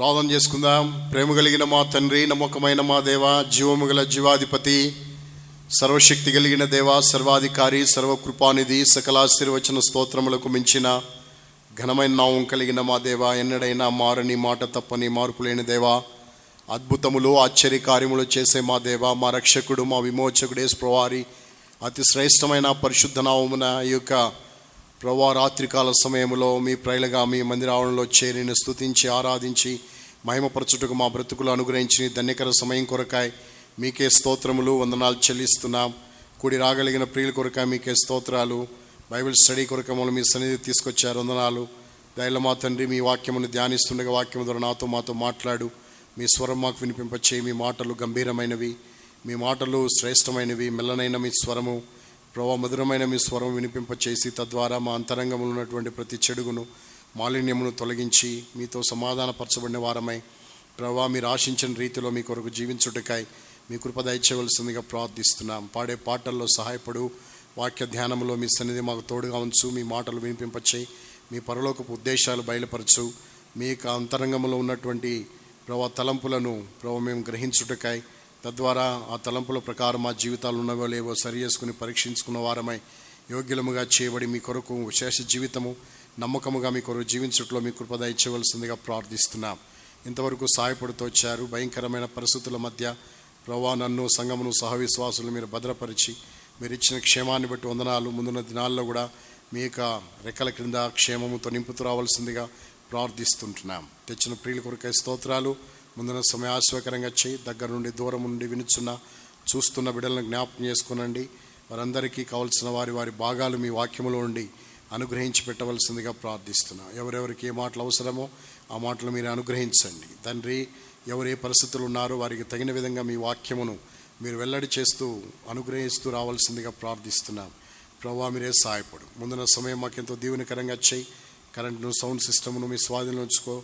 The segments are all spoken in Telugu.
ప్రార్థన చేసుకుందాం. ప్రేమ కలిగిన మా తండ్రి, నమ్మకమైన మా దేవ, జీవము గల జీవాధిపతి, సర్వశక్తి కలిగిన దేవ, సర్వాధికారి, సర్వకృపానిధి, సకలాశీర్వచన స్తోత్రములకు మించిన ఘనమైన నామం కలిగిన మా దేవ, ఎన్నడైనా మారని, మాట తప్పని, మార్పులేని దేవ, అద్భుతములు ఆశ్చర్యకార్యములు చేసే మా దేవ, మా రక్షకుడు, మా విమోచకుడు యేసు ప్రభువారి అతి శ్రేష్టమైన పరిశుద్ధ నామమున ఈ యొక్క ప్రభా రాత్రికాల సమయంలో మీ ప్రజలుగా మీ మందిరావరణలో చేరిని స్తుతించి ఆరాధించి మహిమపరచుటకు మా బ్రతుకులు అనుగ్రహించి ధన్యకర సమయం కొరకాయ మీకే స్తోత్రములు వందనాలు చెల్లిస్తున్నాం. కూడి రాగలిగిన ప్రియుల కొరకాయ మీకే స్తోత్రాలు. బైబిల్ స్టడీ కొరక మమ్మల్ని మీ సన్నిధి తీసుకొచ్చారు, వందనాలు. దయల మా తండ్రి, మీ వాక్యమును ధ్యానిస్తుండగా వాక్యము ద్వారా మాతో మాట్లాడు. మీ స్వరం మాకు వినిపింపచేయి. మీ మాటలు గంభీరమైనవి, మీ మాటలు శ్రేష్టమైనవి. మెల్లనైన మీ స్వరము ప్రభా, మధురమైన మీ స్వరం వినిపింపచేసి తద్వారా మా అంతరంగంలో ఉన్నటువంటి ప్రతి చెడుగును, మాలిన్యమును తొలగించి మీతో సమాధానపరచబడిన వారమై ప్రభా, మీరు ఆశించిన రీతిలో మీ కొరకు జీవించుటకై మీ కృప దయచేయవలసిందిగా ప్రార్థిస్తున్నాం. పాడే పాటల్లో సహాయపడు. వాక్య ధ్యానంలో మీ సన్నిధి మాకు తోడుగా ఉంచు. మీ మాటలు వినిపింపచేయి. మీ పరలోకపు ఉద్దేశాలు బయలుపరచు. మీ యొక్క అంతరంగంలో ఉన్నటువంటి ప్రభా తలంపులను ప్రభా మేము గ్రహించుటకై తద్వారా ఆ తలంపుల ప్రకారం మా జీవితాలు ఉన్నవో లేవో సరి చేసుకుని పరీక్షించుకున్న వారమై యోగ్యులముగా చేయబడి మీ కొరకు విశేష జీవితము నమ్మకముగా మీ కొరకు జీవించట్లో మీ కృప దయచేయవలసిందిగా ప్రార్థిస్తున్నాం. ఇంతవరకు సహాయపడుతూ వచ్చారు. భయంకరమైన పరిస్థితుల మధ్య ప్రభా నన్ను, సంఘమును, సహవిశ్వాసులు మీరు భద్రపరిచి మీరు ఇచ్చిన క్షేమాన్ని బట్టి వందనాలు. ముందున్న దినాల్లో కూడా మీ యొక్క రెక్కల క్రింద క్షేమముతో నింపుతూ రావాల్సిందిగా ప్రార్థిస్తుంటున్నాం. తెచ్చిన ప్రియుల కొరకై స్తోత్రాలు. ముందున్న సమయం ఆశ్చర్యకరంగా చేయి. దగ్గర నుండి దూరం నుండి వినుచున్న చూస్తున్న బిడ్డలను జ్ఞాపకం చేసుకునండి. వారందరికీ కావలసిన వారి భాగాలు మీ వాక్యములో నుండి అనుగ్రహించి పెట్టవలసిందిగా ప్రార్థిస్తున్నాం. ఎవరెవరికి ఏ మాటలు అవసరమో ఆ మాటలు మీరు అనుగ్రహించండి. తండ్రి, ఎవరు ఏ పరిస్థితులు ఉన్నారో వారికి తగిన విధంగా మీ వాక్యమును మీరు వెల్లడి చేస్తూ అనుగ్రహిస్తూ రావాల్సిందిగా ప్రార్థిస్తున్నాం. ప్రభా, మీరే సహాయపడు. ముందున్న సమయం మాకెంతో దీవెనకరంగా చేయి. కరెంట్ను, సౌండ్ సిస్టమ్ను మీ స్వాధీనంలో ఉంచుకో.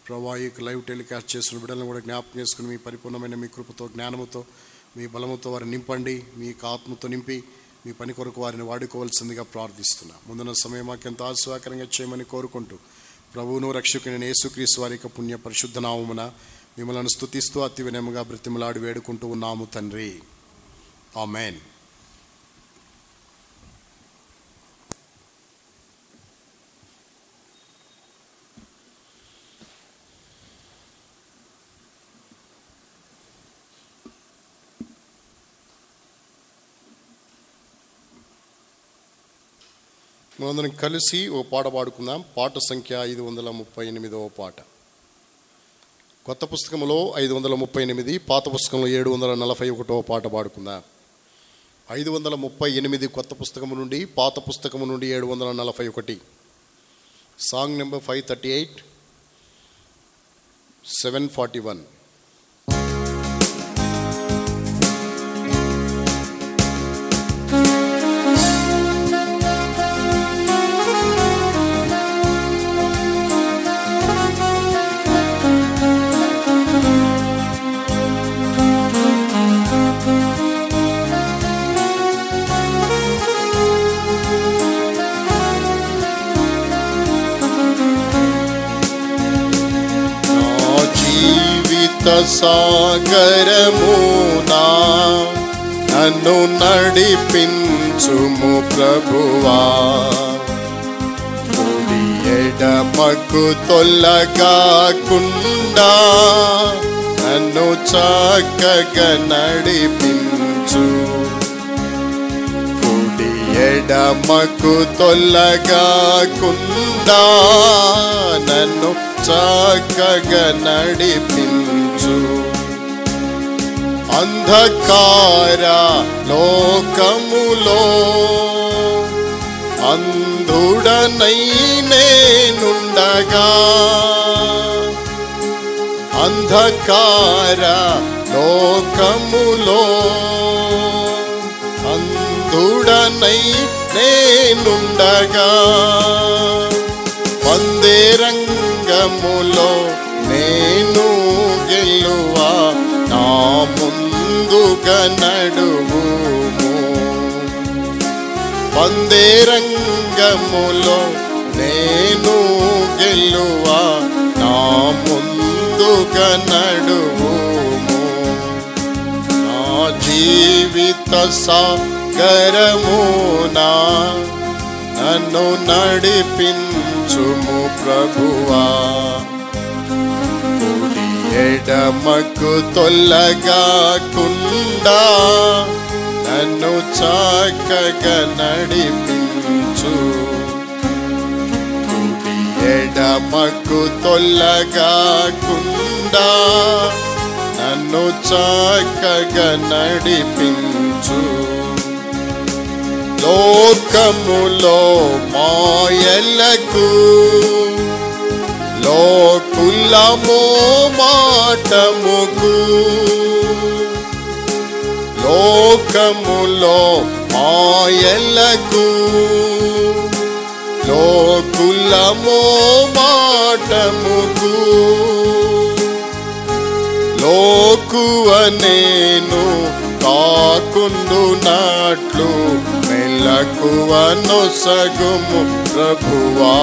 ప్రభా, ఈ లైవ్ టెలికాస్ట్ చేస్తున్న బిడ్డలను కూడా జ్ఞాపకం చేసుకుని మీ పరిపూర్ణమైన మీ కృపతో, జ్ఞానముతో, మీ బలముతో వారిని నింపండి. మీ ఆత్మతో నింపి మీ పని కొరకు వారిని వాడుకోవాల్సిందిగా ప్రార్థిస్తున్నా. ముందున్న సమయం మాకెంతో ఆశీర్వాదకరంగా చేయమని కోరుకుంటూ ప్రభువును రక్షకుని యేసుక్రీస్తు వారి యొక్క పుణ్య పరిశుద్ధ నామమున మిమ్మల్ని స్తుతిస్తూ అతి వినయముగా బ్రతిమలాడి వేడుకుంటూ ఉన్నాము తండ్రి. ఆమేన్. మనందరం కలిసి ఓ పాట పాడుకుందాం. పాట సంఖ్య 538వ పాట. కొత్త పుస్తకంలో 538, పాత పుస్తకంలో 741వ పాట పాడుకుందాం. 538 కొత్త పుస్తకము నుండి, పాత పుస్తకము నుండి 741. Song number 538, 741. సాగరమునా నన్ను నడిపించుము ప్రభువా, కుడి ఎడమకు తొలగకుండా నన్ను చక్కగా నడిపించు. కుడి ఎడమకు తొలగకుండా నన్ను చక్కగా నడిపించు. అంధకార లోకములో అంధుడనై నేనుండగా, అంధకార లోకములో అంధుడనై నేనుండగా, పందేరంగములో నేను గెలువా నా ముందుగా నడువుము. పందేరంగములో నేను గెలువా నా ముందు నడువుము. నా జీవిత సాగరమునా నన్ను నడిపించుము ప్రభువా. కుడి ఎడమకు తొలగకుండా నన్ను చక్కగా నడిపించు. కుడి ఎడమకు తొలగకుండా నన్ను చక్కగా నడిపించు. లోకములో మాయలకు లోకులమో మాటముకు, లోకములో మాయలకు లోకులమో మాటముకు, లోకువ నేను కాకుండునట్లు మెలకువను సగుము ప్రభువా.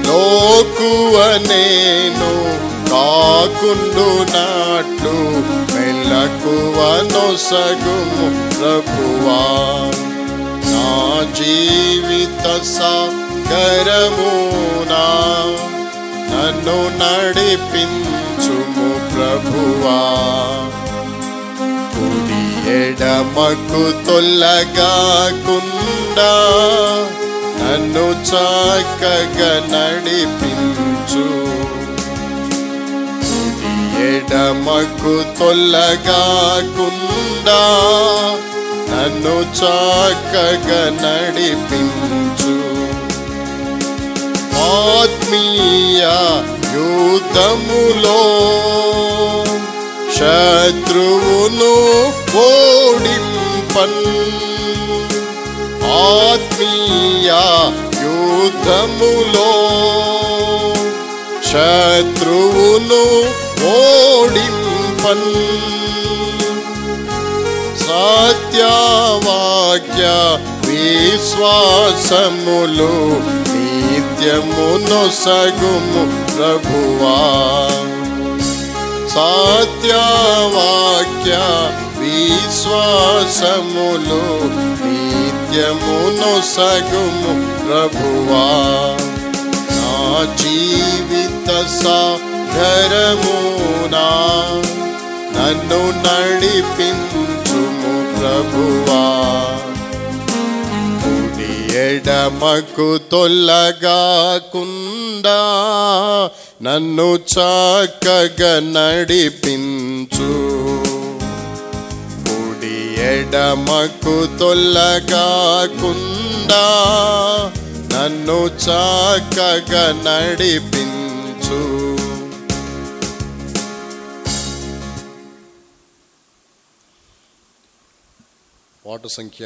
లోకువ నేను కాకుండునట్లు మెలకువను సగుము ప్రభువా. నా జీవిత సాగరమునా నన్ను నడిపించుము ప్రభువా. కుడి ఎడమకు తొలగకుండా నన్ను చక్కగా నడిపించు. కుడి ఎడమకు తొలగకుండా నన్ను చక్కగా నడిపించు. ఆత్మీయ యుద్ధములో శత్రువును ఓడింపన్. ఆత్మీయ యుద్ధములో శత్రువును ఓడింపన్. సత్యవాక్య విశ్వాసములు నిత్యమును సగుము ప్రభువా. సత్యవాక్య విశ్వాసములు నిత్యమును సగుము ప్రభువా. నా జీవిత సాగరమునా నన్ను నడిపించుము ప్రభువా. కుడి ఎడమకు తొలగకుండా నన్ను చక్కగా నడిపించు. కుడి ఎడమకు తొలగకుండా నన్ను చక్కగా నడిపించు. పాట సంఖ్య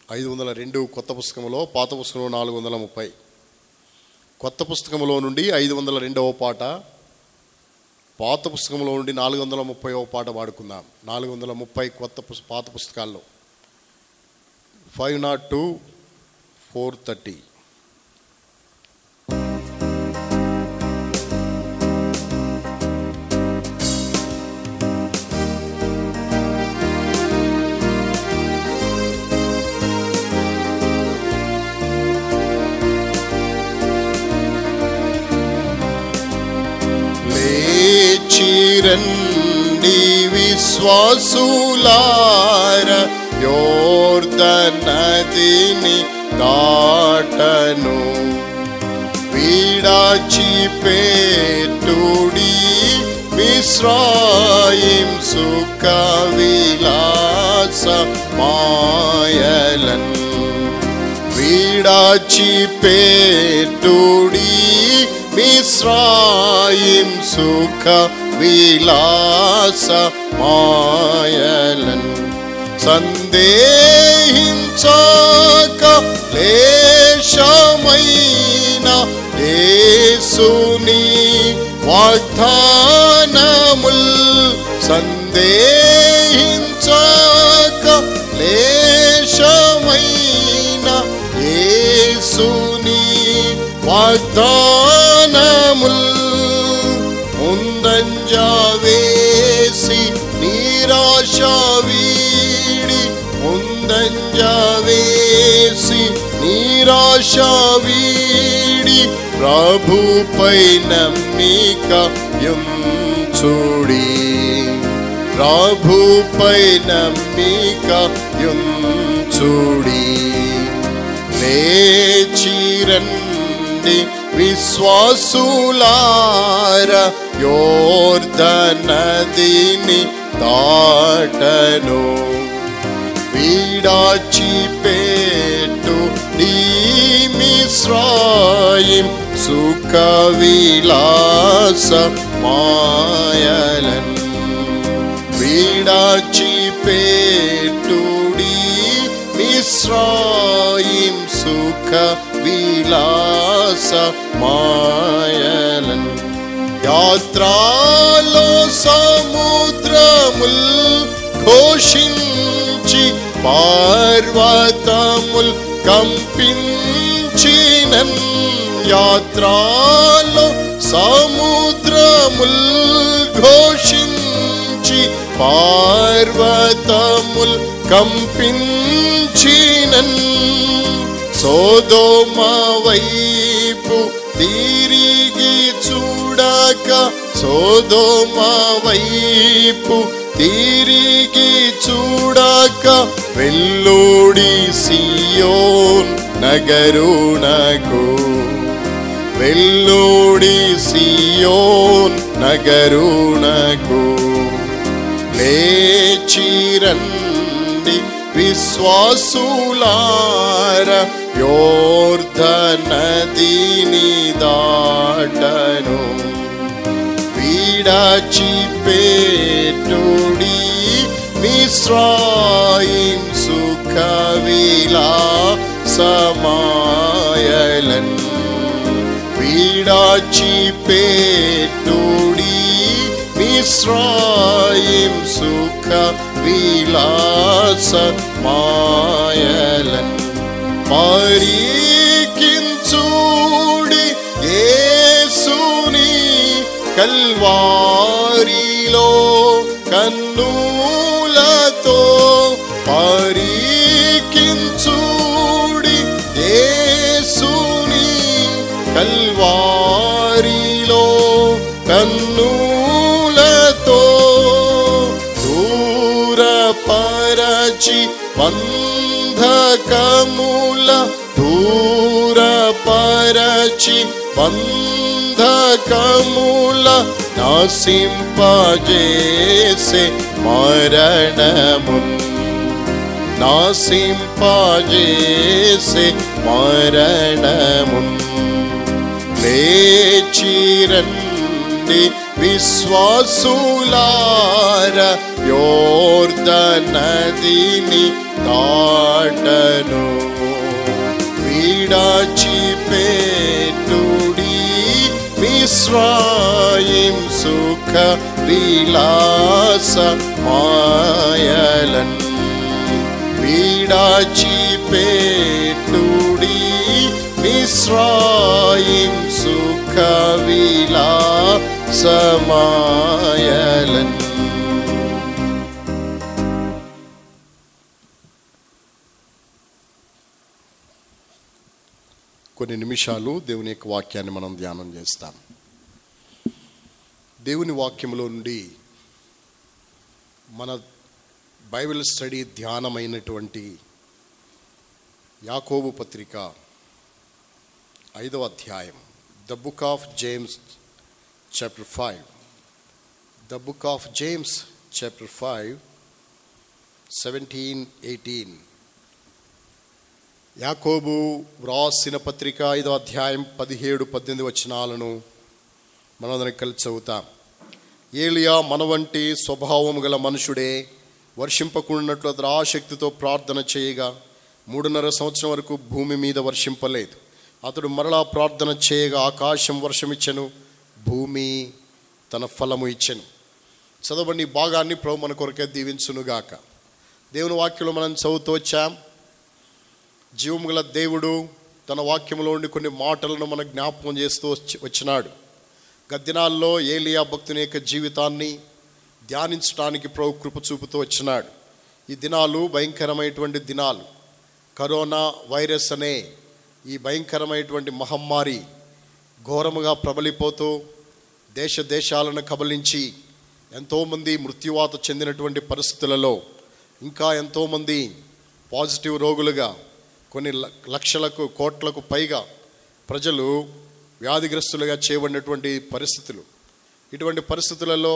502 కొత్త పుస్తకంలో, పాత పుస్తకంలో 430. కొత్త పుస్తకంలో నుండి 502వ పాట, పాత పుస్తకంలో నుండి 430వ పాట పాడుకుందాం. 430 పాత పుస్తకాల్లో 502 430. రండి విశ్వాసులార యోర్దాను నదిని దాటను. విడిచిపెట్టుడి మిస్రాయిం సుఖ విలాస మాయలన్. విడిచిపెట్టుడి మిస్రాయిం సుఖ విలాస మాయలన్. సందేహించక లేశమైన యేసుని వాగ్దానముల్. సందేహించక లేశమైన యేసుని వాగ్దానముల్ ముందంజ వేసి నిరాశ వీడి, ముందంజ వేసి నిరాశ వీడి, ప్రభుపై నమ్మిక యుంచుడి, ప్రభుపై నమ్మిక యుంచుడి. లేచిరండి విశ్వాసులార, యోర్దన్ నదిని దాటను, విడిచిపెట్టు మిస్రాయిం సుఖ విలాస మాయలన్, విడిచిపెట్టుడి మిస్రాయిం సుఖ విలాస మాయలన్. యాత్రలో సముద్రముల్ ఘోషించి, పర్వతముల్ కంపించినన్, యాత్రలో సముద్రముల్ ఘోషించి, పర్వతముల్ కంపించినన్. సొదొమ వైపు తిరిగి చూడక, సొదొమ వైపు తిరిగి చూడక, వెల్లుడి సియోన్ నగరునకు, వెల్లుడి సియోన్ నగరునకు. లేచిరండి విశ్వాసులార, యోర్దన్ నదిని దాటను, విడిచిపెట్టుడి మిస్రాయిం సుఖ విలాస మాయలన్, విడిచిపెట్టుడి మిస్రాయిం సుఖ విలాస మాయలన్. పరికించుడి యేసుని కల్వారిలో కన్నులతో, పరికించుడి యేసుని కల్వారిలో కన్నులతో. దూరపరచి బంధకముల, దూరపరచి బంధకముల, నాశింపజేసే మరణమున్, నాశింపజేసే మరణమున్. లేచిరండి విశ్వాసులార, యోర్దన్ నదిని దాటను, విడిచిపెట్టుడి మిస్రాయిం సుఖ విలాస మాయలన్, విడిచిపెట్టుడి మిస్రాయిం సుఖ విలాస మాయలన్. కొన్ని నిమిషాలు దేవుని యొక్క వాక్యాన్ని మనం ధ్యానం చేస్తాం. దేవుని వాక్యంలో నుండి మన బైబిల్ స్టడీ ధ్యానమైనటువంటి యాకోబు పత్రిక 5వ అధ్యాయం, the book of James chapter 5, the book of James chapter 5 17-18. యాకోబు వ్రాసిన పత్రిక 5వ అధ్యాయం 17-18 వచనాలను మనందరం కలిసి చదువుతాం. ఏలియా మన వంటి స్వభావము గల మనుషుడే, వర్షింపకుండానట్లు అతడు ఆసక్తితో ప్రార్థన చేయగా 3.5 సంవత్సరం వరకు భూమి మీద వర్షింపలేదు. అతడు మరలా ప్రార్థన చేయగా ఆకాశం వర్షమిచ్చెను, భూమి తన ఫలము ఇచ్చెను. చదవండి భాగాన్ని ప్రభు మన కొరకే దీవించునుగాక. దేవుని వాక్యంలో మనం చదువుతూ వచ్చాం. జీవము గల దేవుడు తన వాక్యంలో ఉండి కొన్ని మాటలను మన జ్ఞాపకం చేస్తూ వచ్చినాడు. గత దినాల్లో ఏలియా భక్తుని యొక్క జీవితాన్ని ధ్యానించడానికి ప్రభు కృప చూపుతూ వచ్చినాడు. ఈ దినాలు భయంకరమైనటువంటి దినాలు. కరోనా వైరస్ అనే ఈ భయంకరమైనటువంటి మహమ్మారి ఘోరముగా ప్రబలిపోతూ దేశాలను కబలించి ఎంతోమంది మృత్యువాత చెందినటువంటి పరిస్థితులలో ఇంకా ఎంతోమంది పాజిటివ్ రోగులుగా కొన్ని లక్షలకు కోట్లకు పైగా ప్రజలు వ్యాధిగ్రస్తులుగా చేయబడినటువంటి పరిస్థితులు. ఇటువంటి పరిస్థితులలో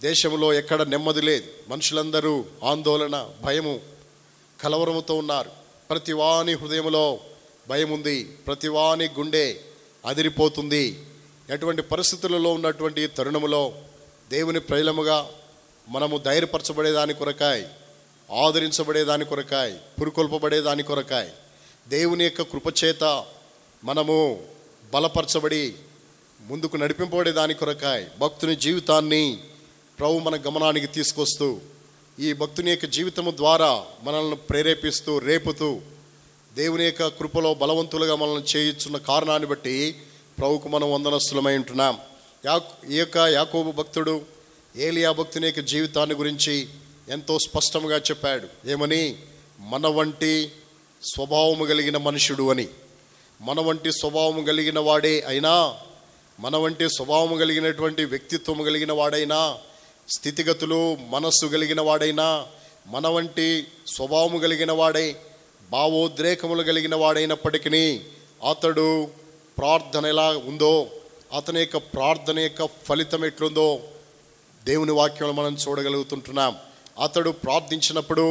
దేశంలో ఎక్కడ నెమ్మది లేదు. మనుషులందరూ ఆందోళన, భయము, కలవరముతో ఉన్నారు. ప్రతి వాని హృదయంలో భయం ఉంది, ప్రతి వాని గుండె అదిరిపోతుంది. ఎటువంటి పరిస్థితులలో ఉన్నటువంటి తరుణములో దేవుని ప్రజలముగా మనము ధైర్యపరచబడేదాని కొరకాయ్, ఆదరించబడేదాని కొరకాయ్, పురుకొల్పబడేదాని కొరకాయ్, దేవుని యొక్క కృపచేత మనము బలపరచబడి ముందుకు నడిపింపబడేదాని కొరకాయ్ భక్తుని జీవితాన్ని ప్రభు మన గమనానికి తీసుకొస్తూ ఈ భక్తుని యొక్క జీవితము ద్వారా మనల్ని ప్రేరేపిస్తూ రేపుతూ దేవుని యొక్క కృపలో బలవంతులుగా మనల్ని చేయించున్న కారణాన్ని బట్టి ప్రభుకు మనం వందనస్తులమై ఉంటున్నాం. ఈ యొక్క యాకోబు భక్తుడు ఏలియా భక్తుని యొక్క జీవితాన్ని గురించి ఎంతో స్పష్టంగా చెప్పాడు. ఏమని? మన వంటి స్వభావము కలిగిన మనుషుడు అని. మన వంటి స్వభావము కలిగిన వాడే అయినా, మన వంటి స్వభావము కలిగినటువంటి వ్యక్తిత్వము కలిగిన వాడైనా, స్థితిగతులు మనస్సు కలిగిన వాడైనా, మన వంటి స్వభావము కలిగిన వాడై భావోద్రేకములు కలిగిన వాడైనప్పటికీ అతడు ప్రార్థన ఎలా ఉందో, అతని యొక్క ప్రార్థన యొక్క ఫలితం ఎట్లుందో దేవుని వాక్యంలో మనం చూడగలుగుతుంటున్నాం. అతడు ప్రార్థించినప్పుడు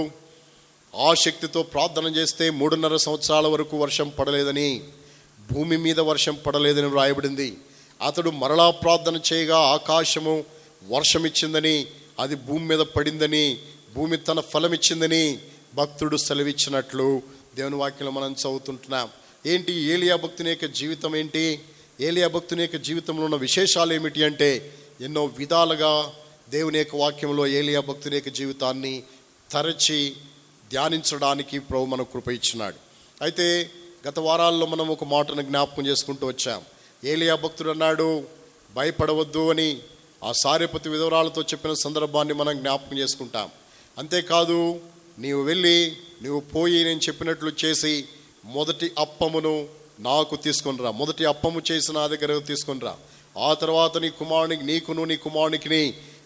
ఆసక్తితో ప్రార్థన చేస్తే 3.5 సంవత్సరాల వరకు వర్షం పడలేదని, భూమి మీద వర్షం పడలేదని వ్రాయబడింది. అతడు మరలా ప్రార్థన చేయగా ఆకాశము వర్షం ఇచ్చిందని, అది భూమి మీద పడిందని, భూమి తన ఫలం ఇచ్చిందని భక్తుడు సెలవిచ్చినట్లు దేవుని వాక్యంలో మనం చదువుతుంటున్నాం. ఏంటి ఏలియా భక్తుని యొక్క జీవితం ఏంటి? ఏలియా భక్తుని యొక్క జీవితంలో ఉన్న విశేషాలు ఏమిటి అంటే, ఎన్నో విధాలుగా దేవుని యొక్క వాక్యంలో ఏలియా భక్తుని యొక్క జీవితాన్ని తరచి ధ్యానించడానికి ప్రభు మనకు కృప ఇచ్చినాడు. అయితే గత వారాల్లో మనం ఒక మాటను జ్ఞాపకం చేసుకుంటూ వచ్చాం. ఏలియా భక్తుడు అన్నాడు, భయపడవద్దు అని ఆ సారెపతి విధవరాలతో చెప్పిన సందర్భాన్ని మనం జ్ఞాపకం చేసుకుంటాం. అంతేకాదు, నీవు పోయి నేను చెప్పినట్లు చేసి మొదటి అప్పమును నాకు తీసుకొనిరా, మొదటి అప్పము చేసి నా దగ్గర తీసుకొనిరా, ఆ తర్వాత నీ కుమారునికి, నీకును నీ కుమారునికి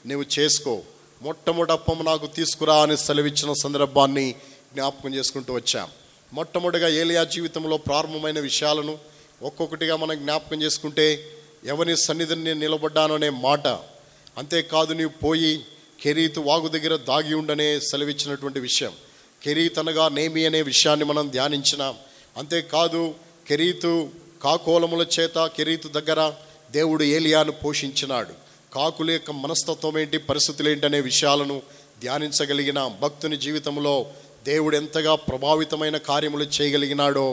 నీవు చేసుకో, మొట్టమొదటి అప్పము నాకు తీసుకురా అని సెలవిచ్చిన సందర్భాన్ని జ్ఞాపకం చేసుకుంటూ వచ్చాం. మొట్టమొదటిగా ఏలియా జీవితంలో ప్రారంభమైన విషయాలను ఒక్కొక్కటిగా మనం జ్ఞాపకం చేసుకుంటే, ఎవరి సన్నిధిని నేను నిలబడ్డాను అనే మాట, అంతేకాదు నీవు పోయి కెరీతు వాగు దగ్గర దాగి ఉండనే సెలవిచ్చినటువంటి విషయం, కెరీత్ అనగా నేమి అనే విషయాన్ని మనం ధ్యానించినాం. అంతేకాదు, కెరీతు కాకోలముల చేత కెరీతు దగ్గర దేవుడు ఏలియాను పోషించినాడు. కాకుల యొక్క మనస్తత్వం ఏంటి, పరిస్థితులు ఏంటి అనే విషయాలను ధ్యానించగలిగిన భక్తుని జీవితంలో దేవుడు ఎంతగా ప్రభావితమైన కార్యములు చేయగలిగినాడో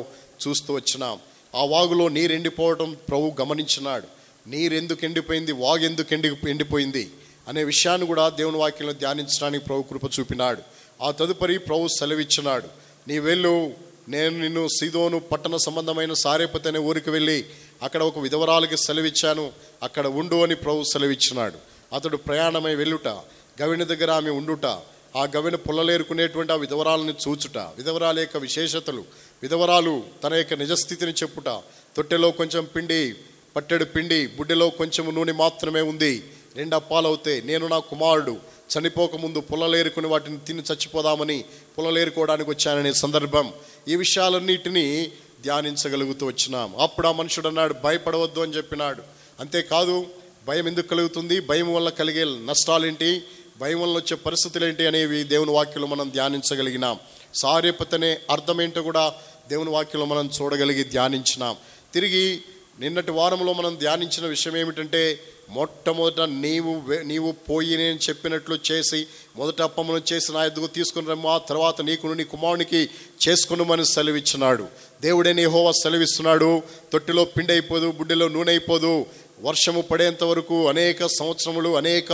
చూస్తూ వచ్చినాం. ఆ వాగులో నీరు ఎండిపోవడం ప్రభు గమనించినాడు. నీరు ఎందుకు ఎండిపోయింది, వాగు ఎందుకు ఎండిపోయింది అనే విషయాన్ని కూడా దేవుని వాక్యంలో ధ్యానించడానికి ప్రభు కృప చూపినాడు. ఆ తదుపరి ప్రభు సెలవిచ్చినాడు, నీ వెళ్ళు, నేను నిన్ను సీదోను పట్టణ సంబంధమైన సారేపతి అనే ఊరికి వెళ్ళి అక్కడ ఒక విధవరాలకి సెలవిచ్చాను, అక్కడ ఉండు అని ప్రభు సెలవిచ్చినాడు. అతడు ప్రయాణమై వెళ్ళుట, గవిని దగ్గర ఆమె ఉండుట, ఆ గవిని పుల్లలేరుకునేటువంటి ఆ విధవరాలని చూచుట, విధవరాల యొక్క విశేషతలు, విధవరాలు తన యొక్క నిజస్థితిని చెప్పుట, తొట్టెలో కొంచెం పిండి, పట్టెడు పిండి, బుడ్డెలో కొంచెం నూనె మాత్రమే ఉంది, 2 అప్పాలు అవుతాయి, నేను నా కుమారుడు చనిపోకముందు పుల్లలేరుకుని వాటిని తిని చచ్చిపోదామని పుల్లలేరుకోవడానికి వచ్చాననే సందర్భం, ఈ విషయాలన్నిటినీ ధ్యానించగలుగుతూ వచ్చినాం. అప్పుడు ఆ మనుషుడు అన్నాడు, భయపడవద్దు అని చెప్పినాడు. అంతేకాదు, భయం ఎందుకు కలుగుతుంది, భయం వల్ల కలిగే నష్టాలేంటి, భయం వల్ల వచ్చే పరిస్థితులు ఏంటి అనేవి దేవుని వాక్యంలో మనం ధ్యానించగలిగినాం. సారేపతి అనే అర్థం ఏంటో కూడా దేవుని వాక్యంలో మనం చూడగలిగి ధ్యానించినాం. తిరిగి నిన్నటి వారంలో మనం ధ్యానించిన విషయం ఏమిటంటే, మొట్టమొదట నీవు పోయి నేను చెప్పినట్లు చేసి మొదట అప్పమును చేసి నా ఎద్దుకు తీసుకుని రమ్ము, ఆ తర్వాత నీకును నీ కుమారునికి చేసుకున్నామని సెలవిచ్చినాడు. దేవుడే యెహోవా సెలవిస్తున్నాడు, తొట్టిలో పిండి అయిపోదు, బుడ్డిలో నూనె అయిపోదు, వర్షము పడేంత వరకు అనేక సంవత్సరములు, అనేక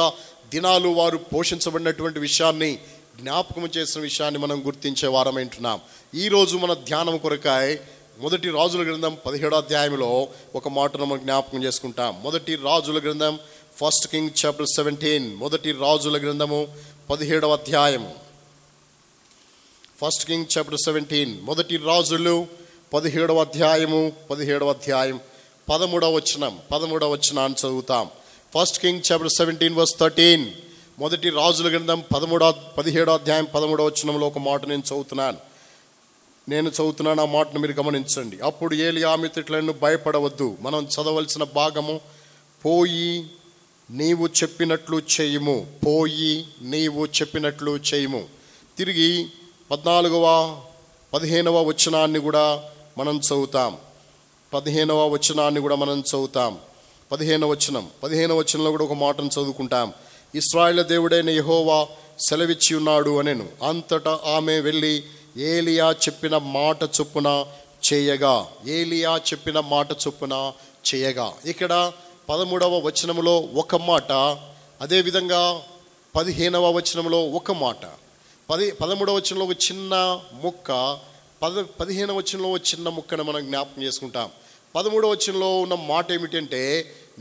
దినాలు వారు పోషించబడినటువంటి విషయాన్ని జ్ఞాపకం చేసిన విషయాన్ని మనం గుర్తించే వారమైంటున్నాం. ఈరోజు మన ధ్యానం కొరకాయ మొదటి రాజుల గ్రంథం 17వ అధ్యాయంలో ఒక మాటను మనం జ్ఞాపకం చేసుకుంటాం. మొదటి రాజుల గ్రంథం 1 Kings chapter 17, మొదటి రాజుల గ్రంథము 17వ అధ్యాయము. 1 Kings chapter 17, మొదటి రాజులు 17వ అధ్యాయము 13వ వచనాన్ని చదువుతాం. 1 Kings chapter 17 verse 13, మొదటి రాజుల గ్రంథం 17వ అధ్యాయం 13వ వచనంలో ఒక మాట నేను చదువుతున్నాను. ఆ మాటను మీరు గమనించండి. అప్పుడు ఏలియా మిత్రులను భయపడవద్దు. మనం చదవలసిన భాగము, పోయి నీవు చెప్పినట్లు చేయము, పోయి నీవు చెప్పినట్లు చేయము. తిరిగి 14వ 15వ వచనాన్ని కూడా మనం చదువుతాం. 15వ వచనాన్ని కూడా మనం చదువుతాం. 15వ వచనంలో కూడా ఒక మాటను చదువుకుంటాం. ఇశ్రాయేలు దేవుడైన యెహోవా సెలవిచ్చి ఉన్నాడు అనెను. అంతటా ఆమె వెళ్ళి ఏలియా చెప్పిన మాట చొప్పున చేయగా, ఏలియా చెప్పిన మాట చొప్పున చేయగా. ఇక్కడ 13వ వచనంలో ఒక మాట, అదేవిధంగా 15వ వచనంలో ఒక మాట. 13వ వచనంలో ఒక చిన్న ముక్క, 15వ వచనంలో ఒక చిన్న ముక్కను మనం జ్ఞాపకం చేసుకుంటాం. 13వ వచనంలో ఉన్న మాట ఏమిటంటే,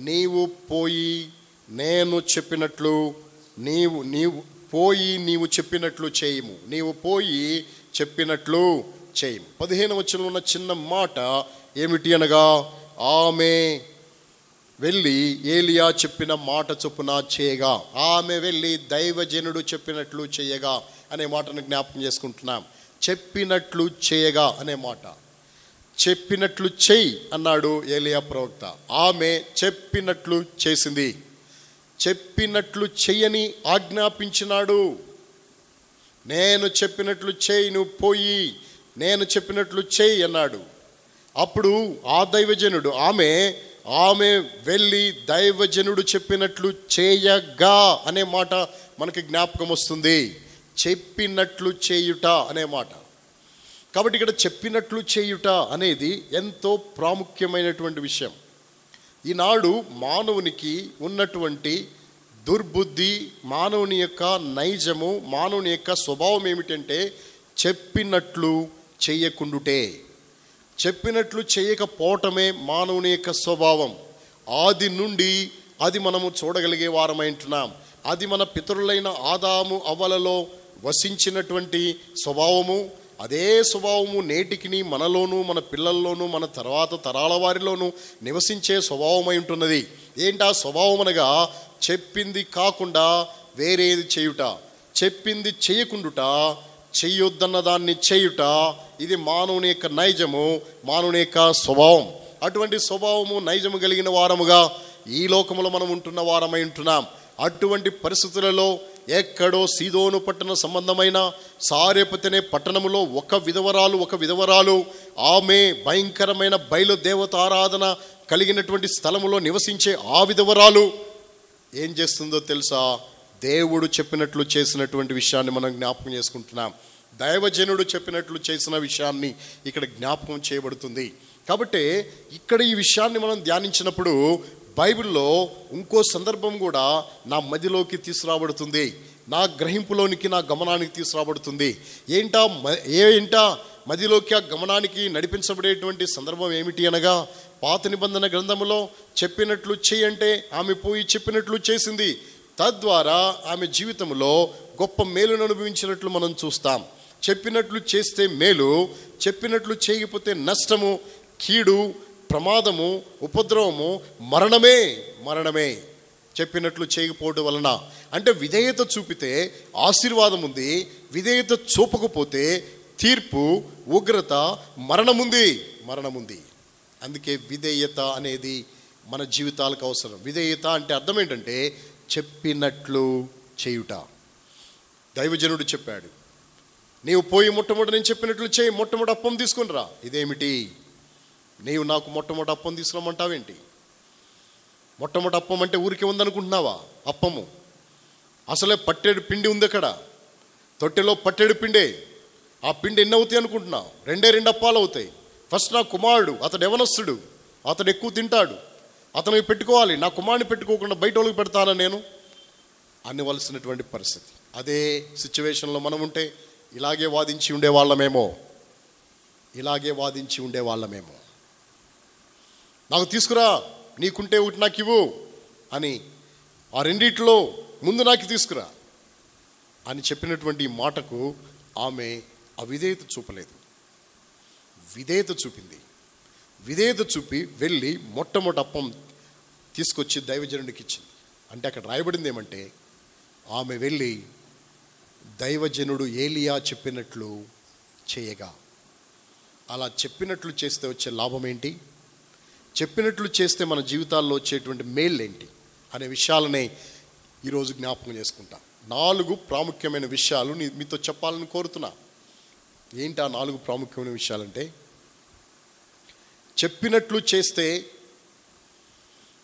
నీవు పోయి నేను చెప్పినట్లు నీవు పోయి నీవు చెప్పినట్లు చేయము, నీవు పోయి చెప్పినట్లు చేయము. 15వ వచనంలో ఉన్న చిన్న మాట ఏమిటి అనగా, ఆమె వెళ్ళి ఏలియా చెప్పిన మాట చొప్పున చేయగా, ఆమె వెళ్ళి దైవజనుడు చెప్పినట్లు చేయగా అనే మాటను జ్ఞాపకం చేసుకుంటున్నాం. చెప్పినట్లు చేయగా అనే మాట, చెప్పినట్లు చెయ్యి అన్నాడు ఏలియా ప్రవక్త. ఆమె చెప్పినట్లు చేసింది. చెప్పినట్లు చెయ్యని ఆజ్ఞాపించినాడు. నేను చెప్పినట్లు చెయ్యి, నువ్వు పోయి నేను చెప్పినట్లు చెయ్యి అన్నాడు. అప్పుడు ఆ దైవజనుడు, ఆమె వెళ్ళి దైవజనుడు చెప్పినట్లు చేయగా అనే మాట మనకి జ్ఞాపకం వస్తుంది. చెప్పినట్లు చేయుట అనే మాట. కాబట్టి ఇక్కడ చెప్పినట్లు చేయుట అనేది ఎంతో ప్రాముఖ్యమైనటువంటి విషయం. ఈనాడు మానవునికి ఉన్నటువంటి దుర్బుద్ధి, మానవుని యొక్క నైజము, మానవుని యొక్క స్వభావం ఏమిటంటే చెప్పినట్లు చేయకుండుటే. చెప్పినట్లు చేయకపోవటమే మానవుని యొక్క స్వభావం. ఆది నుండి అది మనము చూడగలిగే వారమైంటున్నాం. అది మన పితరులైన ఆదాము అవ్వలలో వసించినటువంటి స్వభావము. అదే స్వభావము నేటికి మనలోనూ, మన పిల్లల్లోనూ, మన తర్వాత తరాల వారిలోనూ నివసించే స్వభావమై ఉంటున్నది. ఏంటా స్వభావం అనగా, చెప్పింది కాకుండా వేరేది చేయుట, చెప్పింది చేయకుండుట, చెయ్యొద్దన్న దాన్ని చేయుట. ఇది మానవుని యొక్క నైజము, మానవుని యొక్క స్వభావం. అటువంటి స్వభావము, నైజము కలిగిన వారముగా ఈ లోకములో మనం ఉంటున్న వారమై ఉంటున్నాం. అటువంటి పరిస్థితులలో ఎక్కడో సీదోను పట్టణ సంబంధమైన సారెపతనే పట్టణములో ఒక విధవరాలు ఆమె భయంకరమైన బయలు దేవత ఆరాధన కలిగినటువంటి స్థలములో నివసించే ఆ విధవరాలు ఏం చేస్తుందో తెలుసా? దేవుడు చెప్పినట్లు చేసినటువంటి విషయాన్ని మనం జ్ఞాపకం చేసుకుంటున్నాం. దైవజనుడు చెప్పినట్లు చేసిన విషయాన్ని ఇక్కడ జ్ఞాపకం చేయబడుతుంది. కాబట్టి ఇక్కడ ఈ విషయాన్ని మనం ధ్యానించినప్పుడు బైబిల్లో ఇంకో సందర్భం కూడా నా మదిలోకి తీసుకురాబడుతుంది, నా గ్రహింపులోనికి, నా గమనానికి తీసుకురాబడుతుంది. ఏంటా మదిలోకి, ఆ గమనానికి నడిపించబడేటువంటి సందర్భం ఏమిటి అనగా, పాత నిబంధన గ్రంథములో చెప్పినట్లు చేయంటే ఆమె పోయి చెప్పినట్లు చేసింది. తద్వారా ఆమె జీవితంలో గొప్ప మేలును అనుభవించినట్లు మనం చూస్తాం. చెప్పినట్లు చేస్తే మేలు, చెప్పినట్లు చేయకపోతే నష్టము, కీడు, ప్రమాదము, ఉపద్రవము, మరణమే. చెప్పినట్లు చేయకపోవడం వలన అంటే విధేయత చూపితే ఆశీర్వాదం ఉంది, విధేయత చూపకపోతే తీర్పు, ఉగ్రత, మరణముంది. అందుకే విధేయత అనేది మన జీవితాలకు అవసరం. విధేయత అంటే అర్థం ఏంటంటే చెప్పినట్లు చేయుట. దైవజనుడు చెప్పాడు, నీవు పోయి మొట్టమొదటి నేను చెప్పినట్లు చేయి, మొట్టమొదటి అప్పం తీసుకుని రా. ఇదేమిటి, నీవు నాకు మొట్టమొదటి అప్పం తీసుకురమ్మంటావేంటి? మొట్టమొదటి అప్పం అంటే ఊరికే ఉందనుకుంటున్నావా? అప్పము అసలే పట్టేడు పిండి ఉంది అక్కడ, తొట్టెలో పట్టేడు పిండే. ఆ పిండి ఎన్ని అవుతాయి అనుకుంటున్నావు? 2 అప్పాలు అవుతాయి. ఫస్ట్ నా కుమారుడు, అతడు యవనస్తుడు, అతడు ఎక్కువ తింటాడు, అతనికి పెట్టుకోవాలి, నా కుమారుని పెట్టుకోకుండా బయట వాళ్ళకి పెడతానా నేను అనవలసినటువంటి పరిస్థితి. అదే సిచ్యువేషన్లో మనం ఉంటే ఇలాగే వాదించి ఉండేవాళ్ళమేమో. ఇలాగే వాదించి ఉండేవాళ్ళమేమో. నాకు తీసుకురా, నీకుంటే ఒకటి నాకు ఇవ్వు అని, ఆ రెండిట్లో ముందు నాకు తీసుకురా అని చెప్పినటువంటి మాటకు ఆమె అవిధేయత చూపలేదు, విధేయత చూపింది. విధేయత చూపి వెళ్ళి మొట్టమొదటి అప్పం తీసుకొచ్చి దైవజనుడికి ఇచ్చింది. అంటే అక్కడ రాయబడింది ఏమంటే, ఆమె వెళ్ళి దైవజనుడు ఏలియా చెప్పినట్లు చేయగా. అలా చెప్పినట్లు చేస్తే వచ్చే లాభం ఏంటి, చెప్పినట్లు చేస్తే మన జీవితాల్లో వచ్చేటువంటి మేళ్ళు ఏంటి అనే విషయాలనే ఈరోజు జ్ఞాపకం చేసుకుంటా. 4 ప్రాముఖ్యమైన విషయాలు మీతో చెప్పాలని కోరుతున్నా. ఏంటి ఆ 4 ప్రాముఖ్యమైన విషయాలంటే, చెప్పినట్లు చేస్తే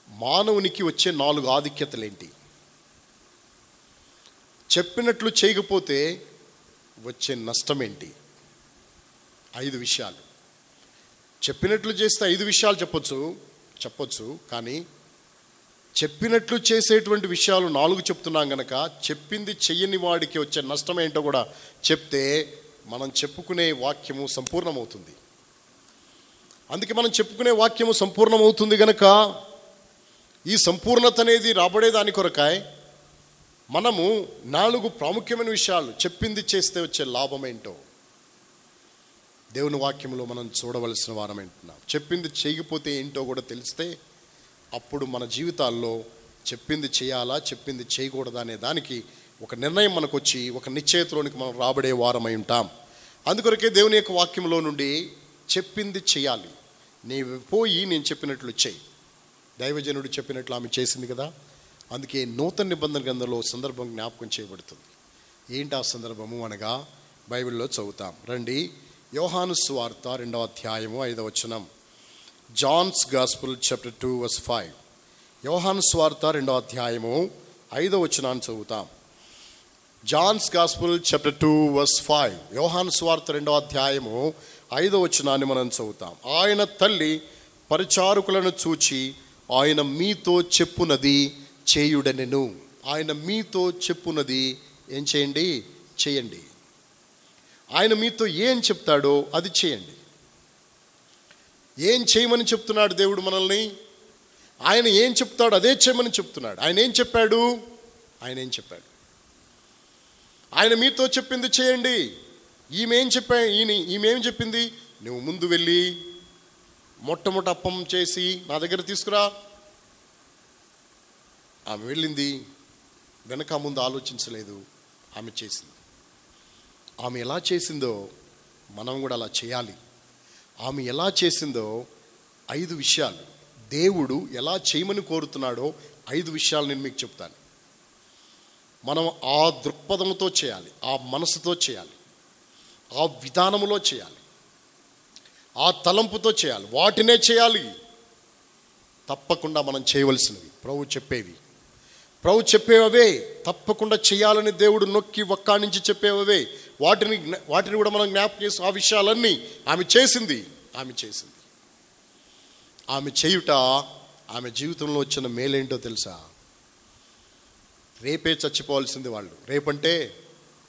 మానవునికి వచ్చే 4 ఆధిక్యతలు ఏంటి, చెప్పినట్లు చేయకపోతే వచ్చే నష్టం ఏంటి. 5 విషయాలు. చెప్పినట్లు చేస్తే 5 విషయాలు చెప్పొచ్చు కానీ చెప్పినట్లు చేసేటువంటి విషయాలు 4 చెప్తున్నాం గనక, చెప్పింది చెయ్యని వాడికి వచ్చే నష్టం ఏంటో కూడా చెప్తే మనం చెప్పుకునే వాక్యము సంపూర్ణమవుతుంది. అందుకే మనం చెప్పుకునే వాక్యము సంపూర్ణమవుతుంది గనక, ఈ సంపూర్ణత అనేది రాబడే దాని కొరకాయ మనము 4 ప్రాముఖ్యమైన విషయాలు చెప్పింది చేస్తే వచ్చే లాభం ఏంటో దేవుని వాక్యంలో మనం చూడవలసిన వారం అంటున్నాం. చెప్పింది చేయకపోతే ఏంటో కూడా తెలిస్తే అప్పుడు మన జీవితాల్లో చెప్పింది చేయాలా, చెప్పింది చేయకూడదా అనే దానికి ఒక నిర్ణయం మనకు వచ్చి ఒక నిశ్చయతలోనికి మనం రాబడే వారమై ఉంటాం. అందుకొరకే దేవుని యొక్క వాక్యంలో నుండి చెప్పింది చేయాలి. నీవు పోయి నేను చెప్పినట్లు చేయి. దైవజనుడు చెప్పినట్లు ఆమె చేసింది కదా. అందుకే నూతన నిబంధన గ్రంథంలో సందర్భం జ్ఞాపకం చేయబడుతుంది. ఏంటి ఆ సందర్భము అనగా, బైబిల్లో చదువుతాం రండి. యోహాను సువార్త 2వ అధ్యాయము 5వ వచనం. John's gospel chapter 2 verse 5. యోహాను సువార్త 2వ అధ్యాయము 5వ వచనాన్ని చదువుతాం. John's gospel chapter 2 verse 5. యోహాను సువార్త 2వ అధ్యాయము 5వ వచనాన్ని మనం చదువుతాం. ఆయన తల్లి పరిచారకులను చూచి, ఆయన మీతో చెప్పునది చేయుడనెను. ఆయన మీతో చెప్పునది ఏం చేయండి, చేయండి. ఆయన మీతో ఏం చెప్తాడో అది చేయండి. ఏం చేయమని చెప్తున్నాడు దేవుడు మనల్ని? ఆయన ఏం చెప్తాడో అదే చేయమని చెప్తున్నాడు. ఆయన ఏం చెప్పాడు? ఆయన మీతో చెప్పింది చేయండి. ఈమె ఏం చెప్పింది? నువ్వు ముందు వెళ్ళి మొట్టమొదటి అప్పం చేసి నా దగ్గర తీసుకురా. ఆమె వెళ్ళింది, వెనక ముందు ఆలోచించలేదు, ఆమె చేసింది. ఆమె ఎలా చేసిందో మనం కూడా అలా చేయాలి. ఆమె ఎలా చేసిందో 5 విషయాలు, దేవుడు ఎలా చేయమని కోరుతున్నాడో 5 విషయాలు నేను మీకు చెప్తాను. మనం ఆ దృక్పథంతో చేయాలి, ఆ మనసుతో చేయాలి, ఆ విధానములో చేయాలి, ఆ తలంపుతో చేయాలి, వాటినే చేయాలి. తప్పకుండా మనం చేయవలసినవి ప్రభు చెప్పేవే తప్పకుండా చేయాలని దేవుడు నొక్కి ఒక్కానించి చెప్పేవే. వాటిని కూడా మనం జ్ఞాపకం చేసి ఆ విషయాలన్నీ ఆమె చేసింది. ఆమె చేయుట ఆమె జీవితంలో వచ్చిన మేలేంటో తెలుసా? రేపే చచ్చిపోవాల్సింది వాళ్ళు. రేపంటే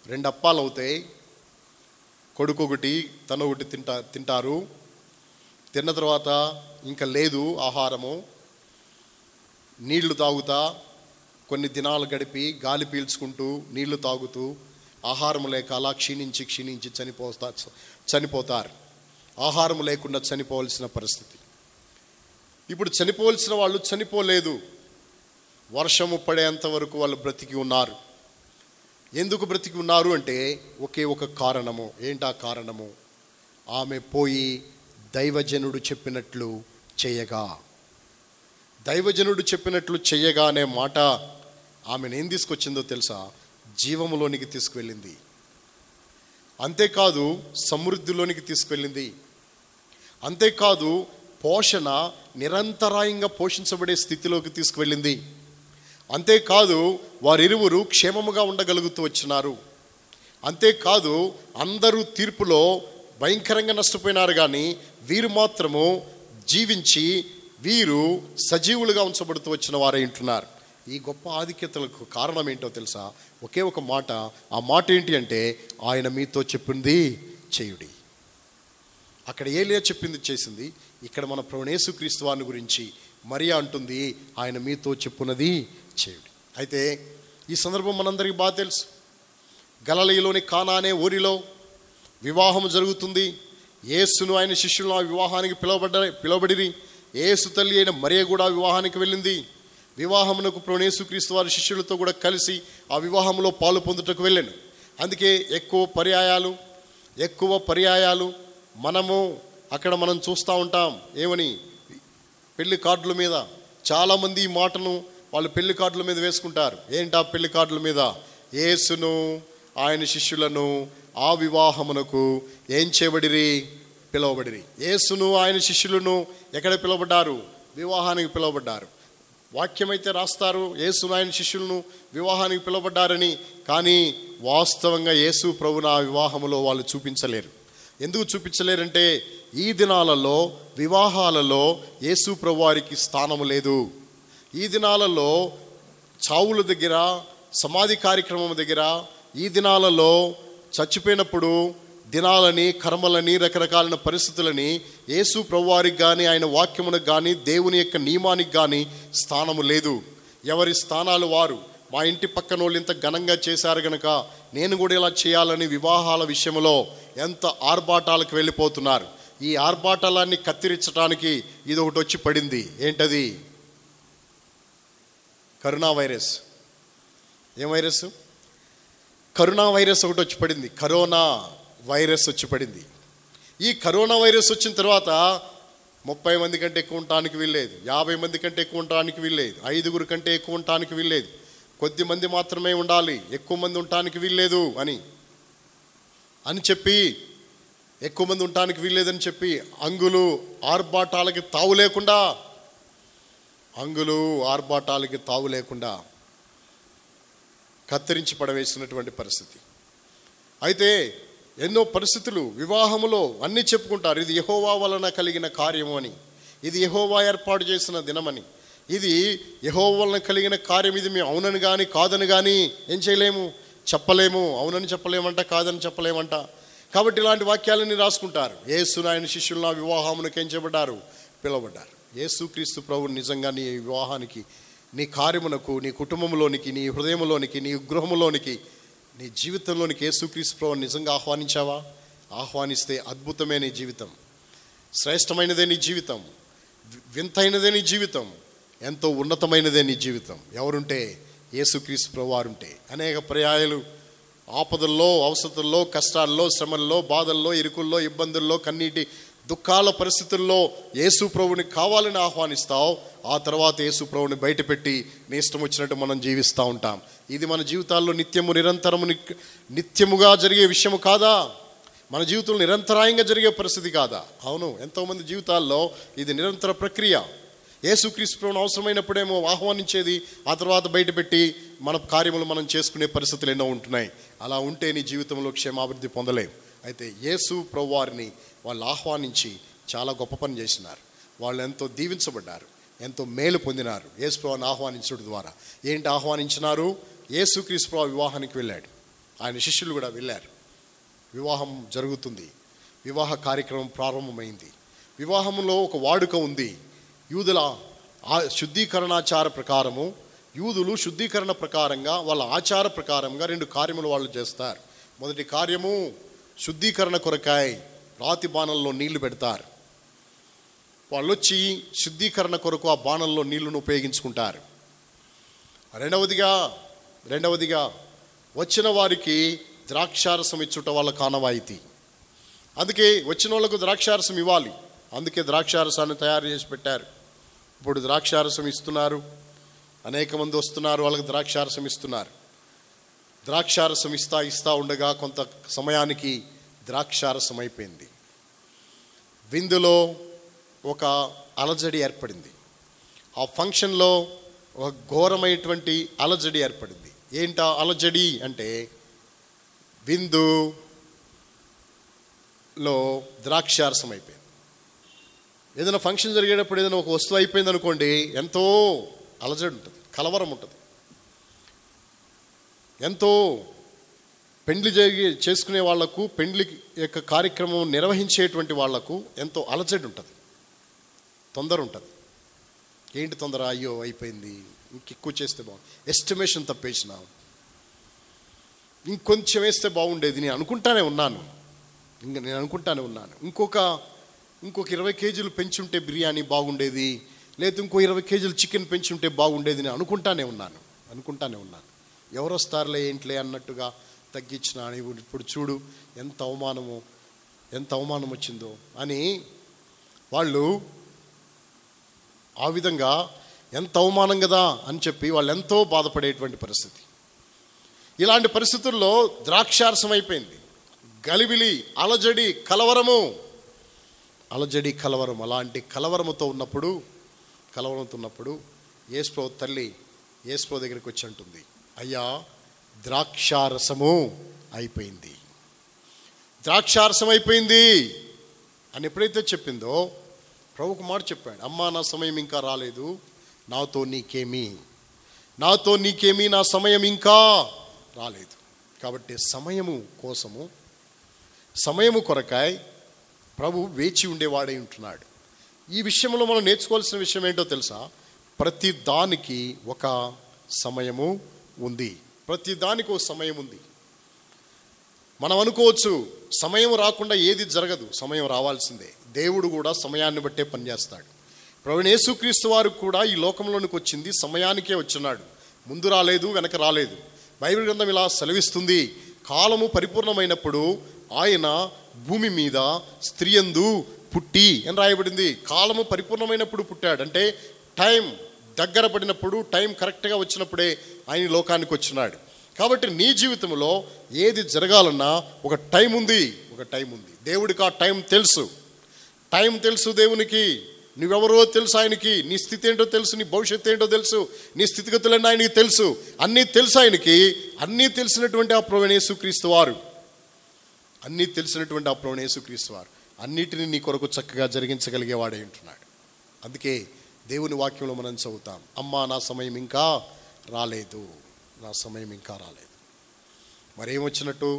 2 అప్పాలు అవుతాయి, కొడుకు ఒకటి తను ఒకటి తింటారు. తిన్న తర్వాత ఇంకా లేదు ఆహారము, నీళ్లు తాగుతా కొన్ని దినాలు గడిపి గాలి పీల్చుకుంటూ నీళ్లు తాగుతూ ఆహారం లేక అలా క్షీణించి చనిపోతారు. ఆహారం లేకుండా చనిపోవలసిన పరిస్థితి. ఇప్పుడు చనిపోవలసిన వాళ్ళు చనిపోలేదు, వర్షము పడేంత వరకు వాళ్ళు బ్రతికి ఉన్నారు. ఎందుకు బ్రతికి ఉన్నారు అంటే ఒకే ఒక కారణము. ఏంటా కారణము? ఆమె పోయి దైవజనుడు చెప్పినట్లు చేయగా. దైవజనుడు చెప్పినట్లు చేయగా అనే మాట ఆమెను ఏం తీసుకొచ్చిందో తెలుసా? జీవములోనికి తీసుకువెళ్ళింది. అంతేకాదు సమృద్ధిలోనికి తీసుకువెళ్ళింది. అంతేకాదు పోషణ నిరంతరాయంగా పోషించబడే స్థితిలోకి తీసుకువెళ్ళింది. అంతేకాదు వారిరువురు క్షేమముగా ఉండగలుగుతూ వచ్చినారు. అంతేకాదు అందరూ తీర్పులో భయంకరంగా నష్టపోయినారు, కానీ వీరు మాత్రము జీవించి వీరు సజీవులుగా ఉంచబడుతూ వచ్చిన వారే ఉంటున్నారు. ఈ గొప్ప ఆధిక్యతలకు కారణం ఏంటో తెలుసా? ఒకే ఒక మాట. ఆ మాట ఏంటి అంటే, ఆయన మీతో చెప్పింది చేయుడి. అక్కడ ఏలియా చెప్పింది చేసింది, ఇక్కడ మన ప్రభువైన యేసుక్రీస్తు వారిని గురించి మరియా అంటుంది, ఆయన మీతో చెప్పున్నది చేయుడి. అయితే ఈ సందర్భం మనందరికీ బాగా తెలుసు. గలిలయలోని కానా అనే ఊరిలో వివాహం జరుగుతుంది. యేసును ఆయన శిష్యులను ఆ వివాహానికి పిలువబడిరి. యేసు తల్లి అయిన మరియ కూడా వివాహానికి వెళ్ళింది. వివాహమునకు ప్రభువైన యేసుక్రీస్తు వారి శిష్యులతో కూడా కలిసి ఆ వివాహంలో పాలు పొందుటకు వెళ్ళాను. అందుకే ఎక్కువ పర్యాయాలు మనము అక్కడ మనం చూస్తూ ఉంటాం. ఏమని? పెళ్లి కార్డుల మీద చాలామంది ఈ మాటను వాళ్ళు పెళ్లి కార్డుల మీద వేసుకుంటారు. ఏంటా పెళ్లి కార్డుల మీద? యేసును ఆయన శిష్యులను ఆ వివాహమునకు ఏం చేయబడిరి? పిలువబడిరి. యేసును ఆయన శిష్యులను ఎక్కడ పిలువబడ్డారు? వివాహానికి పిలువబడ్డారు. వాక్యమైతే రాస్తారు యేసును ఆయన శిష్యులను వివాహానికి పిలువబడ్డారని, కానీ వాస్తవంగా యేసు ప్రభువును ఆ వివాహములో వాళ్ళు చూపించలేరు. ఎందుకు చూపించలేరంటే ఈ దినాలలో వివాహాలలో యేసు ప్రభు వారికి స్థానము లేదు. ఈ దినాలలో చావుల దగ్గర, సమాధి కార్యక్రమం దగ్గర, ఈ దినాలలో చచ్చిపోయినప్పుడు దినాలని, కర్మలని, రకరకాలైన పరిస్థితులని యేసు ప్రభువారికి కానీ ఆయన వాక్యమునకు కానీ దేవుని యొక్క నియమానికి కానీ స్థానము లేదు. ఎవరి స్థానాలు వారు. మా ఇంటి పక్కన వాళ్ళు ఇంత ఘనంగా చేశారు కనుక నేను కూడా ఇలా చేయాలని వివాహాల విషయంలో ఎంత ఆర్భాటాలకు వెళ్ళిపోతున్నారు. ఈ ఆర్భాటాలన్నీ కత్తిరించడానికి ఇది ఒకటి వచ్చి పడింది. ఏంటది? Corona virus. ఏం వైరస్? కరోనా వైరస్ ఒకటి వచ్చి పడింది. కరోనా వైరస్ వచ్చి పడింది. ఈ కరోనా వైరస్ వచ్చిన తర్వాత 30 మంది కంటే ఎక్కువ ఉండటానికి వీల్లేదు, 50 మంది కంటే ఎక్కువ ఉండటానికి వీల్లేదు, 5 కంటే ఎక్కువ ఉండటానికి వీల్లేదు, కొద్ది మంది మాత్రమే ఉండాలి, ఎక్కువ మంది ఉండటానికి వీల్లేదు అని చెప్పి, ఎక్కువ మంది ఉండటానికి వీల్లేదని చెప్పి అంగులు ఆర్భాటాలకి తావు లేకుండా కత్తిరించి పడవేసినటువంటి పరిస్థితి. అయితే ఎన్నో పరిస్థితులు వివాహములో అన్నీ చెప్పుకుంటారు. ఇది యెహోవా వలన కలిగిన కార్యము అని, ఇది యెహోవా ఏర్పాటు చేసిన దినమని, ఇది యెహోవా వలన కలిగిన కార్యం, ఇది మేము అవునని కానీ కాదని కానీ ఏం చేయలేము, చెప్పలేము. అవునని చెప్పలేమంట, కాదని చెప్పలేమంట. కాబట్టి ఇలాంటి వాక్యాలన్నీ రాసుకుంటారు. యేసును ఆయన శిష్యులను ఆ వివాహమునకు ఏం చేయబడ్డారు? పిలువబడ్డారు. యేసుక్రీస్తు ప్రభువు నిజంగా నీ వివాహానికి, నీ కార్యమునకు, నీ కుటుంబంలోనికి, నీ హృదయంలోనికి, నీ గృహంలోనికి, నీ జీవితంలోనికి యేసుక్రీస్తు ప్రభువుని నిజంగా ఆహ్వానించావా? ఆహ్వానిస్తే అద్భుతమే నీ జీవితం, శ్రేష్టమైనదే నీ జీవితం, వింతైనదే నీ జీవితం, ఎంతో ఉన్నతమైనదే నీ జీవితం. ఎవరుంటే? యేసుక్రీస్తు ప్రభువు వారుంటే. అనేక పర్యాయాలు ఆపదల్లో, అవసరతల్లో, కష్టాల్లో, శ్రమల్లో, బాధల్లో, ఇరుకుల్లో, ఇబ్బందుల్లో, కన్నీటి దుఃఖాల పరిస్థితుల్లో యేసు ప్రభువుని కావాలని ఆహ్వానిస్తావు. ఆ తర్వాత యేసు ప్రభువుని బయటపెట్టి నీ ఇష్టం వచ్చినట్టు మనం జీవిస్తూ ఉంటాం. ఇది మన జీవితాల్లో నిత్యముగా జరిగే విషయము కాదా? మన జీవితంలో నిరంతరాయంగా జరిగే పరిస్థితి కాదా? అవును, ఎంతోమంది జీవితాల్లో ఇది నిరంతర ప్రక్రియ. యేసుక్రీస్తు ప్రభువును అవసరమైనప్పుడేమో ఆహ్వానించేది, ఆ తర్వాత బయటపెట్టి మన కార్యములు మనం చేసుకునే పరిస్థితులు ఎన్నో ఉంటున్నాయి. అలా ఉంటే నీ జీవితంలో క్షేమాభివృద్ధి పొందలేవు. అయితే యేసు ప్రభు వారిని వాళ్ళు ఆహ్వానించి చాలా గొప్ప పని చేసినారు. వాళ్ళు ఎంతో దీవించబడ్డారు, ఎంతో మేలు పొందినారు యేసు ప్రభువుని ఆహ్వానించడం ద్వారా. ఏంటి ఆహ్వానించినారు? యేసుక్రీస్తు ప్రభు వివాహానికి వెళ్ళాడు, ఆయన శిష్యులు కూడా వెళ్ళారు. వివాహం జరుగుతుంది, వివాహ కార్యక్రమం ప్రారంభమైంది. వివాహంలో ఒక వాడుక ఉంది. యూదుల శుద్ధీకరణాచార ప్రకారము, యూదులు శుద్ధీకరణ ప్రకారంగా, వాళ్ళ ఆచార ప్రకారంగా 2 కార్యములు వాళ్ళు చేస్తారు. మొదటి కార్యము శుద్ధీకరణ కొరకాయ రాతి బాణంలో నీళ్లు పెడతారు. వాళ్ళు వచ్చి శుద్ధీకరణ కొరకు ఆ బాణంలో నీళ్లను ఉపయోగించుకుంటారు. రెండవదిగా వచ్చిన వారికి ద్రాక్షారసం ఇచ్చుట వాళ్ళ కానవాయితీ. అందుకే వచ్చిన వాళ్ళకు ద్రాక్షారసం ఇవ్వాలి, అందుకే ద్రాక్షారసాన్ని తయారు చేసి పెట్టారు. ఇప్పుడు ద్రాక్షారసం ఇస్తున్నారు, అనేక మంది వస్తున్నారు, వాళ్ళకి ద్రాక్షారసం ఇస్తున్నారు. ద్రాక్షారసం ఇస్తా ఉండగా కొంత సమయానికి ద్రాక్షారసం అయిపోయింది. విందులో ఒక అలజడి ఏర్పడింది. ఆ ఫంక్షన్లో ఒక ఘోరమైనటువంటి అలజడి ఏర్పడింది. ఏంటా అలజడి అంటే, విందులో ద్రాక్షారసం అయిపోయింది. ఏదైనా ఫంక్షన్ జరిగేటప్పుడు ఏదైనా ఒక వస్తువు అయిపోయింది అనుకోండి, ఎంతో అలజడి ఉంటుంది, కలవరం ఉంటుంది, ఎంతో పెండ్లి చేసుకునే వాళ్లకు, పెండ్లి యొక్క కార్యక్రమం నిర్వహించేటువంటి వాళ్లకు ఎంతో అలజడి ఉంటుంది, తొందర ఉంటుంది. ఏంటి తొందర? అయ్యో అయిపోయింది, ఇంకెక్కువ చేస్తే బాగుంది, ఎస్టిమేషన్ తప్పేసినాం, ఇంకొంచెం వేస్తే బాగుండేది నేను అనుకుంటానే ఉన్నాను. ఇంకొక 20 కేజీలు పెంచుంటే బిర్యానీ బాగుండేది, లేదా ఇంకో 20 కేజీలు చికెన్ పెంచుంటే బాగుండేది నేను అనుకుంటానే ఉన్నాను. ఎవరు వస్తారులే ఏంట్లే అన్నట్టుగా తగ్గించిన. ఇప్పుడు చూడు ఎంత అవమానం వచ్చిందో అని వాళ్ళు ఆ విధంగా, ఎంత అవమానం కదా అని చెప్పి వాళ్ళు ఎంతో బాధపడేటువంటి పరిస్థితి. ఇలాంటి పరిస్థితుల్లో ద్రాక్షారసం అయిపోయింది. గలిబిలి, అలజడి, కలవరము. అలాంటి కలవరముతో ఉన్నప్పుడు యేసుప్రభు తల్లి యేసుప్రభు దగ్గరికి వచ్చి అంటుంది, అయ్యా ద్రాక్షారసము అయిపోయింది అని ఎప్పుడైతే చెప్పిందో ప్రభువుకు మాట చెప్పాడు, అమ్మా నా సమయం ఇంకా రాలేదు, నాతో నీకేమి, నా సమయం ఇంకా రాలేదు. కాబట్టి సమయము కొరకాయ ప్రభు వేచి ఉండేవాడై ఉంటున్నాడు. ఈ విషయంలో మనం నేర్చుకోవాల్సిన విషయం ఏంటో తెలుసా? ప్రతి దానికి ఒక సమయము ఉంది. మనం అనుకోవచ్చు సమయం రాకుండా ఏది జరగదు, సమయం రావాల్సిందే. దేవుడు కూడా సమయాన్ని బట్టే పనిచేస్తాడు. ప్రభువైన యేసుక్రీస్తు వారు కూడా ఈ లోకంలోనికి వచ్చింది సమయానికే వచ్చినాడు, ముందు రాలేదు, వెనక రాలేదు. బైబిల్ గ్రంథం ఇలా సెలవిస్తుంది, కాలము పరిపూర్ణమైనప్పుడు ఆయన భూమి మీద స్త్రీయందు పుట్టి అని రాయబడింది. కాలము పరిపూర్ణమైనప్పుడు పుట్టాడు అంటే టైం దగ్గర పడినప్పుడు, టైం కరెక్ట్గా వచ్చినప్పుడే ఆయన లోకానికి వచ్చినాడు. కాబట్టి నీ జీవితంలో ఏది జరగాలన్నా ఒక టైం ఉంది. దేవుడికి ఆ టైం తెలుసు. దేవునికి నువ్వెవరో తెలుసు, ఆయనకి నీ స్థితి ఏంటో తెలుసు, నీ భవిష్యత్తు ఏంటో తెలుసు, నీ స్థితిగతులన్నీ ఆయనకి తెలుసు, అన్నీ తెలుసు ఆయనకి. అన్నీ తెలిసినటువంటి ఆ ప్రభువైన యేసుక్రీస్తు వారు అన్నిటినీ నీ కొరకు చక్కగా జరిగించగలిగేవాడే ఉంటున్నాడు. అందుకే దేవుని వాక్యంలో మనం చదువుతాం, అమ్మా నా సమయం ఇంకా రాలేదు. మరేమొచ్చినట్టు?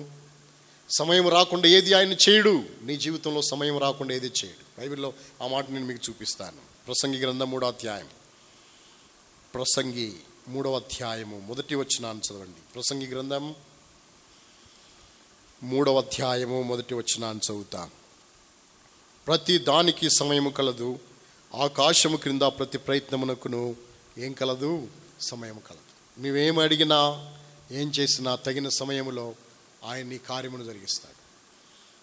సమయం రాకుండా ఏది ఆయన చేయడు. నీ జీవితంలో సమయం రాకుండా ఏది చేయడు. బైబిల్లో ఆ మాట నేను మీకు చూపిస్తాను. ప్రసంగి గ్రంథం 3వ అధ్యాయము 1వ వచనాన్ని చదవండి. ప్రసంగి గ్రంథం 3వ అధ్యాయము 1వ వచనాన్ని చదువుతాం. ప్రతి దానికి సమయము కలదు, ఆకాశము క్రింద ప్రతి ప్రయత్నమునకును ఏం కలదు? సమయం కలదు. నువ్వేం అడిగినా, ఏం చేసినా తగిన సమయంలో ఆయన నీ కార్యమును జరిగిస్తాడు.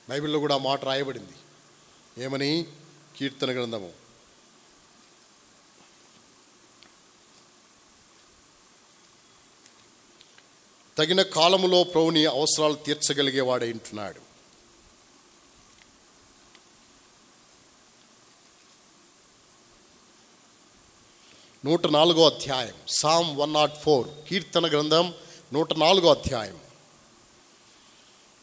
బైబిల్లో కూడా ఆ మాట రాయబడింది. ఏమని? కీర్తన గ్రంథము 'తగిన కాలములో ప్రభుని అవసరాలు తీర్చగలిగేవాడై ఉంటున్నాడు. 104వ అధ్యాయం, సామ్ 104, కీర్తన గ్రంథం 104వ అధ్యాయం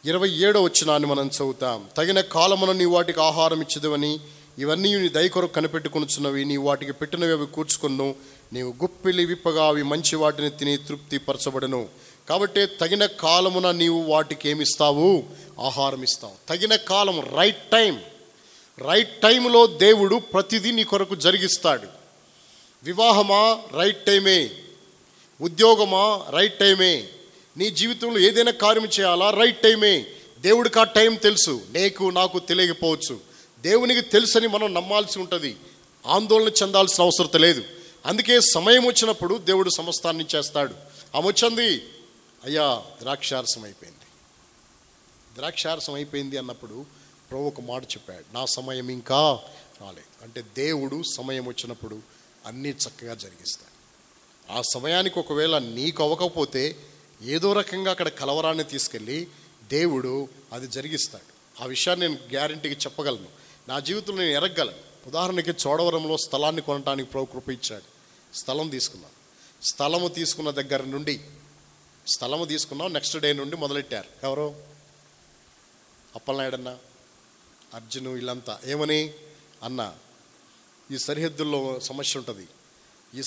27వ వచనాన్ని మనం చదువుతాం. తగిన కాలమున నీ వాటికి ఆహారం ఇచ్చేదవని, ఇవన్నీ నీ దయ కొరకు కనిపెట్టుకొనుచున్నవి, నీ వాటికి పెట్టినవి అవి కూర్చుకొను, నీవు గుప్పిలి విప్పగా అవి మంచి వాటిని తిని తృప్తి పరచబడను. కాబట్టి తగిన కాలమున నీవు వాటికి ఏమిస్తావు? ఆహారం ఇస్తావు. తగిన కాలం, రైట్ టైంలో దేవుడు ప్రతిదీ నీ కొరకు జరిగిస్తాడు. వివాహమా? రైట్ టైమే. ఉద్యోగమా? రైట్ టైమే. నీ జీవితంలో ఏదైనా కార్యం చేయాలా? రైట్ టైమే. దేవుడికి ఆ టైం తెలుసు, నాకు తెలియకపోవచ్చు. దేవునికి తెలుసని మనం నమ్మాల్సి ఉంటుంది, ఆందోళన చెందాల్సిన అవసరం లేదు. అందుకే సమయం వచ్చినప్పుడు దేవుడు సమస్తాన్ని చేస్తాడు. ఆమె అయ్యా ద్రాక్షారసం అయిపోయింది అన్నప్పుడు ప్రభు ఒక మాట చెప్పాడు, నా సమయం ఇంకా రాలేదు. అంటే దేవుడు సమయం వచ్చినప్పుడు అన్నీ చక్కగా జరిగిస్తాడు. ఆ సమయానికి ఒకవేళ నీకు అవ్వకపోతే ఏదో రకంగా అక్కడ కలవరాన్ని తీసుకెళ్ళి దేవుడు అది జరిగిస్తాడు. ఆ విషయాన్ని నేను గ్యారంటీగా చెప్పగలను, నా జీవితంలో నేను ఎరగగలను. ఉదాహరణకి చోడవరంలో స్థలాన్ని కొనడానికి ప్రభు కృప ఇచ్చాడు. స్థలము తీసుకున్న దగ్గర నుండి, నెక్స్ట్ డే నుండి మొదలెట్టారు. ఎవరో అప్పలనాయుడన్నా, అర్జును, వీళ్ళంతా ఏమని అన్నా, ఈ సరిహద్దుల్లో సమస్య ఉంటుంది, ఈ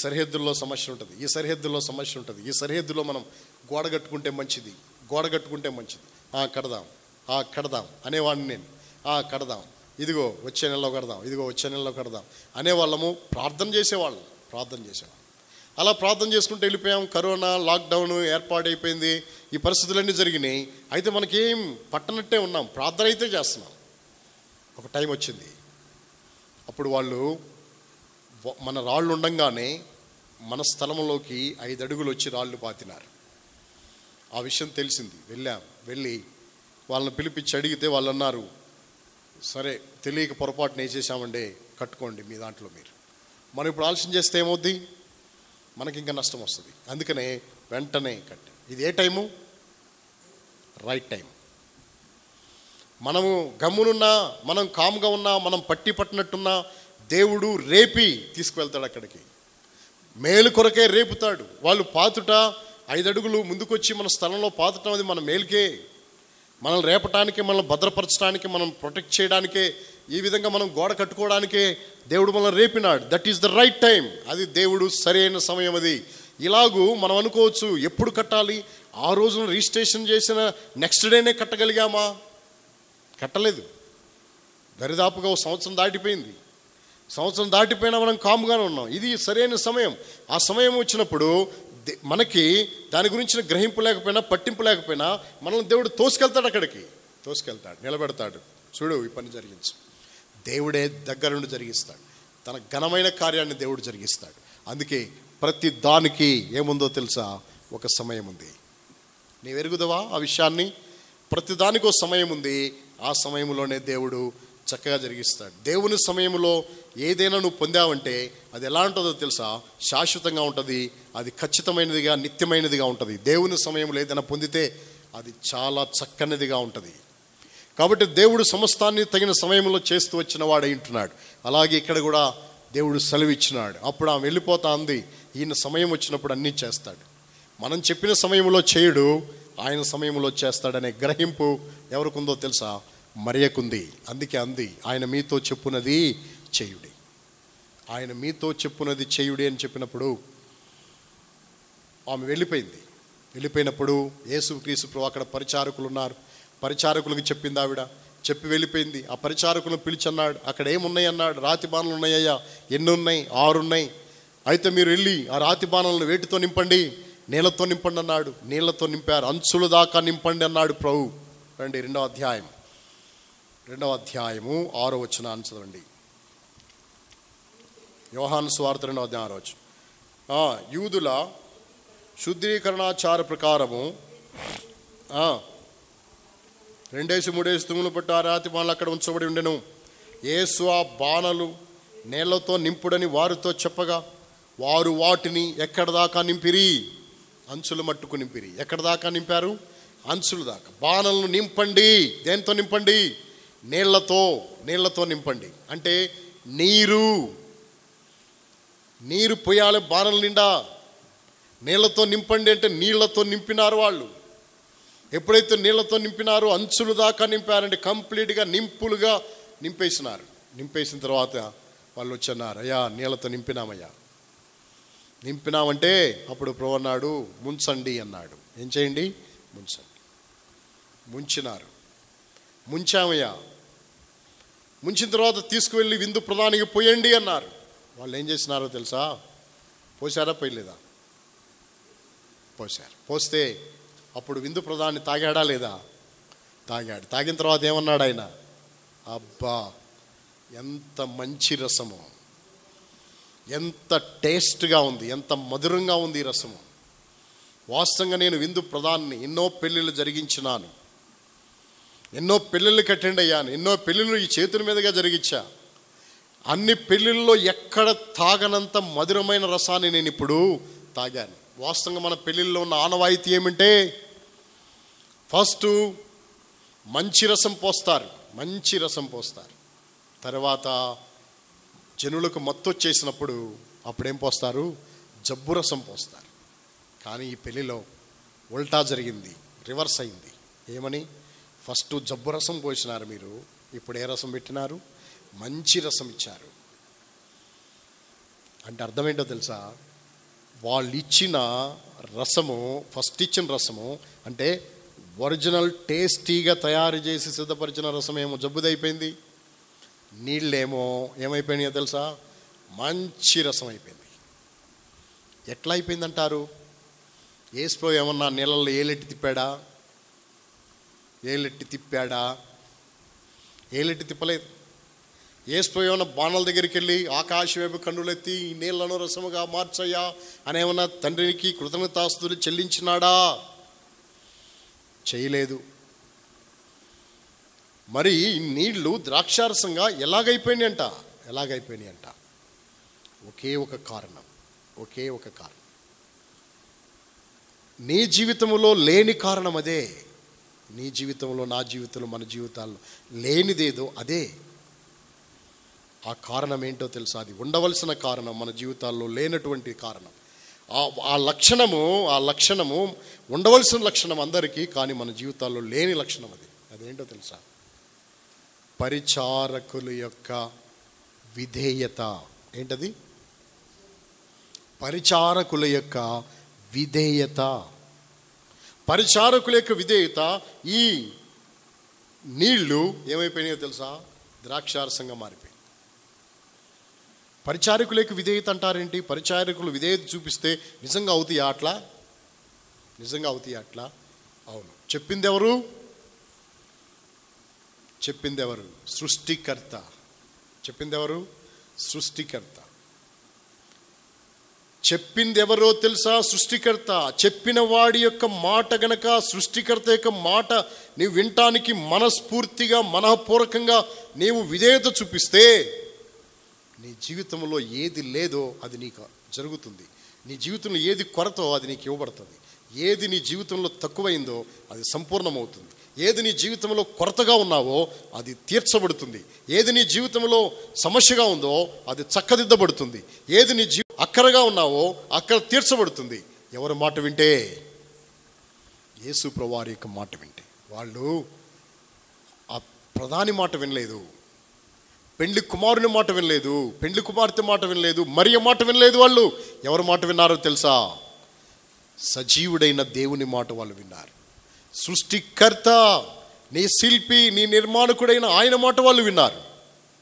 సరిహద్దుల్లో మనం గోడ కట్టుకుంటే మంచిది, గోడ కట్టుకుంటే మంచిది, కడదాం కడదాం అనేవాడిని నేను. కడదాం, ఇదిగో వచ్చే నెలలో కడదాం, ఇదిగో వచ్చే నెలలో కడదాం అనేవాళ్ళము. ప్రార్థన చేసేవాళ్ళం. అలా ప్రార్థన చేసుకుంటూ వెళ్ళిపోయాం. కరోనా లాక్డౌన్ ఏర్పాటైపోయింది, ఈ పరిస్థితులన్నీ జరిగినాయి. అయితే మనకేం పట్టనట్టే ఉన్నాం, ప్రార్థన అయితే చేస్తున్నాం. ఒక టైం వచ్చింది, అప్పుడు వాళ్ళు మన రాళ్ళు ఉండంగానే మన స్థలంలోకి 5 అడుగులు వచ్చి రాళ్ళు పాతినారు. ఆ విషయం తెలిసింది. వెళ్ళి వాళ్ళని పిలిపించి అడిగితే వాళ్ళు అన్నారు, సరే తెలియక పొరపాటున వేసేసామండి, కట్టుకోండి మీ దాంట్లో మీరు. మనం ఇప్పుడు ఆలస్యం చేస్తే ఏమవుద్ది, మనకి ఇంకా నష్టం వస్తుంది. అందుకనే వెంటనే కట్టాం. ఇది ఏ టైము? Right time. మనము గమ్మునున్నా, మనం కామ్గా ఉన్నా, మనం పట్టినట్టున్నా దేవుడు రేపి తీసుకువెళ్తాడు అక్కడికి. మేలు కొరకే రేపుతాడు. వాళ్ళు పాతుట 5 అడుగులు ముందుకొచ్చి మన స్థలంలో పాతటం అది మన మేలుకే, మనల్ని రేపటానికే, మనల్ని భద్రపరచడానికే, మనం ప్రొటెక్ట్ చేయడానికే, ఈ విధంగా మనం గోడ కట్టుకోవడానికే దేవుడు మనల్ని రేపినాడు. That is the right time. అది దేవుడు సరైన సమయం. అది ఇలాగూ మనం అనుకోవచ్చు, ఎప్పుడు కట్టాలి? ఆ రోజున రిజిస్ట్రేషన్ చేసిన నెక్స్ట్ డేనే కట్టగలిగామా? కట్టలేదు. దరిదాపుగా 1 సంవత్సరం దాటిపోయింది. సంవత్సరం దాటిపోయినా మనం కామ్గానే ఉన్నాం. ఇది సరైన సమయం. ఆ సమయం వచ్చినప్పుడు మనకి దాని గురించిన గ్రహింపు లేకపోయినా, పట్టింపు లేకపోయినా మనల్ని దేవుడు తోసుకెళ్తాడు, అక్కడికి తోసుకెళ్తాడు, నిలబెడతాడు. చూడు, ఈ పని జరిగించు. దేవుడే దగ్గరుండి జరిగిస్తాడు. తన ఘనమైన కార్యాన్ని దేవుడు జరిగిస్తాడు. అందుకే ప్రతి దానికి ఏముందో తెలుసా? ఒక సమయం ఉంది. నీవు ఎరుగుదవా ఆ విషయాన్ని? ప్రతి దానికి ఒక సమయం ఉంది. ఆ సమయంలోనే దేవుడు చక్కగా జరిగిస్తాడు. దేవుని సమయంలో ఏదైనా నువ్వు పొందావంటే అది ఎలా ఉంటుందో తెలుసా? శాశ్వతంగా ఉంటుంది. అది ఖచ్చితమైనదిగా, నిత్యమైనదిగా ఉంటుంది. దేవుని సమయంలో ఏదైనా పొందితే అది చాలా చక్కనిదిగా ఉంటుంది. కాబట్టి దేవుడు సమస్తాన్ని తగిన సమయంలో చేస్తూ వచ్చిన వాడు ఉంటున్నాడు. అలాగే ఇక్కడ కూడా దేవుడు సెలవిచ్చినాడు. అప్పుడు ఆమె వెళ్ళిపోతా ఉంది. ఈయన సమయం వచ్చినప్పుడు అన్నీ చేస్తాడు. మనం చెప్పిన సమయంలో చేయడు, ఆయన సమయంలో చేస్తాడనే గ్రహింపు ఎవరికి ఉందో తెలుసా? మరియకుంది. అందుకే అంది, ఆయన మీతో చెప్పునది చేయుడి, ఆయన మీతో చెప్పునది చేయుడి అని చెప్పినప్పుడు ఆమె వెళ్ళిపోయింది. వెళ్ళిపోయినప్పుడు యేసుక్రీస్తు ప్రభు అక్కడ పరిచారకులు ఉన్నారు. పరిచారకులకు చెప్పింది ఆవిడ. చెప్పి వెళ్ళిపోయింది. ఆ పరిచారకులను పిలిచి అన్నాడు, అక్కడ ఏమున్నాయి అన్నాడు. రాతి బాణలు ఉన్నాయ్యా. ఎన్ని ఉన్నాయి? 6 ఉన్నాయి. అయితే మీరు వెళ్ళి ఆ రాతి బాణలను వేటితో నింపండి? నీళ్లతో నింపండి అన్నాడు. నీళ్లతో నింపారు. అంచుల దాకా నింపండి అన్నాడు ప్రభు. రండి 2వ అధ్యాయం 6వ వచనాన్ని చదవండి. యోహాను సువార్త 2వ అధ్యాయం 6వ వచనం. యూదుల శుద్ధీకరణాచార ప్రకారము 2-3 తుమ్ములు పట్టు ఆ రాతి బాణలు అక్కడ ఉంచబడి ఉండెను. యేసు ఆ బాణలు నీళ్లతో నింపుడని వారితో చెప్పగా వారు వాటిని ఎక్కడ దాకా నింపిరి? అంచుల మట్టుకు నింపిరి. ఎక్కడ దాకా నింపారు? అంచుల దాకా. బాణలను నింపండి. దేంతో నింపండి? నీళ్లతో నింపండి. అంటే నీరు పోయాలి బాణల నిండా. నీళ్లతో నింపండి అంటే నీళ్లతో నింపినారు వాళ్ళు. ఎప్పుడైతే నీళ్లతో నింపినారో అంచులు దాకా నింపారంటే కంప్లీట్గా నింపులుగా నింపేసినారు. నింపేసిన తర్వాత వాళ్ళు వచ్చన్నారు, అయ్యా నీళ్లతో నింపినామయ్యా. నింపినామంటే అప్పుడు ప్రభు అన్నాడు, ముంచండి అన్నాడు. ఏం చేయండి? ముంచండి. ముంచినారు. ముంచామయ్యా. ముంచిన తర్వాత తీసుకువెళ్ళి విందు ప్రధానికి పోయండి అన్నారు. వాళ్ళు ఏం చేసినారో తెలుసా? పోసారా? పోయలేదా? పోసారు. పోస్తే అప్పుడు విందు ప్రధాని తాగాడా లేదా? తాగాడు. తాగిన తర్వాత ఏమన్నాడు ఆయన? అబ్బా, ఎంత మంచి రసము, ఎంత టేస్ట్గా ఉంది, ఎంత మధురంగా ఉంది ఈ రసము. వాస్తవంగా నేను విందు ప్రధాన్ని ఎన్నో పెళ్ళిళ్ళు జరిగించినాను, ఎన్నో పెళ్ళిళ్ళకి అటెండ్ అయ్యాను, ఎన్నో పెళ్ళిళ్ళు ఈ చేతుల మీదుగా జరిగించా. అన్ని పెళ్ళిళ్ళలో ఎక్కడ తాగనంత మధురమైన రసాన్ని నేను ఇప్పుడు తాగాను. వాస్తవంగా మన పెళ్ళిళ్ళలో ఉన్న ఆనవాయితీ ఏమంటే, ఫస్ట్ మంచి రసం పోస్తారు. తర్వాత జనులకు మత్తు వచ్చేసినప్పుడు అప్పుడేం పోస్తారు? జబ్బు రసం పోస్తారు. కానీ ఈ పెళ్ళిలో ఉల్టా జరిగింది, రివర్స్ అయింది. ఏమని? ఫస్ట్ జబ్బు రసం పోసినారు మీరు, ఇప్పుడు ఏ రసం పెట్టినారు? మంచి రసం ఇచ్చారు. అంటే అర్థమేంటో తెలుసా? వాళ్ళు ఇచ్చిన రసము, ఫస్ట్ ఇచ్చిన రసము అంటే ఒరిజినల్ టేస్టీగా తయారు చేసి సిద్ధపరిచిన రసం ఏమో జబ్బుదైపోయింది, నీళ్ళేమో ఏమైపోయినాయో తెలుసా, మంచి రసం అయిపోయింది. ఎట్లా అయిపోయిందంటారు? యేసు ఏమన్నా నీళ్ళల్లో ఏలెట్టి తిప్పాడా? ఏలెట్టి తిప్పలేదు. యేసు ఏమన్నా బాణాల దగ్గరికి వెళ్ళి ఆకాశం వైపు కన్నులెత్తి ఈ నీళ్లను రసముగా మార్చయ్యా అని ఏమన్నా తండ్రికి కృతజ్ఞతాస్తుతులు చెల్లించినాడా? చేయలేదు. మరి నీళ్లు ద్రాక్షారసంగా ఎలాగైపోయినాయి అంట? ఒకే ఒక కారణం. నీ జీవితంలో లేని కారణం అదే. నీ జీవితంలో, నా జీవితంలో, మన జీవితాల్లో లేనిదేదో అదే. ఆ కారణం ఏంటో తెలుసా? అది ఉండవలసిన కారణం మన జీవితాల్లో లేనటువంటి కారణం. ఆ లక్షణము ఉండవలసిన లక్షణం అందరికీ, కానీ మన జీవితాల్లో లేని లక్షణం అది. అదేంటో తెలుసా? పరిచారకుల యొక్క విధేయత. ఏంటది? పరిచారకుల యొక్క విధేయత. ఈ నీళ్లు ఏమైపోయినాయో తెలుసా? ద్రాక్షారసంగా మారిపోయి. పరిచారకుల యొక్క విధేయత అంటారేంటి? పరిచారకులు విధేయత చూపిస్తే నిజంగా అవుతాయా అట్లా? అవును. చెప్పింది ఎవరు? సృష్టికర్త. చెప్పింది ఎవరో తెలుసా? సృష్టికర్త. చెప్పిన వాడి యొక్క మాట గనక, సృష్టికర్త యొక్క మాట నీవు వినటానికి మనస్ఫూర్తిగా, మనఃపూర్వకంగా నీవు విధేయత చూపిస్తే నీ జీవితంలో ఏది లేదో అది నీకు జరుగుతుంది. నీ జీవితంలో ఏది కొరతో అది నీకు ఇవ్వబడుతుంది. ఏది నీ జీవితంలో తక్కువైందో అది సంపూర్ణమవుతుంది. ఏది నీ జీవితంలో కొరతగా ఉన్నావో అది తీర్చబడుతుంది. ఏది నీ జీవితంలో సమస్యగా ఉందో అది చక్కదిద్దబడుతుంది. ఏది నీ అక్కరగా ఉన్నావో అక్కడ తీర్చబడుతుంది. ఎవరి మాట వింటే? యేసు ప్రభువారి యొక్క మాట వింటే. వాళ్ళు ఆ ప్రధాని మాట వినలేదు, పెండ్లి కుమారుని మాట వినలేదు, పెండ్లి కుమార్తె మాట వినలేదు, మరియ మాట వినలేదు. వాళ్ళు ఎవరి మాట విన్నారో తెలుసా? సజీవుడైన దేవుని మాట వాళ్ళు విన్నారు. సృష్టికర్త, నీ శిల్పి, నీ నిర్మాణకుడైన ఆయన మాట వాళ్ళు విన్నారు.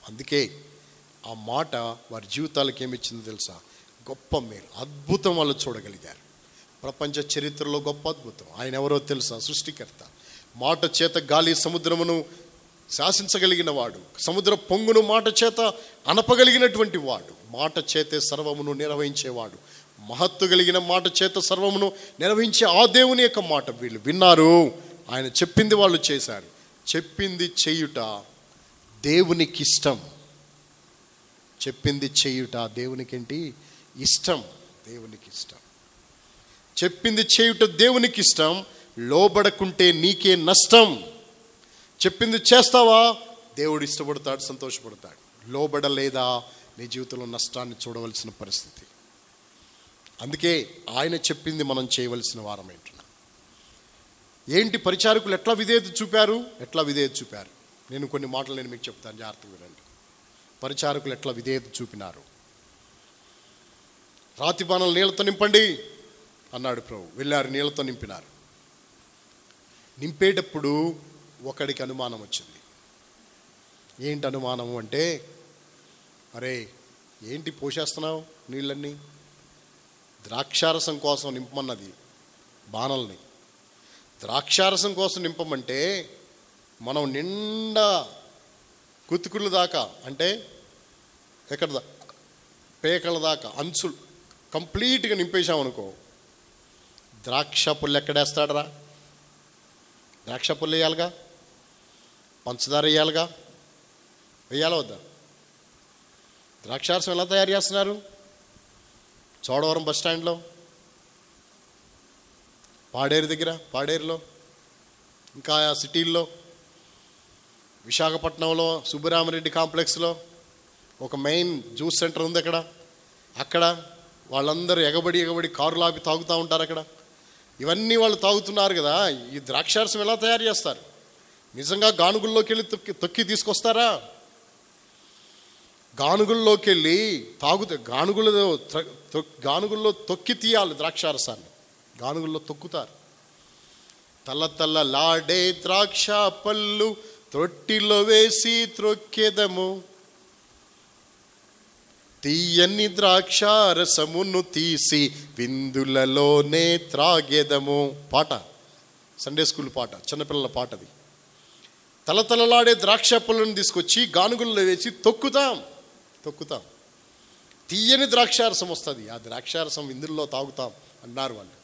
అందుకే ఆ మాట వారి జీవితాలకు ఏమిచ్చిందో తెలుసా? గొప్ప మేలు, అద్భుతం వాళ్ళు చూడగలిగారు. ప్రపంచ చరిత్రలో గొప్ప అద్భుతం. ఆయన ఎవరో తెలుసా? సృష్టికర్త. మాట చేత గాలి సముద్రమును శాసించగలిగిన వాడు, సముద్ర పొంగును మాట చేత అనపగలిగినటువంటి వాడు, మాట చేతే సర్వమును నిర్వహించేవాడు, మహత్తు కలిగిన మాట చేత సర్వమును నిర్వహించే ఆ దేవుని యొక్క మాట వీళ్ళు విన్నారు. ఆయన చెప్పింది వాళ్ళు చేశారు. చెప్పింది చేయుట దేవునికి ఇష్టం. చెప్పింది చేయుట దేవునికి ఇష్టం. చెప్పింది చేయుట దేవునికి ఇష్టం. లోబడకుంటే నీకే నష్టం. చెప్పింది చేస్తావా, దేవుడు ఇష్టపడతాడు, సంతోషపడతాడు. లోబడలేదా, నీ జీవితంలో నష్టాన్ని చూడవలసిన పరిస్థితి. అందుకే ఆయన చెప్పింది మనం చేయవలసిన వారం ఏంటున్నా. ఏంటి పరిచారకులు ఎట్లా విధేయత చూపారు? నేను కొన్ని మాటలు మీకు చెప్తాను, జాగ్రత్తగా వినండి. పరిచారకులు ఎట్లా విధేయత చూపినారు? రాతి బాణలు నీళ్ళతో నింపండి అన్నాడు ప్రభు. వెళ్ళారు, నీళ్ళతో నింపినారు. నింపేటప్పుడు ఒకడికి అనుమానం వచ్చింది. ఏంటి అనుమానము అంటే, అరే ఏంటి పోసేస్తున్నావు నీళ్ళన్నీ? ద్రాక్షారసం కోసం నింపమన్నది బాణల్ని. ద్రాక్షారసం కోసం నింపమంటే మనం నిండా కుతుకుల దాకా, అంటే ఎక్కడ పేకల దాకా అంచులు కంప్లీట్గా నింపేశామనుకో, ద్రాక్ష పుల్లు ఎక్కడేస్తాడరా? ద్రాక్ష పుల్లు వేయాలిగా, పంచదార వేయాలిగా, వేయాలా వద్దా? ద్రాక్షారసం ఎలా తయారు చేస్తున్నారు? చోడవరం బస్ స్టాండ్లో, పాడేరు దగ్గర, పాడేరులో, ఇంకా సిటీల్లో, విశాఖపట్నంలో సుబ్బరామరెడ్డి కాంప్లెక్స్లో ఒక మెయిన్ జ్యూస్ సెంటర్ ఉంది. అక్కడ వాళ్ళందరూ ఎగబడి కారులు ఆపి తాగుతూ ఉంటారు. అక్కడ ఇవన్నీ వాళ్ళు తాగుతున్నారు కదా. ఈ ద్రాక్షారసం ఎలా తయారు చేస్తారు? నిజంగా గానుగుల్లోకి వెళ్ళి తొక్కి తీసుకొస్తారా? గానుగుల్లోకి వెళ్ళి గానుగుల్లో తొక్కి తీయాలి ద్రాక్షారసాన్ని. గానుగుల్లో తొక్కుతారు. తలతలలాడే ద్రాక్ష పళ్ళు త్రొట్టిలో వేసి త్రొక్కెదము, తీయని ద్రాక్ష రసమును తీసి విందులలోనే త్రాగెదము. పాట, సండే స్కూల్ పాట, చిన్నపిల్లల పాట అది. తలతలలాడే ద్రాక్ష పళ్ళను తీసుకొచ్చి గానుగుల్లో వేసి తొక్కుతాం. తీయని ద్రాక్షారసం వస్తుంది, ఆ ద్రాక్షారసం విందుల్లో తాగుతాం అన్నారు వాళ్ళు.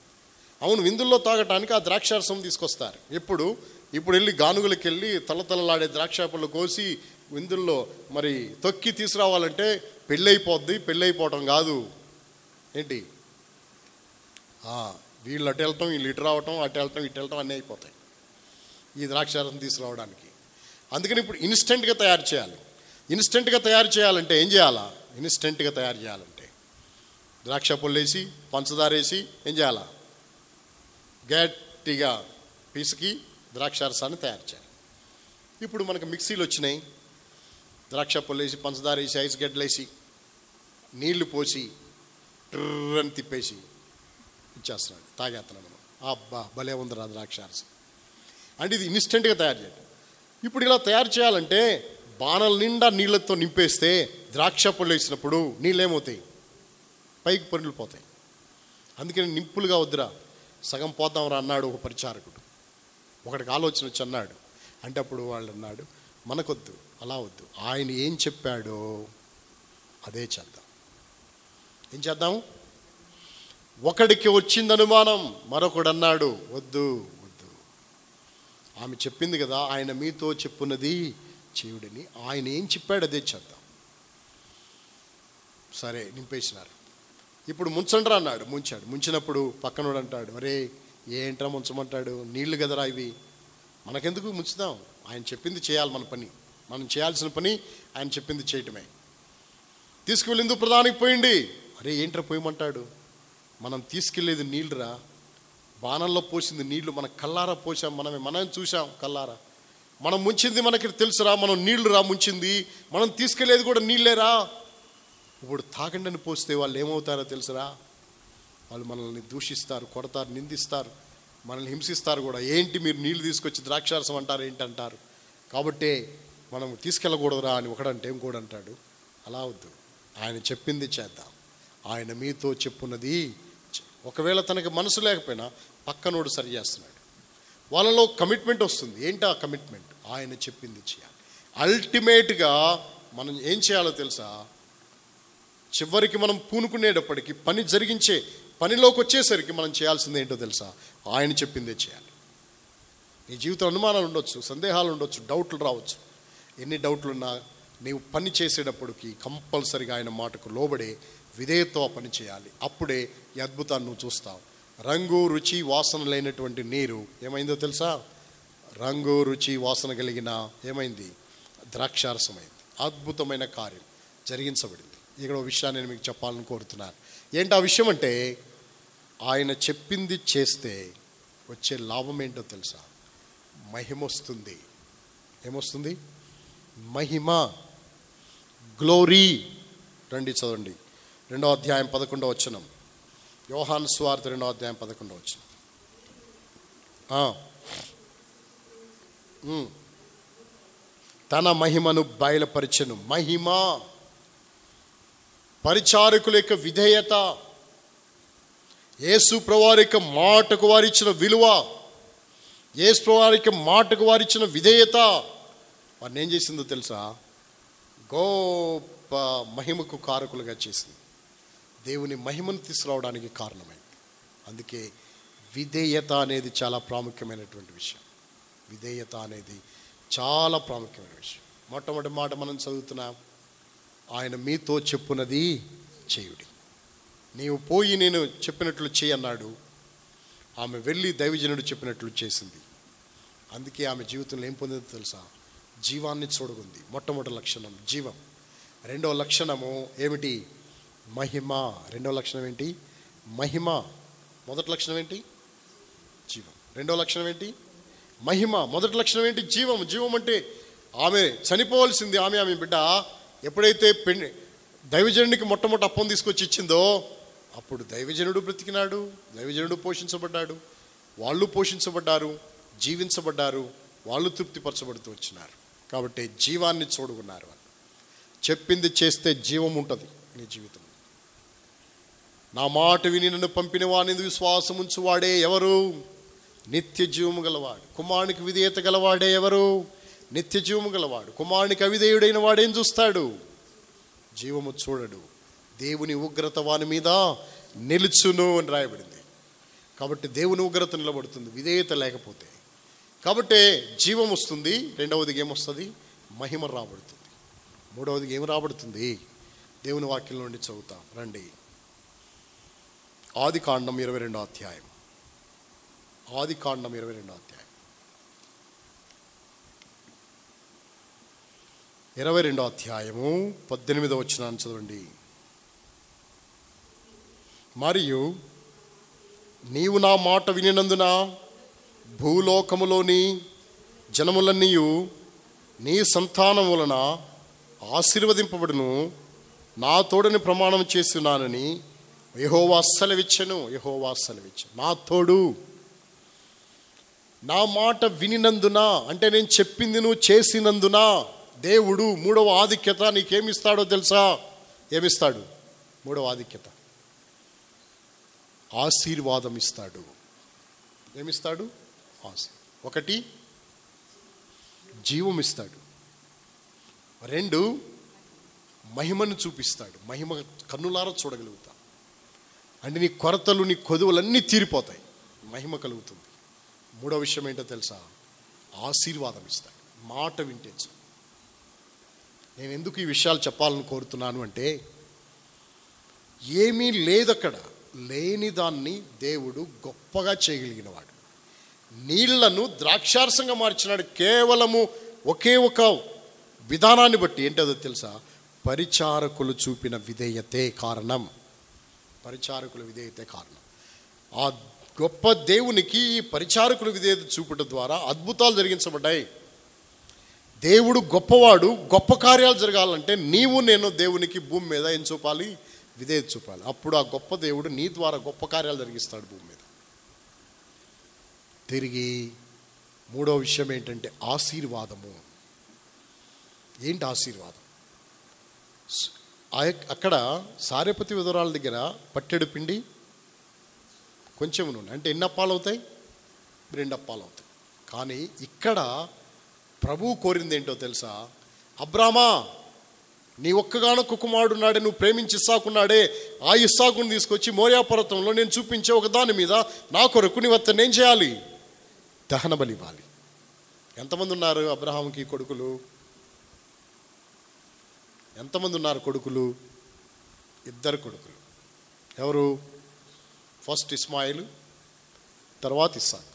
అవును, విందుల్లో తాగటానికి ఆ ద్రాక్షారసం తీసుకొస్తారు. ఇప్పుడు వెళ్ళి గానుగులకి వెళ్ళి తలతలలాడే ద్రాక్ష పళ్ళు కోసి విందుల్లో మరి తొక్కి తీసుకురావాలంటే పెళ్ళైపోద్ది. పెళ్ళైపోవటం కాదు, ఏంటి, వీళ్ళు అటు వెళ్ళటం, వీళ్ళు ఇటు రావటం, అటు వెళ్ళటం, ఇటు వెళ్ళటం అన్నీ అయిపోతాయి ఈ ద్రాక్షారసం తీసుకురావడానికి. అందుకని ఇప్పుడు ఇన్స్టెంట్గా తయారు చేయాలి. ఇన్స్టెంట్గా తయారు చేయాలంటే ఏం చేయాలా? ఇన్స్టెంట్గా తయారు చేయాలంటే ద్రాక్ష పళ్ళు వేసి పంచదార వేసి ఏం చేయాలా? గట్టిగా పిసికి ద్రాక్షారసాన్ని తయారు చేయాలి. ఇప్పుడు మనకు మిక్సీలు వచ్చినాయి. ద్రాక్ష పళ్ళు వేసి పంచదార వేసి ఐస్ గడ్డలు వేసి నీళ్లు పోసి ట్రని తిప్పేసి ఇచ్చేస్తున్నాడు, తాగేస్తున్నాం మనం. అబ్బా భలే ఉందిరా ద్రాక్షారసం అంటే. ఇది ఇన్స్టెంట్గా తయారు చేయడం. ఇప్పుడు ఇలా తయారు చేయాలంటే బాణల నిండా నీళ్ళతో నింపేస్తే ద్రాక్ష పళ్ళు వేసినప్పుడు నీళ్ళు ఏమవుతాయి? పైకి పొరిలిపోతాయి. అందుకని నింపులుగా వద్దురా, సగం పోతాంరా అన్నాడు ఒక పరిచారకుడు. ఒకడికి ఆలోచన వచ్చి అన్నాడు. అంటే అప్పుడు వాళ్ళు అన్నాడు, మనకొద్దు, అలా వద్దు, ఆయన ఏం చెప్పాడో అదే చేద్దాం. ఏం చేద్దాం? ఒకడికి వచ్చింది అనుమానం, మరొకడు అన్నాడు వద్దు, ఆమె చెప్పింది కదా, ఆయన మీతో చెప్పున్నది చేయుడని, ఆయన ఏం చెప్పాడు అదే చేద్దాం. సరే నింపేసినారు. ఇప్పుడు ముంచండ్రా అన్నాడు, ముంచాడు. ముంచినప్పుడు పక్కనోడు అంటాడు, అరే ఏంట్రా ముంచమంటాడు, నీళ్లు కదరా ఇవి, మనకెందుకు ముంచుదాం, ఆయన చెప్పింది చేయాలి. మన పని, మనం చేయాల్సిన పని ఆయన చెప్పింది చేయటమే. తీసుకువెళ్ళింది ప్రధానికి పోయింది. అరే ఏంట్రా పోయమంటాడు, మనం తీసుకెళ్ళేది నీళ్ళురా, బాణంలో పోసింది నీళ్లు, మన కల్లారా పోసాం, మనం చూసాం కల్లారా, మనం ముంచింది మనకి తెలుసురా, మనం నీళ్లు రా ముంచింది, మనం తీసుకెళ్ళేది కూడా నీళ్ళేరా. ఇప్పుడు తాగండి అని పోస్తే వాళ్ళు ఏమవుతారో తెలుసురా, వాళ్ళు మనల్ని దూషిస్తారు, కొడతారు, నిందిస్తారు, మనల్ని హింసిస్తారు కూడా. ఏంటి మీరు నీళ్లు తీసుకొచ్చి ద్రాక్షారసం అంటారు ఏంటంటారు, కాబట్టి మనం తీసుకెళ్ళకూడదురా అని ఒకడంటే ఇంకోడు అంటాడు. అలా వద్దు, ఆయన చెప్పింది చేద్దాం, ఆయన మీతో చెప్పున్నది. ఒకవేళ తనకి మనసు లేకపోయినా పక్కనోడు సరి చేస్తున్నాడు, వాళ్ళలో కమిట్మెంట్ వస్తుంది. ఏంటి ఆ కమిట్మెంట్? ఆయన చెప్పింది చేయాలి. అల్టిమేట్గా మనం ఏం చేయాలో తెలుసా? చివరికి మనం పూనుకునేటప్పటికి పని జరిగించే పనిలోకి వచ్చేసరికి మనం చేయాల్సింది ఏంటో తెలుసా? ఆయన చెప్పిందే చేయాలి. నీ జీవితం అనుమానాలు ఉండొచ్చు, సందేహాలు ఉండొచ్చు, డౌట్లు రావచ్చు. ఎన్ని డౌట్లున్నా నీవు పని చేసేటప్పటికి కంపల్సరిగా ఆయన మాటకు లోబడే విధేయతో పని చేయాలి. అప్పుడే ఈ అద్భుతాన్ని నువ్వు చూస్తావు. రంగు రుచి వాసన లేనటువంటి నీరు ఏమైందో తెలుసా? రంగు రుచి వాసన కలిగిన ఏమైంది? ద్రాక్షారసమైంది. అద్భుతమైన కార్యం జరిగించబడింది. ఇక్కడ ఒక విషయాన్ని నేను మీకు చెప్పాలని కోరుతున్నాను. ఏంటి ఆ విషయం అంటే, ఆయన చెప్పింది చేస్తే వచ్చే లాభం ఏంటో తెలుసా? మహిమ వస్తుంది. ఏమొస్తుంది? మహిమ, గ్లోరీ. రండి చదవండి, 2వ అధ్యాయం 11వ వచనం. యోహాను సువార్త 2వ అధ్యాయం 11వ వచనం. తన మహిమను బయలుపరిచెను. మహిమ, పరిచారకుల యొక్క విధేయత, యేసు ప్రభువారి యొక్క మాటకు వారిచ్చిన విలువ, యేసు ప్రభువారి యొక్క మాటకు వారిచ్చిన విధేయత వారిని ఏం చేసిందో తెలుసా? గొప్ప మహిమకు కారకులుగా చేసింది. దేవుని మహిమను తీసుకురావడానికి కారణమైంది. అందుకే విధేయత అనేది చాలా ప్రాముఖ్యమైనటువంటి విషయం. విధేయత అనేది చాలా ప్రాముఖ్యమైన విషయం. మొట్టమొదటి మాట మనం చదువుతున్నాం, ఆయన మీతో చెప్పున్నది చేయుడి. నీవు పోయి నేను చెప్పినట్లు చేయి అన్నాడు. ఆమె వెళ్ళి దైవజనుడు చెప్పినట్లు చేసింది. అందుకే ఆమె జీవితంలో ఏం పొందిందో తెలుసా? జీవాన్ని చూడకుంది. మొట్టమొదటి లక్షణం జీవం. రెండవ లక్షణము ఏమిటి? మహిమ. రెండవ లక్షణం ఏంటి? మహిమ. మొదటి లక్షణం ఏంటి? జీవం. రెండవ లక్షణం ఏంటి? మహిమ. మొదటి లక్షణం ఏంటి? జీవం. జీవం అంటే ఆమె చనిపోవాల్సింది. ఆమె బిడ్డ ఎప్పుడైతే దైవజనుడికి మొట్టమొదటి అప్పం తీసుకొచ్చి ఇచ్చిందో అప్పుడు దైవజనుడు బ్రతికినాడు, దైవజనుడు పోషించబడ్డాడు. వాళ్ళు పోషించబడ్డారు, జీవించబడ్డారు, వాళ్ళు తృప్తిపరచబడుతూ వచ్చినారు. కాబట్టి జీవాన్ని చూడుకున్నారు. చెప్పింది చేస్తే జీవం ఉంటుంది నీ జీవితం. నా మాట విని నన్ను పంపిన వాని విశ్వాసం ఉంచువాడే ఎవరు? నిత్య జీవము గలవాడు. కుమారునికి విధేయత గలవాడే ఎవరు? నిత్య జీవము గలవాడు. కుమారునికి అవిధేయుడైన వాడేం చూస్తాడు? జీవము చూడడు. దేవుని ఉగ్రత వాని మీద నిలుచును అని రాయబడింది. కాబట్టి దేవుని ఉగ్రత నిలబడుతుంది విధేయత లేకపోతే. కాబట్టి జీవం వస్తుంది. రెండవదికి ఏమొస్తుంది? మహిమ రాబడుతుంది. మూడవదికి ఏం రాబడుతుంది? దేవుని వాక్యం నుండి చదువుతాం రండి. ఆదికాండం 22వ అధ్యాయం. ఆదికాండం 22వ అధ్యాయం 22వ అధ్యాయము 18వ వచనాన్ని చదవండి. మరియు నీవు నా మాట వినినందున భూలోకములోని జనములన్నీ నీ సంతానం వలన ఆశీర్వదింపబడును, నా తోడని ప్రమాణం చేస్తున్నానని యెహోవా సెలవిచ్చెను. యెహోవా సెలవిచ్చెను. నా తోడు, నా మాట వినినందున అంటే నేను చెప్పింది నువ్వు చేసినందున దేవుడు మూడవ ఆధిక్యత నీకేమిస్తాడో తెలుసా? ఏమిస్తాడు? మూడవ ఆధిక్యత ఆశీర్వాదం ఇస్తాడు. ఏమిస్తాడు? ఒకటి జీవం ఇస్తాడు, రెండు మహిమను చూపిస్తాడు. మహిమ కన్నులారా చూడగలుగుతా అంటే నీ కొరతలు నీ కొదువులన్నీ తీరిపోతాయి, మహిమ కలుగుతుంది. మూడో విషయం ఏంటో తెలుసా? ఆశీర్వాదం ఇస్తాడు. మాట వింటే. నేను ఎందుకు ఈ విషయాలు చెప్పాలని కోరుతున్నాను అంటే, ఏమీ లేదక్కడ, లేని దాన్ని దేవుడు గొప్పగా చేయగలిగిన వాడు. నీళ్లను ద్రాక్షారసంగా మార్చినాడు కేవలము ఒకే ఒక విధానాన్ని బట్టి. ఏంటో తెలుసా? పరిచారకులు చూపిన విధేయతే కారణం. పరిచారకుల విధేయతే కారణం. ఆ గొప్ప దేవునికి పరిచారకుల విధేయత చూపడం ద్వారా అద్భుతాలు జరిగించబడ్డాయి. దేవుడు గొప్పవాడు. గొప్ప కార్యాలు జరగాలంటే నీవు నేను దేవునికి భూమి మీద ఏం చూపాలి? విధేయత చూపాలి. అప్పుడు ఆ గొప్ప దేవుడు నీ ద్వారా గొప్ప కార్యాలు జరిగిస్తాడు భూమి మీద. తిరిగి మూడో విషయం ఏంటంటే ఆశీర్వాదము. ఏంటి ఆశీర్వాదం? అక్కడ సారెపతి విధురాల దగ్గర పట్టెడు పిండి కొంచెం నూనె అంటే ఎన్ని అప్పాలు అవుతాయి? 2 అప్పాలు అవుతాయి. కానీ ఇక్కడ ప్రభువు కోరింది ఏంటో తెలుసా? అబ్రామా, నీ ఒక్కగానొక్క కుమారుడున్నాడే, నువ్వు ప్రేమించి ఇస్సాకున్నాడే, ఆ ఇస్సాకుని తీసుకొచ్చి మోరియా పర్వతంలో నేను చూపించే ఒక దాని మీద నా కొరకు నీ వద్ద నేను చేయాలి, దహన బలి ఇవ్వాలి. ఎంతమంది ఉన్నారు అబ్రహాంకి కొడుకులు? ఎంతమంది ఉన్నారు కొడుకులు? 2 కొడుకులు. ఎవరు? ఫస్ట్ ఇస్మాయిల్, తర్వాత ఇస్సాకు.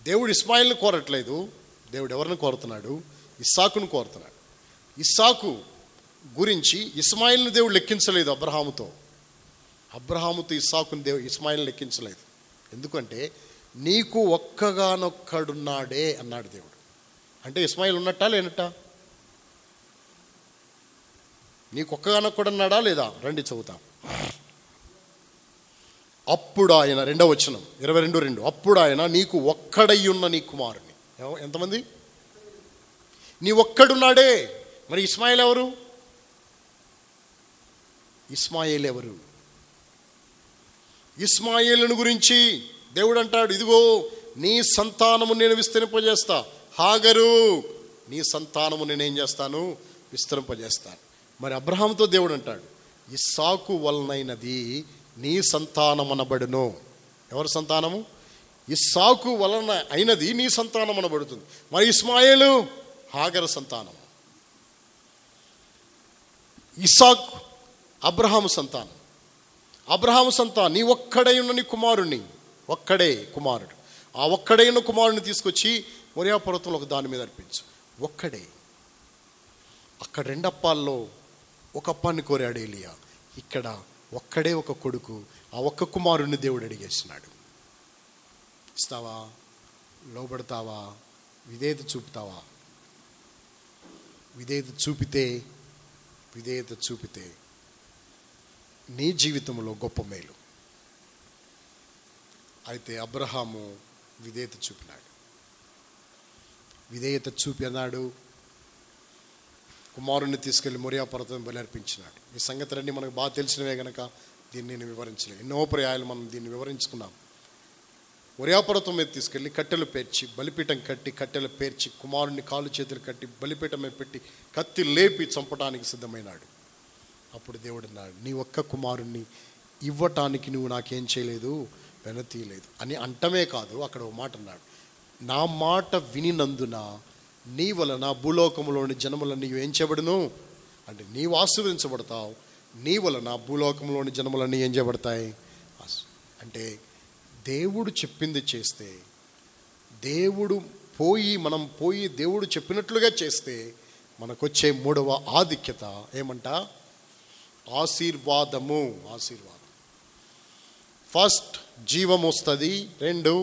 దేవుడు ఇస్మాయిల్ని కోరట్లేదు. దేవుడు ఎవరిని కోరుతున్నాడు? ఇస్సాకును కోరుతున్నాడు. ఇస్సాకు గురించి ఇస్మాయిల్ని దేవుడు లెక్కించలేదు అబ్రహాముతో. అబ్రహాముతో ఇస్మాయిల్ని లెక్కించలేదు. ఎందుకంటే నీకు ఒక్కగానొక్కడున్నాడే అన్నాడు దేవుడు. అంటే ఇస్మాయిల్ ఉన్నట్టా లేనట్టా? నీకు ఒక్కగానొక్కడున్నాడా లేదా? రండి చదువుతాం. అప్పుడు ఆయన, 2వ వచనం 22:2, అప్పుడు ఆయన నీకు ఒక్కడయ్యున్న నీ కుమారుని. ఎంతమంది? నీ ఒక్కడున్నాడే. మరి ఇస్మాయిల్ ఎవరు? ఇస్మాయిల్ ఎవరు? ఇస్మాయిలును గురించి దేవుడు అంటాడు, ఇదిగో నీ సంతానము నేను విస్తరింపజేస్తా. హాగరు, నీ సంతానము నేనేం చేస్తాను? విస్తరింపజేస్తాను. మరి అబ్రహాముతో దేవుడు అంటాడు, ఇస్సాకు వలనైనది నీ సంతానమనబడును. ఎవరి సంతానము? ఇస్సాకు వలన అయినది నీ సంతానం అనబడుతుంది. మరి ఇస్మాయిలు హాగరు సంతానం. ఇస్సాకు అబ్రహాము సంతానం. అబ్రహాము సంతానం నీ ఒక్కడై ఉన్న నీ కుమారుణ్ణి, ఒక్కడే కుమారుడు, ఆ ఒక్కడే ఉన్న కుమారుడిని తీసుకొచ్చి మోరియా పర్వతంలో ఒక దాని మీద అర్పించు. ఒక్కడే. అక్కడ 2 అప్పాల్లో ఒక అప్పాన్ని కోరాడు ఏలియా. ఇక్కడ ఒక్కడే ఒక కొడుకు, ఆ ఒక్క కుమారుణ్ణి దేవుడు అడిగేసినాడు. ఇస్తావా? లోబడతావా? విధేయత చూపుతావా? విధేయత చూపితే నీ జీవితంలో గొప్ప మేలు. అయితే అబ్రహాము విధేయత చూపినాడు. విధేయత చూపి అన్నాడు, కుమారుణ్ణి తీసుకెళ్లి మొరియా పర్వతం బలి అర్పించినాడు. ఈ సంగతులన్నీ మనకు బాగా తెలిసినవే కనుక దీన్ని నేను వివరించలేదు. ఎన్నో పర్యాయాలు మనం దీన్ని వివరించుకున్నాం. మొరియా పర్వతం మీద తీసుకెళ్ళి కట్టెలు పేర్చి బలిపీఠం కట్టి కట్టెలు పేర్చి కుమారుణ్ణి కాళ్ళు చేతులు కట్టి బలిపీఠం మీద పెట్టి కత్తి లేపి చంపడానికి సిద్ధమైనాడు. అప్పుడు దేవుడు అన్నాడు, నీ ఒక్క కుమారుణ్ణి ఇవ్వటానికి నువ్వు నాకేం చేయలేదు, వెనతీయలేదు అని అంటమే కాదు, అక్కడ ఒక మాట అన్నాడు, నా మాట వినినందున నీ వలన భూలోకంలోని జనములన్నీ ఏం చేయబడును అంటే నీవు ఆశీర్వదించబడతావు, నీ వలన భూలోకంలోని జనములన్నీ ఏం చేయబడతాయి అంటే దేవుడు చెప్పింది చేస్తే, మనం పోయి దేవుడు చెప్పినట్లుగా చేస్తే మనకొచ్చే మూడవ ఆధిక్యత ఏమంట, ఆశీర్వాదము. ఫస్ట్ జీవం వస్తుంది, 2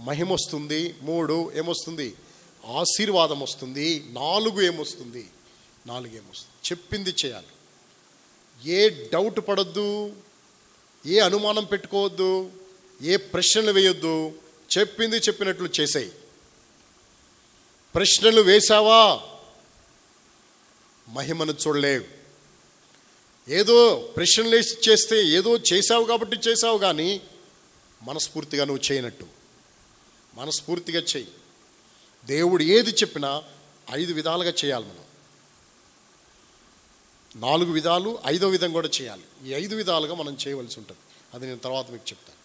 మహిమ వస్తుంది, 3 ఏమొస్తుంది, ఆశీర్వాదం వస్తుంది, 4 ఏమొస్తుంది, చెప్పింది చేయాలి. ఏ డౌట్ పడొద్దు, ఏ అనుమానం పెట్టుకోవద్దు, ఏ ప్రశ్నలు వేయొద్దు. చెప్పింది చెప్పినట్లు చేసేయి. ప్రశ్నలు వేశావా మహిమను చూడలేవు. ఏదో ప్రశ్నలు వేసి చేస్తే ఏదో చేశావు కాబట్టి చేశావు, కానీ మనస్ఫూర్తిగా నువ్వు చేయనట్టు. మనస్ఫూర్తిగా చెయ్యి. దేవుడు ఏది చెప్పినా 5 విధాలుగా చేయాలి. మనం 4 విధాలు, 5వ విధం కూడా చేయాలి. ఈ 5 విధాలుగా మనం చేయవలసి ఉంటుంది. అది నేను తర్వాత మీకు చెప్తాను.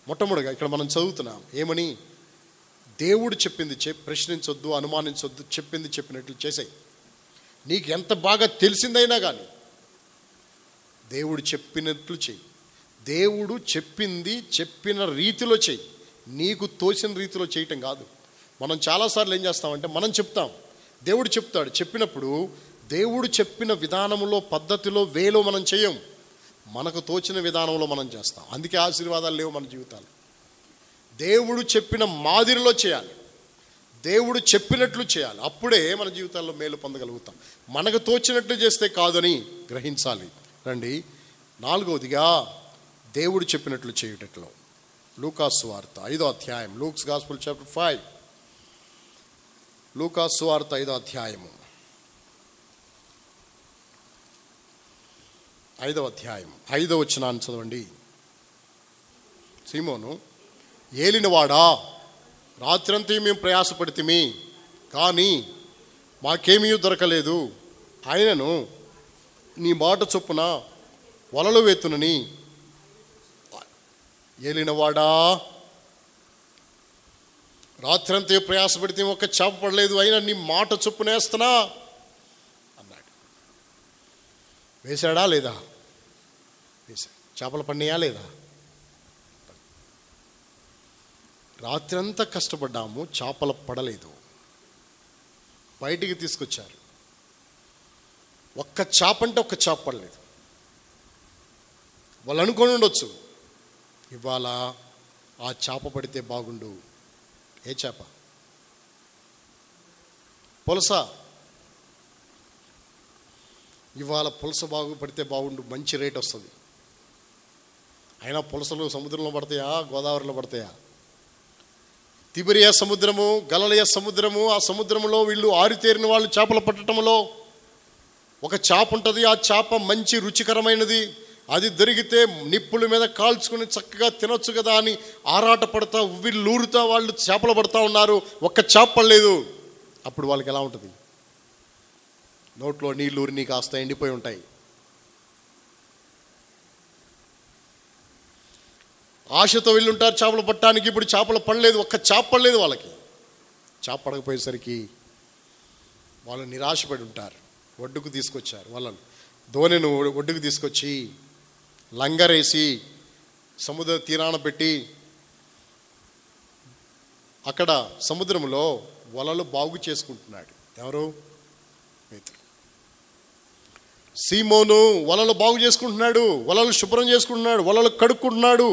మొట్టమొదటిగా ఇక్కడ మనం చదువుతున్నాం ఏమని, దేవుడు చెప్పింది ప్రశ్నించొద్దు, అనుమానించొద్దు, చెప్పింది చెప్పినట్లు చేసేయి. నీకు ఎంత బాగా తెలిసిందైనా కానీ దేవుడు చెప్పినట్లు చెయ్యి. దేవుడు చెప్పింది చెప్పిన రీతిలో చెయ్యి. నీకు తోచిన రీతిలో చేయటం కాదు. మనం చాలాసార్లు ఏం చేస్తామంటే మనం చెప్తాం, దేవుడు చెప్తాడు, చెప్పినప్పుడు దేవుడు చెప్పిన విధానంలో, పద్ధతిలో, వేలో మనం చేయం. మనకు తోచిన విధానంలో మనం చేస్తాం. అందుకే ఆశీర్వాదాలు లేవు మన జీవితాలు. దేవుడు చెప్పిన మాదిరిలో చేయాలి, దేవుడు చెప్పినట్లు చేయాలి. అప్పుడే మన జీవితాల్లో మేలు పొందగలుగుతాం. మనకు తోచినట్లు చేస్తే కాదని గ్రహించాలి. రండి, 4వదిగా దేవుడు చెప్పినట్లు చేయుటట్లో లూకాసు సువార్త 5వ అధ్యాయం, లూక్స్ గాస్పెల్ చాప్టర్ 5, లూకాసు సువార్త 5వ అధ్యాయము 5వ అధ్యాయం 5వ వచనాన్ని చదవండి. సీమోను, ఏలినవాడా, రాత్రంతా మేము ప్రయాసపడితిమి, కానీ మాకేమీ దొరకలేదు. ఆయనను నీ మాట చొప్పున వలలు వేతునని. ఏలినవాడా, రాత్రంతా ప్రయాసపడితే ఒక్క చేప పడలేదు, అయినా నీ మాట చొప్పున వేస్తున్నా అన్నాడు. వేశాడా లేదా? వేశాడు. చేపలు పడినాయా లేదా? రాత్రంతా కష్టపడ్డాము, చేపలు పడలేదు. బయటికి తీసుకొచ్చారు, ఒక్క చేప అంటే ఒక్క చేప పడలేదు. వాళ్ళు అనుకొని ఉండొచ్చు, ఇవాళ ఆ చేప పడితే బాగుండు. ఏ చేప? పులస. ఇవాళ పులస పడితే బాగుండు, మంచి రేట్ వస్తుంది. అయినా పులసలు సముద్రంలో పడతాయా, గోదావరిలో పడతాయా? తిబిరియా సముద్రము, గలిలయ సముద్రము, ఆ సముద్రంలో వీళ్ళు ఆరితేరిన వాళ్ళు చేపలు పట్టడంలో. ఒక చేప ఉంటుంది, ఆ చేప మంచి రుచికరమైనది, అది దొరికితే నిప్పుల మీద కాల్చుకుని చక్కగా తినొచ్చు కదా అని ఆరాట పడతా వీళ్ళూరుతా వాళ్ళు చేపలు పడతా ఉన్నారు. ఒక్క చేప పడలేదు. అప్పుడు వాళ్ళకి ఎలా ఉంటుంది? నోట్లో నీళ్ళు ఊరిని కాస్త ఎండిపోయి ఉంటాయి. ఆశతో వెళ్ళుంటారు చేపలు పట్టడానికి. ఇప్పుడు చేపలు పడలేదు, ఒక్క చేప పడలేదు వాళ్ళకి. చేప పడకపోయేసరికి వాళ్ళు నిరాశపడి ఉంటారు. ఒడ్డుకు తీసుకొచ్చారు వాళ్ళను. దోణిను ఒడ్డుకు తీసుకొచ్చి లంగరేసి సముద్ర తీరాన పెట్టి అక్కడ సముద్రంలో వలలు బాగు చేసుకుంటున్నాడు. ఎవరు? పేతురు. సీమోను వలలు బాగు చేసుకుంటున్నాడు, వలలు శుభ్రం చేసుకుంటున్నాడు, వలలు కడుక్కుంటున్నాడు.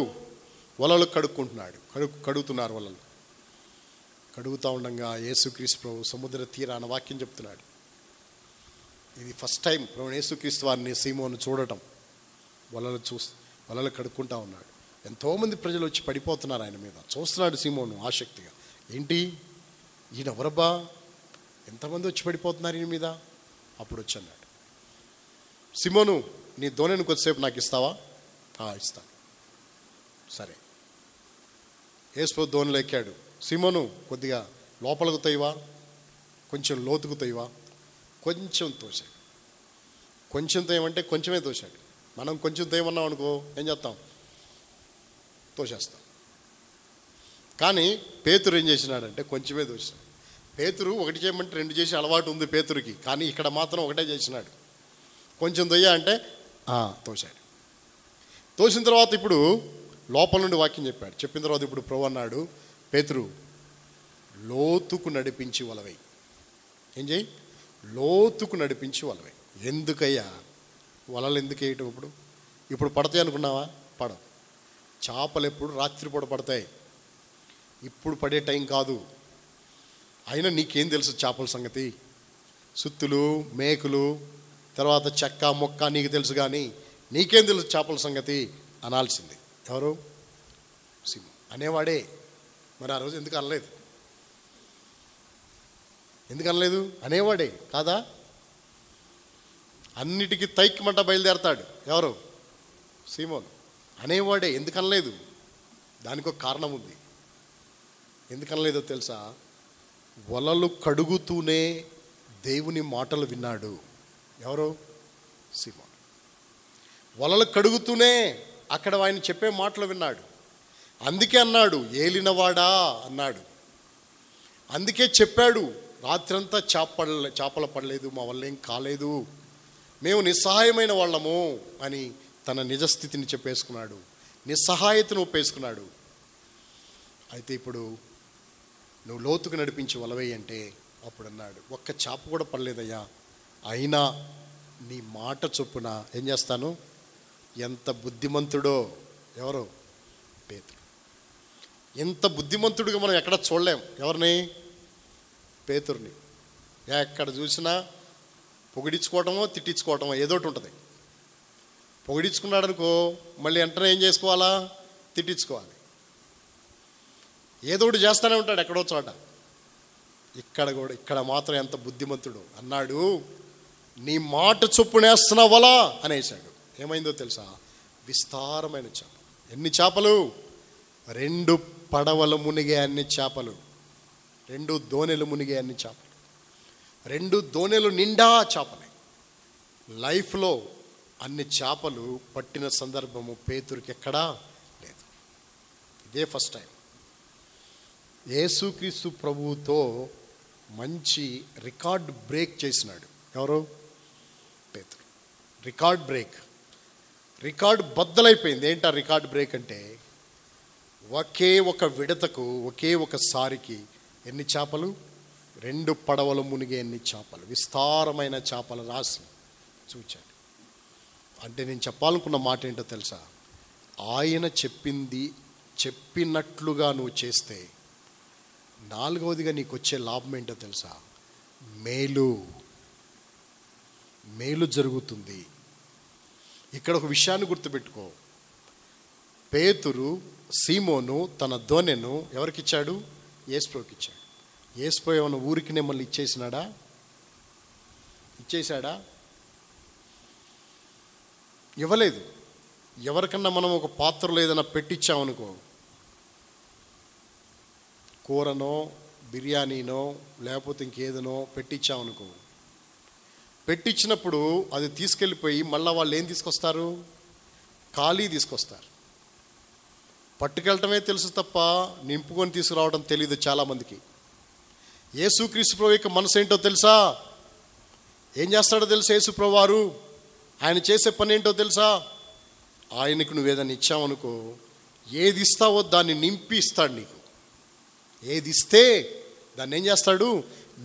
కడుగుతున్నారు వలలు. కడుగుతూ ఉండగా యేసుక్రీస్తు ప్రభు సముద్ర తీరాన వాక్యం చెప్తున్నాడు. ఇది ఫస్ట్ టైం ప్రభు యేసుక్రీస్తు వారిని సీమోను చూడటం. వలలు కడుక్కుంటా ఉన్నాడు. ఎంతోమంది ప్రజలు వచ్చి పడిపోతున్నారు ఆయన మీద. చూస్తున్నాడు సీమోను ఆసక్తిగా, ఏంటి ఈయన ఎవరబ్బా, ఎంతమంది వచ్చి పడిపోతున్నారు ఈయన మీద. అప్పుడు వచ్చి అన్నాడు, సీమోను నీ దోణిని కొద్దిసేపు నాకు ఇస్తావా? ఇస్తాను. సరే, యేసు దోణిలో ఎక్కాడు. సీమోను కొద్దిగా లోపలకు తొయ్యవా, కొంచెం లోతుకు తొయ్యవా. కొంచెం తోశాడు. కొంచెం తోయమంటే కొంచెమే తోశాడు. మనం కొంచెం తోయమన్నాం అనుకో ఏం చేస్తాం, తోసేస్తాం. కానీ పేతురు ఏం చేసినాడంటే కొంచెమే తోసినాడు. పేతురు ఒకటి చేయమంటే రెండు చేసే అలవాటు ఉంది పేతురికి, కానీ ఇక్కడ మాత్రం ఒకటే చేసినాడు. కొంచెం తొయ్య అంటే తోశాడు. తోసిన తర్వాత ఇప్పుడు లోపల నుండి వాక్యం చెప్పాడు. చెప్పిన తర్వాత ఇప్పుడు ప్రభు అన్నాడు, పేతురు లోతుకు నడిపించి వలవై. ఏం చేయి, లోతుకు నడిపించి వలవై. ఎందుకయ్యా వలలు ఎందుకు వేయటం? ఇప్పుడు పడతాయి అనుకున్నావా? పడవు. చేపలు ఎప్పుడు రాత్రిపూట పడతాయి, ఇప్పుడు పడే టైం కాదు. అయినా నీకేం తెలుసు చేపల సంగతి? సుత్తులు, మేకులు, తర్వాత చెక్క మొక్క నీకు తెలుసు, కానీ నీకేం తెలుసు చేపల సంగతి అనాల్సింది ఎవరు? సింహం అనేవాడే. మరి ఆ రోజు ఎందుకు అనలేదు? ఎందుకు అనలేదు? అనేవాడే కాదా? అన్నిటికీ తైక్మంట బయలుదేరతాడు ఎవరు? సీమోను. అనేవాడే. ఎందుకు అనలేదు? దానికి ఒక కారణం ఉంది. ఎందుకు అనలేదో తెలుసా? వలలు కడుగుతూనే దేవుని మాటలు విన్నాడు. ఎవరు? సీమోను. వలలు కడుగుతూనే అక్కడ ఆయన చెప్పే మాటలు విన్నాడు. అందుకే అన్నాడు, ఏలినవాడా అన్నాడు. అందుకే చెప్పాడు, రాత్రంతా చేపలు పడలేదు, మా వల్ల ఏం కాలేదు, మేము నిస్సహాయమైన వాళ్ళము అని తన నిజస్థితిని చెప్పేసుకున్నాడు, నిస్సహాయతను ఒప్పేసుకున్నాడు. అయితే ఇప్పుడు నువ్వు లోతుకు నడిపించి వలవేయి అంటే అప్పుడు అన్నాడు, ఒక్క చేప కూడా పడలేదయ్యా, అయినా నీ మాట చొప్పున ఏం చేస్తాను. ఎంత బుద్ధిమంతుడో! ఎవరో? పేతురు. ఎంత బుద్ధిమంతుడిగా మనం ఎక్కడ చూడలేం. ఎవరిని? పేతురుని. ఎక్కడ చూసినా పొగిడించుకోవటమో తిట్టించుకోవటమో ఏదోటి ఉంటుంది. పొగిడించుకున్నాడు అనుకో, మళ్ళీ వెంటనే ఏం చేసుకోవాలా? తిట్టించుకోవాలి. ఏదోటి చేస్తూనే ఉంటాడు ఎక్కడో చోట. ఇక్కడ మాత్రం ఎంత బుద్ధిమంతుడు అన్నాడు, నీ మాట చొప్పునేస్తున్నావలా అనేసాడు. ఏమైందో తెలుసా? విస్తారమైన చేప. ఎన్ని చేపలు? 2 పడవలు మునిగే అన్ని చేపలు, 2 దోణెలు మునిగే అన్ని చేపలు, 2 దోణెలు నిండా చేపలే. లైఫ్లో అన్ని చేపలు పట్టిన సందర్భము పేతురికి ఎక్కడా లేదు. ఇదే ఫస్ట్ టైం. యేసుక్రీస్తు ప్రభువుతో మంచి రికార్డ్ బ్రేక్ చేసినాడు. ఎవరు? పేతురు. Record break. రికార్డు బద్దలైపోయింది. ఏంటా రికార్డ్ బ్రేక్ అంటే? ఒకే ఒక విడతకు, ఒకే ఒకసారికి ఎన్ని చేపలు? 2 పడవలు మునిగే ఎన్ని చేపలు, విస్తారమైన చేపలు రాసి చూచాడు. అంటే నేను చెప్పాలనుకున్న మాట ఏంటో తెలుసా? ఆయన చెప్పినట్లుగా నువ్వు చేస్తే 4వదిగా నీకు వచ్చే లాభం ఏంటో తెలుసా? మేలు జరుగుతుంది. ఇక్కడ ఒక విషయాన్ని గుర్తుపెట్టుకో. పేతురు, సీమోను తన దోణెను ఎవరికిచ్చాడు? యేసుప్రభుకి ఇచ్చాడు. యేసుప్రభు ఏమన్నా ఊరికినే మళ్ళీ ఇచ్చేసాడా? ఇవ్వలేదు. ఎవరికన్నా మనం ఒక పాత్రలో ఏదైనా పెట్టించామనుకో, కూరనో బిర్యానీనో లేకపోతే ఇంకేదనో పెట్టించామనుకో, పెట్టించినప్పుడు అది తీసుకెళ్ళిపోయి మళ్ళీ వాళ్ళు ఏం తీసుకొస్తారు? ఖాళీ తీసుకొస్తారు. పట్టుకెళ్ళటమే తెలుసు తప్ప నింపుకొని తీసుకురావడం తెలియదు చాలామందికి. యేసుక్రీస్తు ప్రభు యొక్క మనసు ఏంటో తెలుసా? ఏం చేస్తాడో తెలుసా యేసుప్రభు వారు? ఆయన చేసే పని ఏంటో తెలుసా? ఆయనకు నువ్వేదైనా ఇచ్చావనుకో, ఏది ఇస్తావో దాన్ని నింపి ఇస్తాడు నీకు. ఏది ఇస్తే దాన్ని ఏం చేస్తాడు?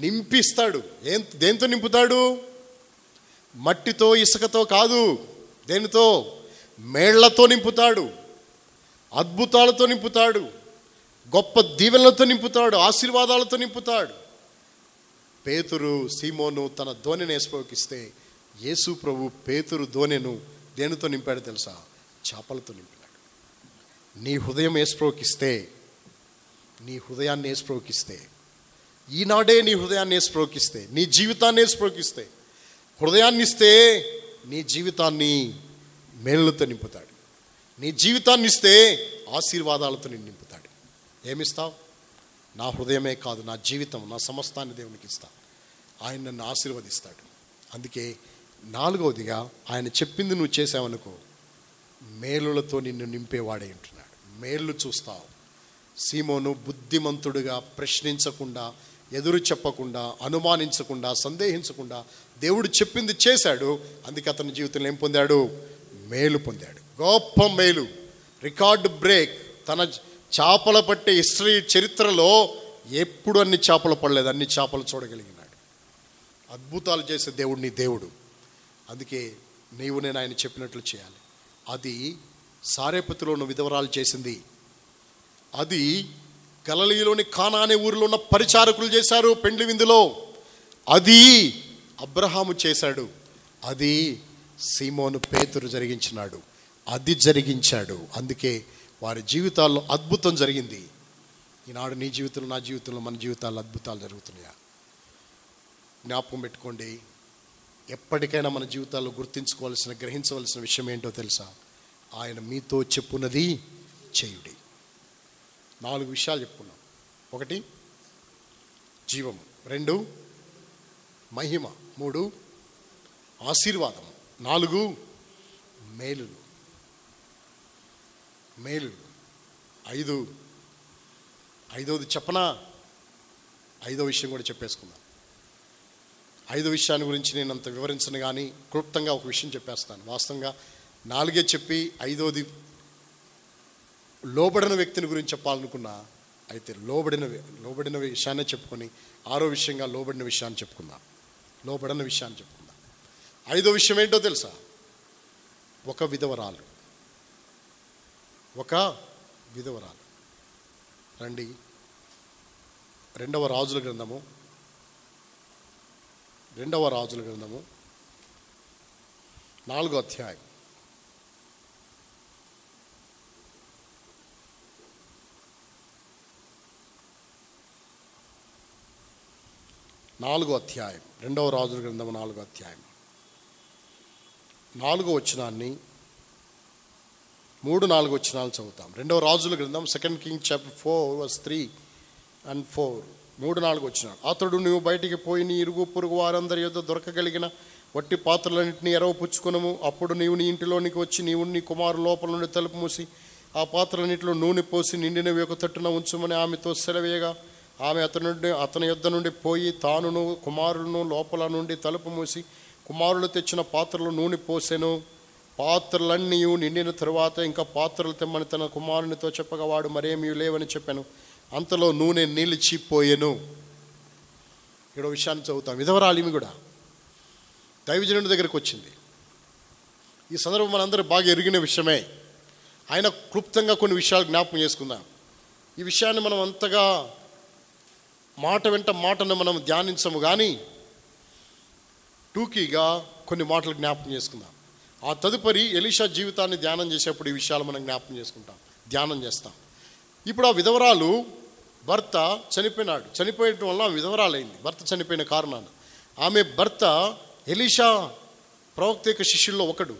నింపి ఇస్తాడు. దేంతో నింపుతాడు? మట్టితో ఇసుకతో కాదు. దేనితో? మేళ్లతో నింపుతాడు, అద్భుతాలతో నింపుతాడు, గొప్ప దీవెనలతో నింపుతాడు, ఆశీర్వాదాలతో నింపుతాడు. పేతురు, సీమోను తన దోణిని యేసుప్రభుకిస్తే యేసు ప్రభు పేతురు దోణెను దేనితో నింపాడు తెలుసా? చేపలతో నింపినాడు. నీ హృదయం యేసుప్రభుకిస్తే, నీ హృదయాన్ని యేసుప్రభుకిస్తే, ఈనాడే నీ హృదయాన్ని యేసుప్రభుకిస్తే, నీ జీవితాన్ని యేసుప్రభుకిస్తే, హృదయాన్ని ఇస్తే నీ జీవితాన్ని మేలులతో నింపుతాడు. నీ జీవితాన్ని ఇస్తే ఆశీర్వాదాలతో నింపుతాడు. ఏమిస్తావు? నా హృదయమే కాదు, నా జీవితం, నా సమస్తాన్ని దేవునికి ఇస్తా. ఆయన నన్ను ఆశీర్వదిస్తాడు. అందుకే 4వదిగా ఆయన చెప్పింది నువ్వు చేసావనుకో, మేలులతో నిన్ను నింపేవాడే ఉంటున్నాడు. మేలు చూస్తావు. సీమోను బుద్ధిమంతుడుగా, ప్రశ్నించకుండా, ఎదురు చెప్పకుండా, అనుమానించకుండా, సందేహించకుండా దేవుడు చెప్పింది చేశాడు. అందుకే అతని జీవితంలో ఏం పొందాడు? మేలు పొందాడు. గొప్ప మేలు, రికార్డు బ్రేక్. తన చేపల పట్టే హిస్టరీ చరిత్రలో ఎప్పుడు అన్ని చేపలు పడలేదు, అన్ని చేపలు చూడగలిగినాడు. అద్భుతాలు చేసే దేవుడు నీ దేవుడు. అందుకే నీవు నేను ఆయన చెప్పినట్లు చేయాలి. అది సారేపతిలో ఉన్న విధవరాలు చేసింది. అది గలిలయలోని కానా అనే ఊరిలో ఉన్న పరిచారకులు చేశారు పెండ్లి విందులో. అది అబ్రహాము చేశాడు. అది సీమోను పేతురు జరిగించినాడు. అది జరిగించాడు. అందుకే వారి జీవితాల్లో అద్భుతం జరిగింది. ఈనాడు నీ జీవితంలో, నా జీవితంలో, మన జీవితాల్లో అద్భుతాలు జరుగుతున్నాయా? జ్ఞాపకం పెట్టుకోండి. ఎప్పటికైనా మన జీవితాల్లో గుర్తించుకోవాల్సిన, గ్రహించవలసిన విషయం ఏంటో తెలుసా? ఆయన మీతో చెప్పున్నది చేయుడి. 4 విషయాలు చెప్పుకున్నాం. 1 జీవము, 2 మహిమ, 3 ఆశీర్వాదము, 4 మేలులు. 5వది చెప్పనా? 5వ విషయం కూడా చెప్పేసుకుందాం. 5వ విషయాన్ని గురించి నేను అంత వివరించను, కానీ క్లుప్తంగా ఒక విషయం చెప్పేస్తాను. వాస్తవంగా 4 చెప్పి 5వది లోబడిన వ్యక్తిని గురించి చెప్పాలనుకున్నా. అయితే లోబడిన విషయాన్నే చెప్పుకొని 6వ విషయంగా లోబడిన విషయాన్ని చెప్పుకుందాం. 5వ విషయం ఏంటో తెలుసా? ఒక విధవరాలు. రండి, 2వ రాజుల గ్రంథము 4వ అధ్యాయం. 4వ అధ్యాయం, 2వ రాజుల గ్రంథము 4వ అధ్యాయం, 4వ వచనాన్ని 3-4 వచనాలు చదువుతాం. 2వ రాజుల గ్రంథం 2 Kings chapter 4:3 and 4, 3-4 వచనాలు. అతడు నువ్వు బయటికి పోయి నీ ఇరుగు పొరుగు వారందరి యొద్ద దొరకగలిగిన వట్టి పాత్రలన్నింటినీ ఎరవపుచ్చుకొనుము. అప్పుడు నీవు నీ ఇంటిలోనికి వచ్చి నీవు నీ కుమారు లోపల నుండి తలుపు మూసి ఆ పాత్రలన్నింటిలో నూనె పోసి నిండినవి ఒక తట్టున ఉంచుమని ఆమెతో సెలవేయగా, ఆమె అతని యొద్ద నుండి పోయి తానును కుమారులను లోపల నుండి తలుపు మూసి కుమారులు తెచ్చిన పాత్రలో నూనె పోసెను. పాత్రలన్నీ నిండిన తరువాత ఇంకా పాత్రలు తెమ్మని తన కుమారునితో చెప్పగా వాడు మరేమీ లేవని చెప్పాను. అంతలో నూనె నిలిచిపోయెను. ఇక్కడ విషయాన్ని చదువుతాం. విధవరాలు ఈమె కూడా దైవజనుడి దగ్గరికి వచ్చింది. ఈ సందర్భం మనందరూ బాగా ఎరిగిన విషయమే. ఆయన క్లుప్తంగా కొన్ని విషయాలు జ్ఞాపకం చేసుకుందాం. ఈ విషయాన్ని మనం అంతగా మాట వెంట మాటను మనం ధ్యానించము, కానీ టూకీగా కొన్ని మాటలు జ్ఞాపకం చేసుకుందాం. ఆ తదుపరి ఎలీషా జీవితాన్ని ధ్యానం చేసేప్పుడు ఈ విషయాలు మనం జ్ఞాపకం చేసుకుంటాం, ధ్యానం చేస్తాం. ఇప్పుడు ఆ విధవరాలు భర్త చనిపోయినాడు. చనిపోయటం వల్ల విధవరాలైంది భర్త చనిపోయిన కారణాన. ఆమె భర్త ఎలీషా ప్రవక్త యొక్క శిష్యుల్లో ఒకడు.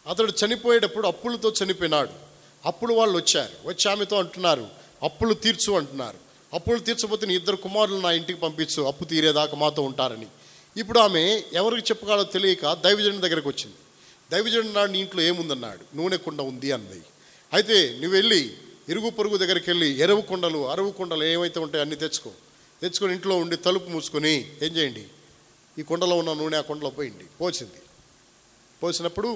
అతడు చనిపోయేటప్పుడు అప్పులతో చనిపోయినాడు. అప్పుడు వాళ్ళు వచ్చి ఆమెతో అంటున్నారు, అప్పులు తీర్చు అంటున్నారు. అప్పులు తీర్చకపోతే నీ 2 కుమారులు నా ఇంటికి పంపించు, అప్పు తీరేదాకా మాతో ఉంటారని. ఇప్పుడు ఆమె ఎవరికి చెప్పగాలో తెలియక దైవజనుడి దగ్గరికి వచ్చింది. దైవజనుడు నాడు నీ ఇంట్లో ఏముందన్నాడు. నూనె కుండ ఉంది అన్నది. అయితే నువ్వు వెళ్ళి ఇరుగు పొరుగు దగ్గరికి వెళ్ళి అరవు కుండలు ఏమైతే ఉంటాయో అన్నీ తెచ్చుకొని ఇంట్లో ఉండి తలుపు మూసుకొని ఏం చేయండి, ఈ కుండలో ఉన్న నూనె ఆ కుండలో పోసింది. పోసినప్పుడు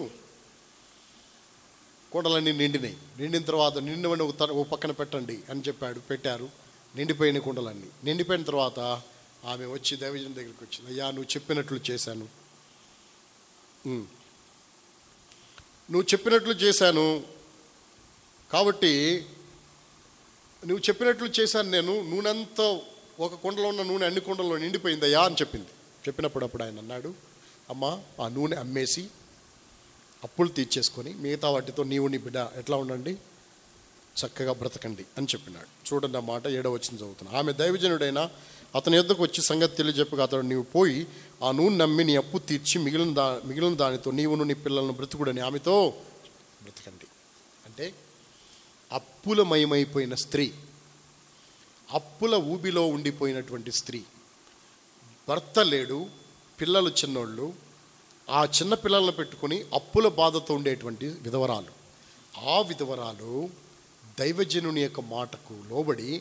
కుండలన్నీ నిండినాయి. నిండిన తర్వాత నిండినవన్నీ ఒక పక్కన పెట్టండి అని చెప్పాడు. పెట్టారు. నిండిపోయిన కుండలన్నీ. నిండిపోయిన తర్వాత ఆమె వచ్చి దైవజనుడి దగ్గరికి వచ్చింది. అయ్యా, నువ్వు చెప్పినట్లు చేశాను కాబట్టి నువ్వు చెప్పినట్లు చేశాను నేను. నూనెంతా ఒక కుండలో ఉన్న నూనె అన్ని కుండల్లో నిండిపోయిందయ్యా అని చెప్పింది. చెప్పినప్పుడు ఆయన అన్నాడు, అమ్మా, ఆ నూనె అమ్మేసి అప్పులు తీర్చేసుకొని మిగతా వాటితో నీవు నీ బిడ్డ ఎట్లా ఉండండి, చక్కగా బ్రతకండి అని చెప్పినాడు. చూడండి ఆ మాట 7వ వచనం చదువుతున్నాను. ఆమె దైవజనుడైన అతని యొద్దకు వచ్చి సంగతి తెలియజెప్పగా అతడు, నీవు పోయి ఆ నూనె నమ్మి నీ అప్పు తీర్చి మిగిలిన దానితో నీవును నీ పిల్లలను బ్రతుకుడని ఆమెతో బ్రతకండి. అంటే అప్పులమయమైపోయిన స్త్రీ, అప్పుల ఊబిలో ఉండిపోయినటువంటి స్త్రీ, భర్త లేడు, పిల్లలు చిన్నోళ్ళు, ఆ చిన్న పిల్లలను పెట్టుకుని అప్పుల బాధతో ఉండేటువంటి విధవరాలు. ఆ విధవరాలు దైవజనుని యొక్క మాటకు లోబడి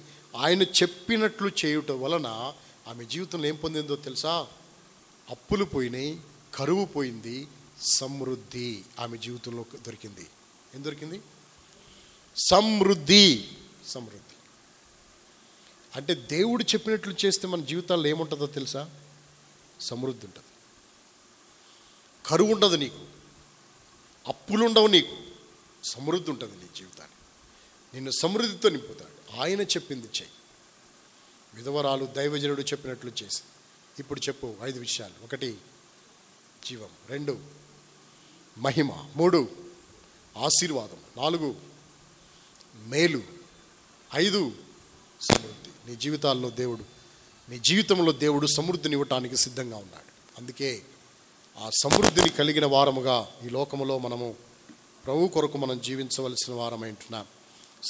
ఆయన చెప్పినట్లు చేయుట వలన ఆమె జీవితంలో ఏం పొందిందో తెలుసా? అప్పులు పోయినాయి, కరువు పోయింది, సమృద్ధి ఆమె జీవితంలో దొరికింది. ఏం దొరికింది? సమృద్ధి. సమృద్ధి అంటే దేవుడు చెప్పినట్లు చేస్తే మన జీవితాల్లో ఏముంటుందో తెలుసా? సమృద్ధి ఉంటుంది. కరువు ఉండదు నీకు, అప్పులు ఉండవు నీకు, సమృద్ధి ఉంటుంది నీ జీవితాన్ని. నిన్ను సమృద్ధితో నింపుతాడు. ఆయన చెప్పింది చెయ్యి. విధవరాలు దైవజనుడు చెప్పినట్లు చేసి. ఇప్పుడు చెప్పు 5 విషయాలు. 1 జీవం, 2 మహిమ, 3 ఆశీర్వాదం, 4 మేలు, 5 సమృద్ధి. నీ జీవితంలో దేవుడు సమృద్ధిని ఇవ్వటానికి సిద్ధంగా ఉన్నాడు. అందుకే ఆ సమృద్ధిని కలిగిన వారముగా ఈ లోకములో మనము ప్రభు కొరకు మనం జీవించవలసిన వారమైంటున్నాం.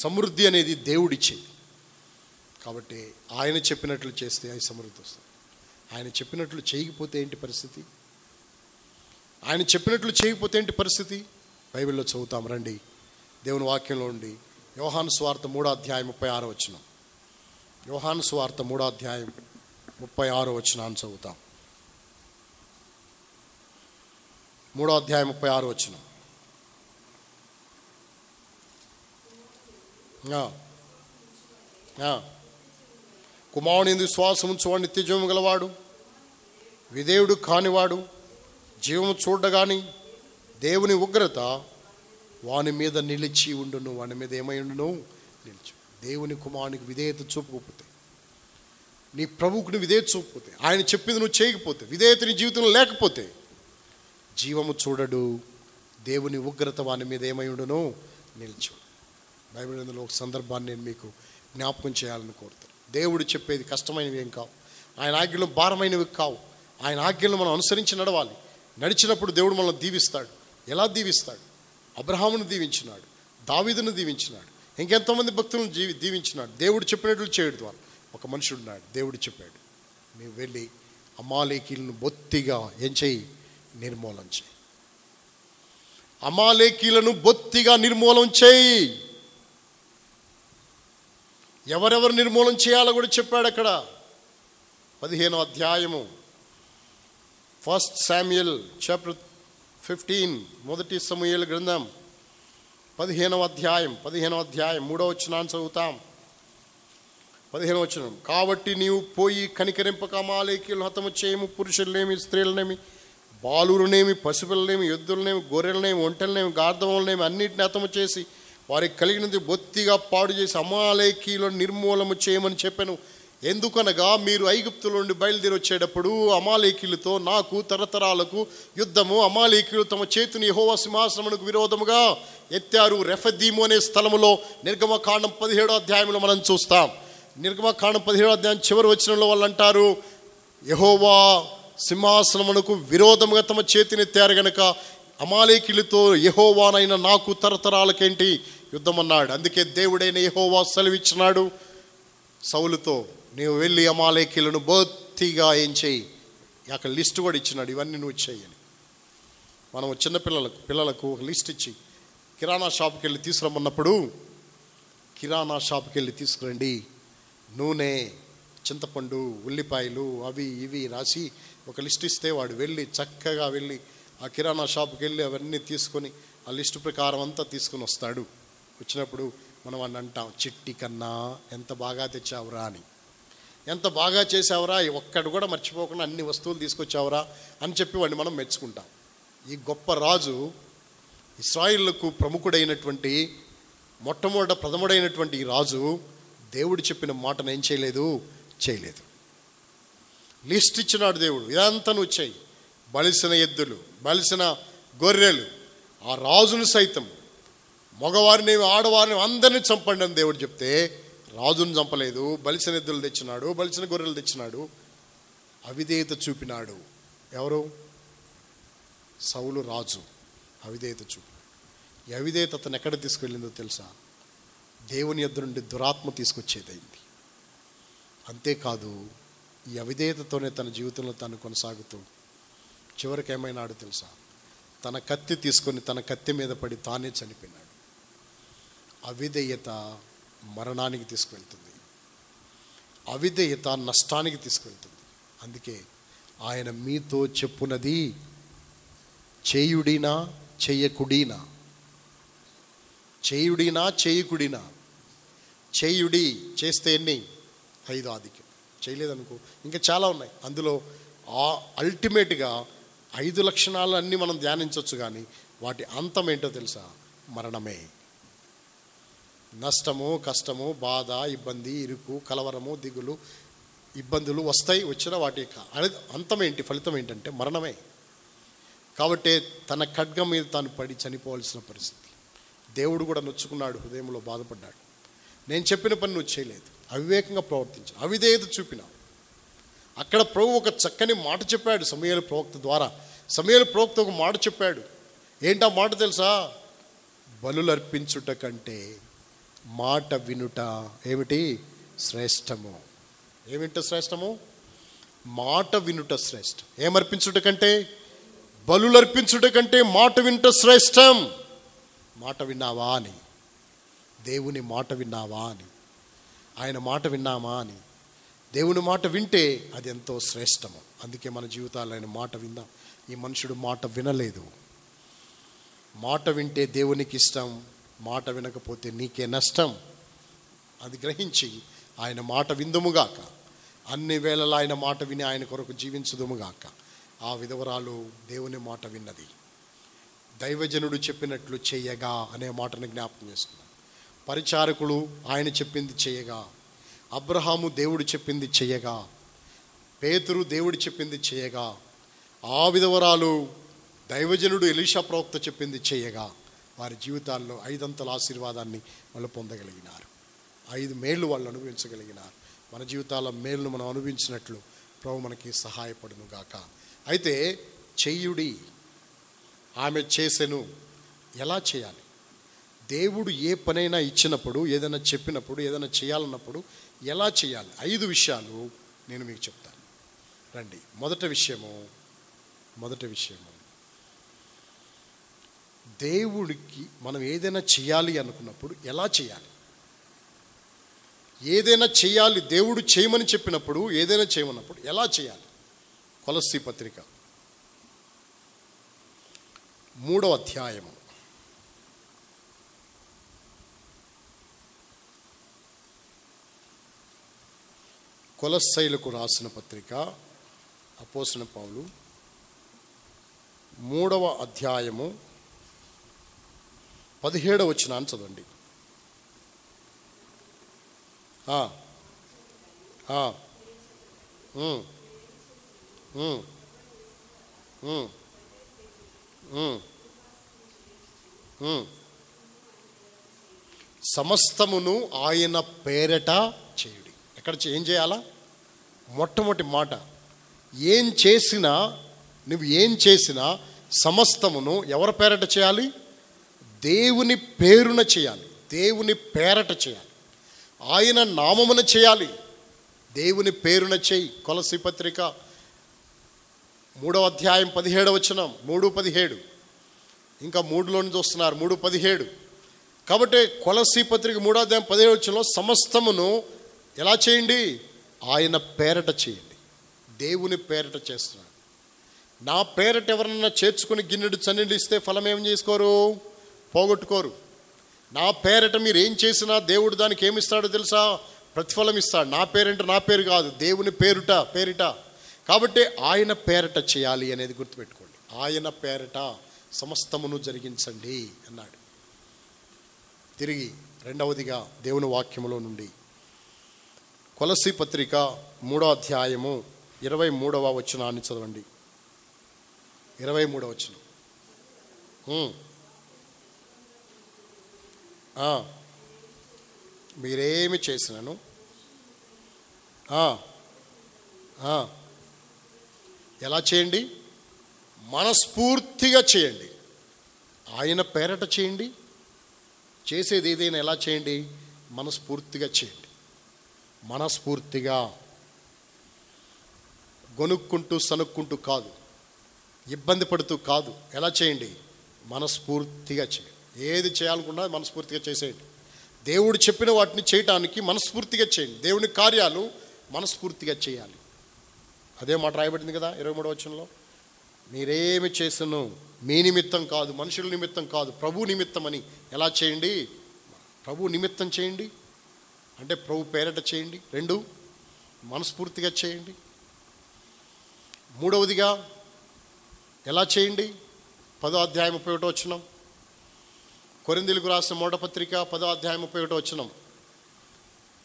సమృద్ధి అనేది దేవుడిచ్చేది. కాబట్టి ఆయన చెప్పినట్లు చేస్తే అది సమృద్ధి వస్తుంది. ఆయన చెప్పినట్లు చేయకపోతే ఏంటి పరిస్థితి? ఆయన చెప్పినట్లు చేయకపోతే ఏంటి పరిస్థితి? బైబిల్లో చదువుతాం రండి. దేవుని వాక్యంలో ఉండి యోహాను సువార్త 3వ అధ్యాయం 36వ వచనం. యోహాను సువార్త 3వ అధ్యాయం 36వ వచనాన్ని చదువుతాం. 3వ అధ్యాయం 36వ వచనం. కుమారుని యందు విశ్వాసం ఉంచువాడు నిత్య జీవము గలవాడు, విధేయుడు కానివాడు జీవము చూడగాని దేవుని ఉగ్రత వాని మీద నిలిచి ఉండును. వాని మీద ఏమై ఉండును? నిలిచి. దేవుని కుమారునికి విధేయత చూపకపోతే, నీ ప్రభువుని విధేయత చూపకపోతే, ఆయన చెప్పింది నువ్వు చేయకపోతే, విధేయత నీ జీవితంలో లేకపోతే జీవము చూడడు. దేవుని ఉగ్రత వాని మీద ఏమై ఉండును? నిలిచి. బైబిల్ గ్రంథంలో ఒక సందర్భాన్ని నేను మీకు జ్ఞాపకం చేయాలని కోరుతాను. దేవుడు చెప్పేది కష్టమైనవి ఏం కావు, ఆయన ఆజ్ఞలు భారమైనవి కావు. ఆయన ఆజ్ఞలను మనం అనుసరించి నడవాలి. నడిచినప్పుడు దేవుడు మనల్ని దీవిస్తాడు. ఎలా దీవిస్తాడు? అబ్రహామును దీవించినాడు, దావీదును దీవించినాడు, ఇంకెంతోమంది భక్తులను దీవించినాడు. దేవుడు చెప్పినట్లు చేయడం ద్వారా ఒక మనుషుడు ఉన్నాడు. దేవుడు చెప్పాడు, నీవు వెళ్ళి అమాలేకీలను బొత్తిగా ఏం చేయి? నిర్మూలన చేయి. అమాలేకీలను బొత్తిగా నిర్మూలన చేయి. ఎవరెవరు నిర్మూలన చేయాలో కూడా చెప్పాడు అక్కడ. 15వ అధ్యాయము 1 శామ్యుయల్ చాప్టర్ 15, 1 సమూయేలు గ్రంథం 15వ అధ్యాయం 3వ వచనాన్ని చదువుతాం. 15వ వచనం. కాబట్టి నీవు పోయి కనికరింపక అమాలేకీయులను హతము చేయము. పురుషులనేమి, స్త్రీలనేమి, బాలురునేమి, పసిపిల్లనేమి, ఎద్దులనేమి, గొర్రెలనేమి, ఒంటెలనేమి, గార్ధములనేమి అన్నిటిని హతము చేసి వారికి కలిగినది బొత్తిగా పాడు చేసి అమాలేకీయులను నిర్మూలము చేయమని చెప్పాను. ఎందుకనగా మీరు ఐగుప్తుల నుండి బయలుదేరి వచ్చేటప్పుడు అమాలేకీయులతో నాకు తరతరాలకు యుద్ధము, అమాలేకీయులు తమ చేతిని యెహోవా సింహాసనమునకు విరోధముగా ఎత్తారు. రెఫదీము అనే స్థలములో నిర్గమకాండం 17వ అధ్యాయంలో మనం చూస్తాం. నిర్గమకాండం 17వ అధ్యాయం చివరి వచనంలో వాళ్ళు అంటారు, యెహోవా సింహాసనమునకు విరోధముగా తమ చేతిని ఎత్తారు గనక అమాలేకీయులతో యెహోవానైన నాకు తరతరాలకేంటి యుద్ధం అన్నాడు. అందుకే దేవుడైన యెహోవా సెలవిచ్చినాడు సౌలుతో, నీవు వెళ్ళి అమాలేకీయులను బొత్తిగా ఏం చేయి. అక్కడ లిస్ట్ కూడా ఇచ్చినాడు, ఇవన్నీ నువ్వు చేయని. మనం చిన్న పిల్లలకు ఒక లిస్ట్ ఇచ్చి కిరాణా షాప్కి వెళ్ళి తీసుకురమ్మన్నప్పుడు, కిరాణా షాప్కి వెళ్ళి తీసుకురండి, నూనె, చింతపండు, ఉల్లిపాయలు, అవి ఇవి రాసి ఒక లిస్ట్ ఇస్తే వాడు వెళ్ళి చక్కగా వెళ్ళి ఆ కిరాణా షాప్కి వెళ్ళి అవన్నీ తీసుకొని ఆ లిస్టు ప్రకారం అంతా తీసుకొని వస్తాడు. వచ్చినప్పుడు మనం వాడిని అంటాం, చిట్టి కన్నా ఎంత బాగా తెచ్చావురా అని, ఎంత బాగా చేసావురా, ఒక్కడు కూడా మర్చిపోకుండా అన్ని వస్తువులు తీసుకొచ్చావురా అని చెప్పి వాడిని మనం మెచ్చుకుంటాం. ఈ గొప్ప రాజు ఇశ్రాయేలుకు ప్రముఖుడైనటువంటి ప్రథముడైనటువంటి ఈ రాజు దేవుడు చెప్పిన మాటను ఏం చేయలేదు. లిస్ట్ ఇచ్చినాడు దేవుడు, ఇదంతా నువ్వు చేయి. బలిసిన ఎద్దులు, బలిసిన గొర్రెలు, ఆ రాజును సైతం మగవారిని ఆడవారిని అందరినీ చంపండి అని దేవుడు చెప్తే రాజును చంపలేదు, బలిసిన ఎద్దులు తెచ్చినాడు, బలిసిన గొర్రెలు తెచ్చినాడు, అవిధేయత చూపినాడు. ఎవరు? సౌలు రాజు అవిధేయత చూపినాడు. ఈ అవిధేయత అతను ఎక్కడ తీసుకెళ్ళిందో తెలుసా? దేవుని యొద్ద నుండి దురాత్మ తీసుకొచ్చేదైంది. అంతేకాదు, ఈ అవిధేయతతోనే తన జీవితంలో తాను కొనసాగుతూ చివరికి ఏమైనాడు తెలుసా? తన కత్తి తీసుకొని తన కత్తి మీద పడి తానే చనిపోయినాడు. అవిధేయత మరణానికి తీసుకువెళ్తుంది. అవిధేయత నష్టానికి తీసుకువెళ్తుంది. అందుకే ఆయన మీతో చెప్పునది చేయుడినా చెయ్యకుడినా, చేయుడినా చేయకుడినా. చేయుడి చేస్తే ఎన్ని? 5 ఆధిక్యం. చేయలేదనుకో ఇంకా చాలా ఉన్నాయి. అందులో అల్టిమేట్గా 5 లక్షణాలు అన్నీ మనం ధ్యానించవచ్చు, కానీ వాటి అంతం ఏంటో తెలుసా? మరణమే. నష్టము, కష్టము, బాధ, ఇబ్బంది, ఇరుకు, కలవరము, దిగులు, ఇబ్బందులు వస్తాయి. వచ్చిన వాటి అంతం ఏంటి? ఫలితం ఏంటంటే మరణమే. కాబట్టి తన ఖడ్గం మీద తాను పడి చనిపోవాల్సిన పరిస్థితి. దేవుడు కూడా నొచ్చుకున్నాడు, హృదయంలో బాధపడ్డాడు. నేను చెప్పిన పని నువ్వు చేయలేదు, అవివేకంగా ప్రవర్తించు, అవిధేయత చూపినావు. అక్కడ ప్రభు ఒక చక్కని మాట చెప్పాడు సమూయేలు ప్రవక్త ద్వారా. సమూయేలు ప్రవక్త ఒక మాట చెప్పాడు. ఏంటా మాట తెలుసా? బలులు అర్పించుట కంటే మాట వినుట ఏమిటి? శ్రేష్టము. ఏమిటి శ్రేష్టము? మాట వినుట శ్రేష్టం. ఏమర్పించుట కంటే? బలులు అర్పించుట కంటే మాట వినుట శ్రేష్టం. మాట విన్నావా అని, దేవుని మాట విన్నావా అని, ఆయన మాట విన్నామా అని. దేవుని మాట వింటే అది ఎంతో శ్రేష్టము. అందుకే మన జీవితాల్లో ఆయన మాట విందాం. ఈ మనుషుడు మాట వినలేదు. మాట వింటే దేవునికి ఇష్టం, మాట వినకపోతే నీకే నష్టం. అది గ్రహించి ఆయన మాట విందుముగాక. అన్ని వేళలా ఆయన మాట విని ఆయన కొరకు జీవించుదుముగాక. ఆ విధవరాలు దేవుని మాట విన్నది. దైవజనుడు చెప్పినట్లు చేయగా అనే మాటను జ్ఞాపకం చేసుకున్నాను. పరిచారకులు ఆయన చెప్పింది చేయగా, అబ్రహాము దేవుడు చెప్పింది చేయగా, పేతురు దేవుడు చెప్పింది చేయగా, ఆ విధవరాలు దైవజనుడు ఎలీషా ప్రవక్త చెప్పింది చేయగా వారి జీవితాల్లో 5 అంతల ఆశీర్వాదాన్ని వాళ్ళు పొందగలిగినారు. 5 మేళ్ళు వాళ్ళు అనుభవించగలిగినారు. మన జీవితాల మేలును మనం అనుభవించినట్లు ప్రభు మనకి సహాయపడును గాక. అయితే చెయ్యుడి, ఆమె చేసెను. ఎలా చేయాలి? దేవుడు ఏ పనైనా ఇచ్చినప్పుడు, ఏదైనా చెప్పినప్పుడు, ఏదైనా చేయాలన్నప్పుడు ఎలా చేయాలి? 5 విషయాలు నేను మీకు చెప్తాను. రండి. మొదటి విషయము దేవుడికి మనం ఏదైనా చేయాలి అనుకున్నప్పుడు ఎలా చేయాలి? ఏదైనా చేయాలి, దేవుడు చేయమని చెప్పినప్పుడు, ఏదైనా చేయమన్నప్పుడు ఎలా చేయాలి? కొలస్సీ పత్రిక 3వ అధ్యాయము కొలస్సీలకు రాసిన పత్రిక అపోస్తలుడైన పౌలు 3వ అధ్యాయము 17వ వచనాన్ని చదవండి. సమస్తమును ఆయన పేరట చేయుడి. ఎక్కడ ఏం చేయాలా? మొట్టమొదటి మాట, ఏం చేసినా, నువ్వు ఏం చేసినా సమస్తమును ఎవరి పేరట చేయాలి? దేవుని పేరున చేయాలి. దేవుని పేరట చేయాలి. ఆయన నామమున చేయాలి. దేవుని పేరున చేయి. కొలస్సీ పత్రిక 3వ అధ్యాయం 17వ వచనం, 3:17. ఇంకా 3లోని చూస్తున్నారు, 3:17. కాబట్టి కొలస్సీ పత్రిక 3వ అధ్యాయం 17వ వచనంలో సమస్తమును ఎలా చేయండి? ఆయన పేరట చేయండి. దేవుని పేరట చేస్తున్నాడు. నా పేరట ఎవరన్నా చేర్చుకుని గిన్నెడు చన్నీళ్ళు ఇస్తే ఫలం ఏం చేసుకోరు? పోగొట్టుకోరు. నా పేరట మీరు ఏం చేసినా దేవుడు దానికి ఏమిస్తాడో తెలుసా? ప్రతిఫలం ఇస్తాడు. నా పేరంటే నా పేరు కాదు, దేవుని పేరిట. కాబట్టి ఆయన పేరట చేయాలి అనేది గుర్తుపెట్టుకోండి. ఆయన పేరట సమస్తమును జరిగించండి అన్నాడు. తిరిగి రెండవదిగా దేవుని వాక్యములో నుండి కొలస్సీ పత్రిక 3వ అధ్యాయము 23వ వచనాన్ని చదవండి. 23వ వచనం. మీరేమి చేసినాను ఎలా చేయండి? మనస్ఫూర్తిగా చేయండి. ఆయన పేరట చేయండి. చేసేది ఏదైనా ఎలా చేయండి? మనస్ఫూర్తిగా చేయండి. మనస్ఫూర్తిగా, గొనుక్కుంటూ సనుక్కుంటూ కాదు, ఇబ్బంది పడుతూ కాదు. ఎలా చేయండి? మనస్ఫూర్తిగా చేయండి. ఏది చేయాలనుకున్నా మనస్ఫూర్తిగా చేసేయండి. దేవుడు చెప్పిన వాటిని చేయటానికి మనస్ఫూర్తిగా చేయండి. దేవుని కార్యాలు మనస్ఫూర్తిగా చేయాలి. అదే మాట రాయబడింది కదా 23వ వచనంలో. మీరేమి చేసను మీ నిమిత్తం కాదు, మనుషుల నిమిత్తం కాదు, ప్రభు నిమిత్తం అని ఎలా చేయండి? ప్రభు నిమిత్తం చేయండి. అంటే ప్రభు పేరట చేయండి. 2, మనస్ఫూర్తిగా చేయండి. 3వదిగా ఎలా చేయండి? 10వ అధ్యాయం 31వ వచనం, కొరింథీయులకు రాసిన మొదటి పత్రిక 10వ అధ్యాయం 31వ వచనం.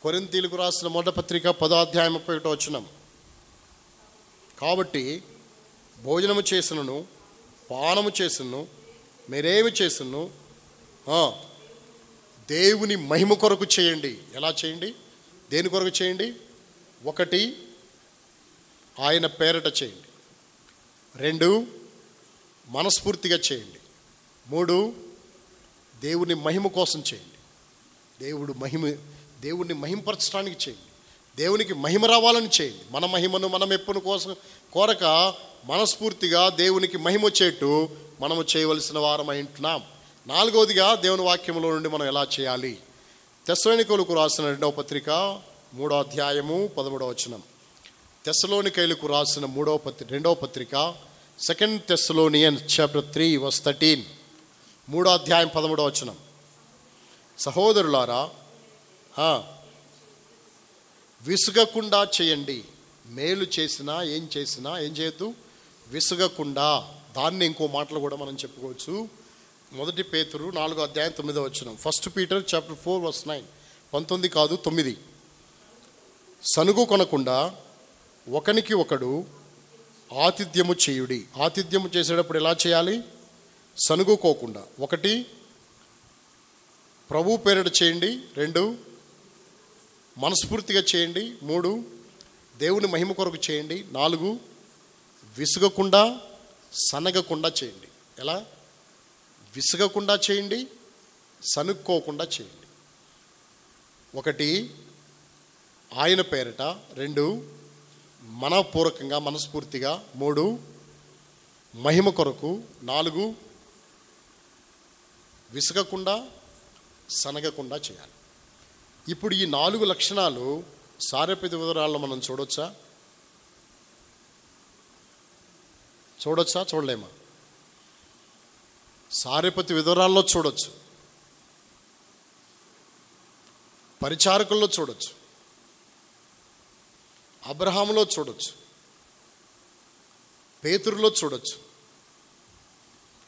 కొరింథీయులకు రాసిన మొదటి పత్రిక 10వ అధ్యాయం 31వ వచనం. కాబట్టి భోజనము చేసినను పానము చేసినను మీరేమి చేసినను దేవుని మహిమ కొరకు చేయండి. ఎలా చేయండి? దేని కొరకు చేయండి? 1, ఆయన పేరట చేయండి. 2, మనస్ఫూర్తిగా చేయండి. 3, దేవుని మహిమ కోసం చేయండి. దేవుడిని మహిమపరచడానికి చేయండి. దేవునికి మహిమ రావాలని చేయండి. మన మహిమను మనం ఎప్పుడు కోసం కోరక మనస్ఫూర్తిగా దేవునికి మహిమ వచ్చేట్టు మనము చేయవలసిన వారమై ఉంటున్నాం. 4వదిగా దేవుని వాక్యంలో నుండి మనం ఎలా చేయాలి? తెస్సలోనికైలకు రాసిన 2వ పత్రిక 3వ అధ్యాయము 13వ వచనం. తెస్సలోనికైలకు రాసిన 2వ పత్రిక 2 Thessalonians chapter 3 verse 13, 3వ అధ్యాయం 13వ వచనం. సహోదరులారా, విసుగకుండా చేయండి. మేలు చేసినా ఏం చేయొద్దు, విసుగకుండా. దాన్ని ఇంకో మాటలు కూడా మనం చెప్పుకోవచ్చు. 1 పేతురు 4వ అధ్యాయం 9వ వచనం. 1 Peter chapter 4 verse 9, 19 కాదు 9. సనుగు కొనకుండా ఒకనికి ఒకడు ఆతిథ్యము చేయుడి. ఆతిథ్యము చేసేటప్పుడు ఎలా చేయాలి? సనుగుకోకుండా. 1, ప్రభు పేరట చేయండి. 2, మనస్ఫూర్తిగా చేయండి. 3, దేవుని మహిమ కొరకు చేయండి. 4, విసుగకుండా సనగకుండా చేయండి. ఎలా? విసుగకుండా చేయండి, సనుక్కోకుండా చేయండి. 1, ఆయన పేరట. 2, మనపూర్వకంగా మనస్ఫూర్తిగా. 3, మహిమ కొరకు. 4, విసుగకుండా సనగకుండా చేయాలి. ఇప్పుడు ఈ 4 లక్షణాలు సారెపతి వివరాల్లో మనం చూడొచ్చా? చూడలేమా? సారెపతి వివరాల్లో చూడొచ్చు, పరిచారకుల్లో చూడొచ్చు, అబ్రహాములో చూడొచ్చు, పేతురులో చూడొచ్చు,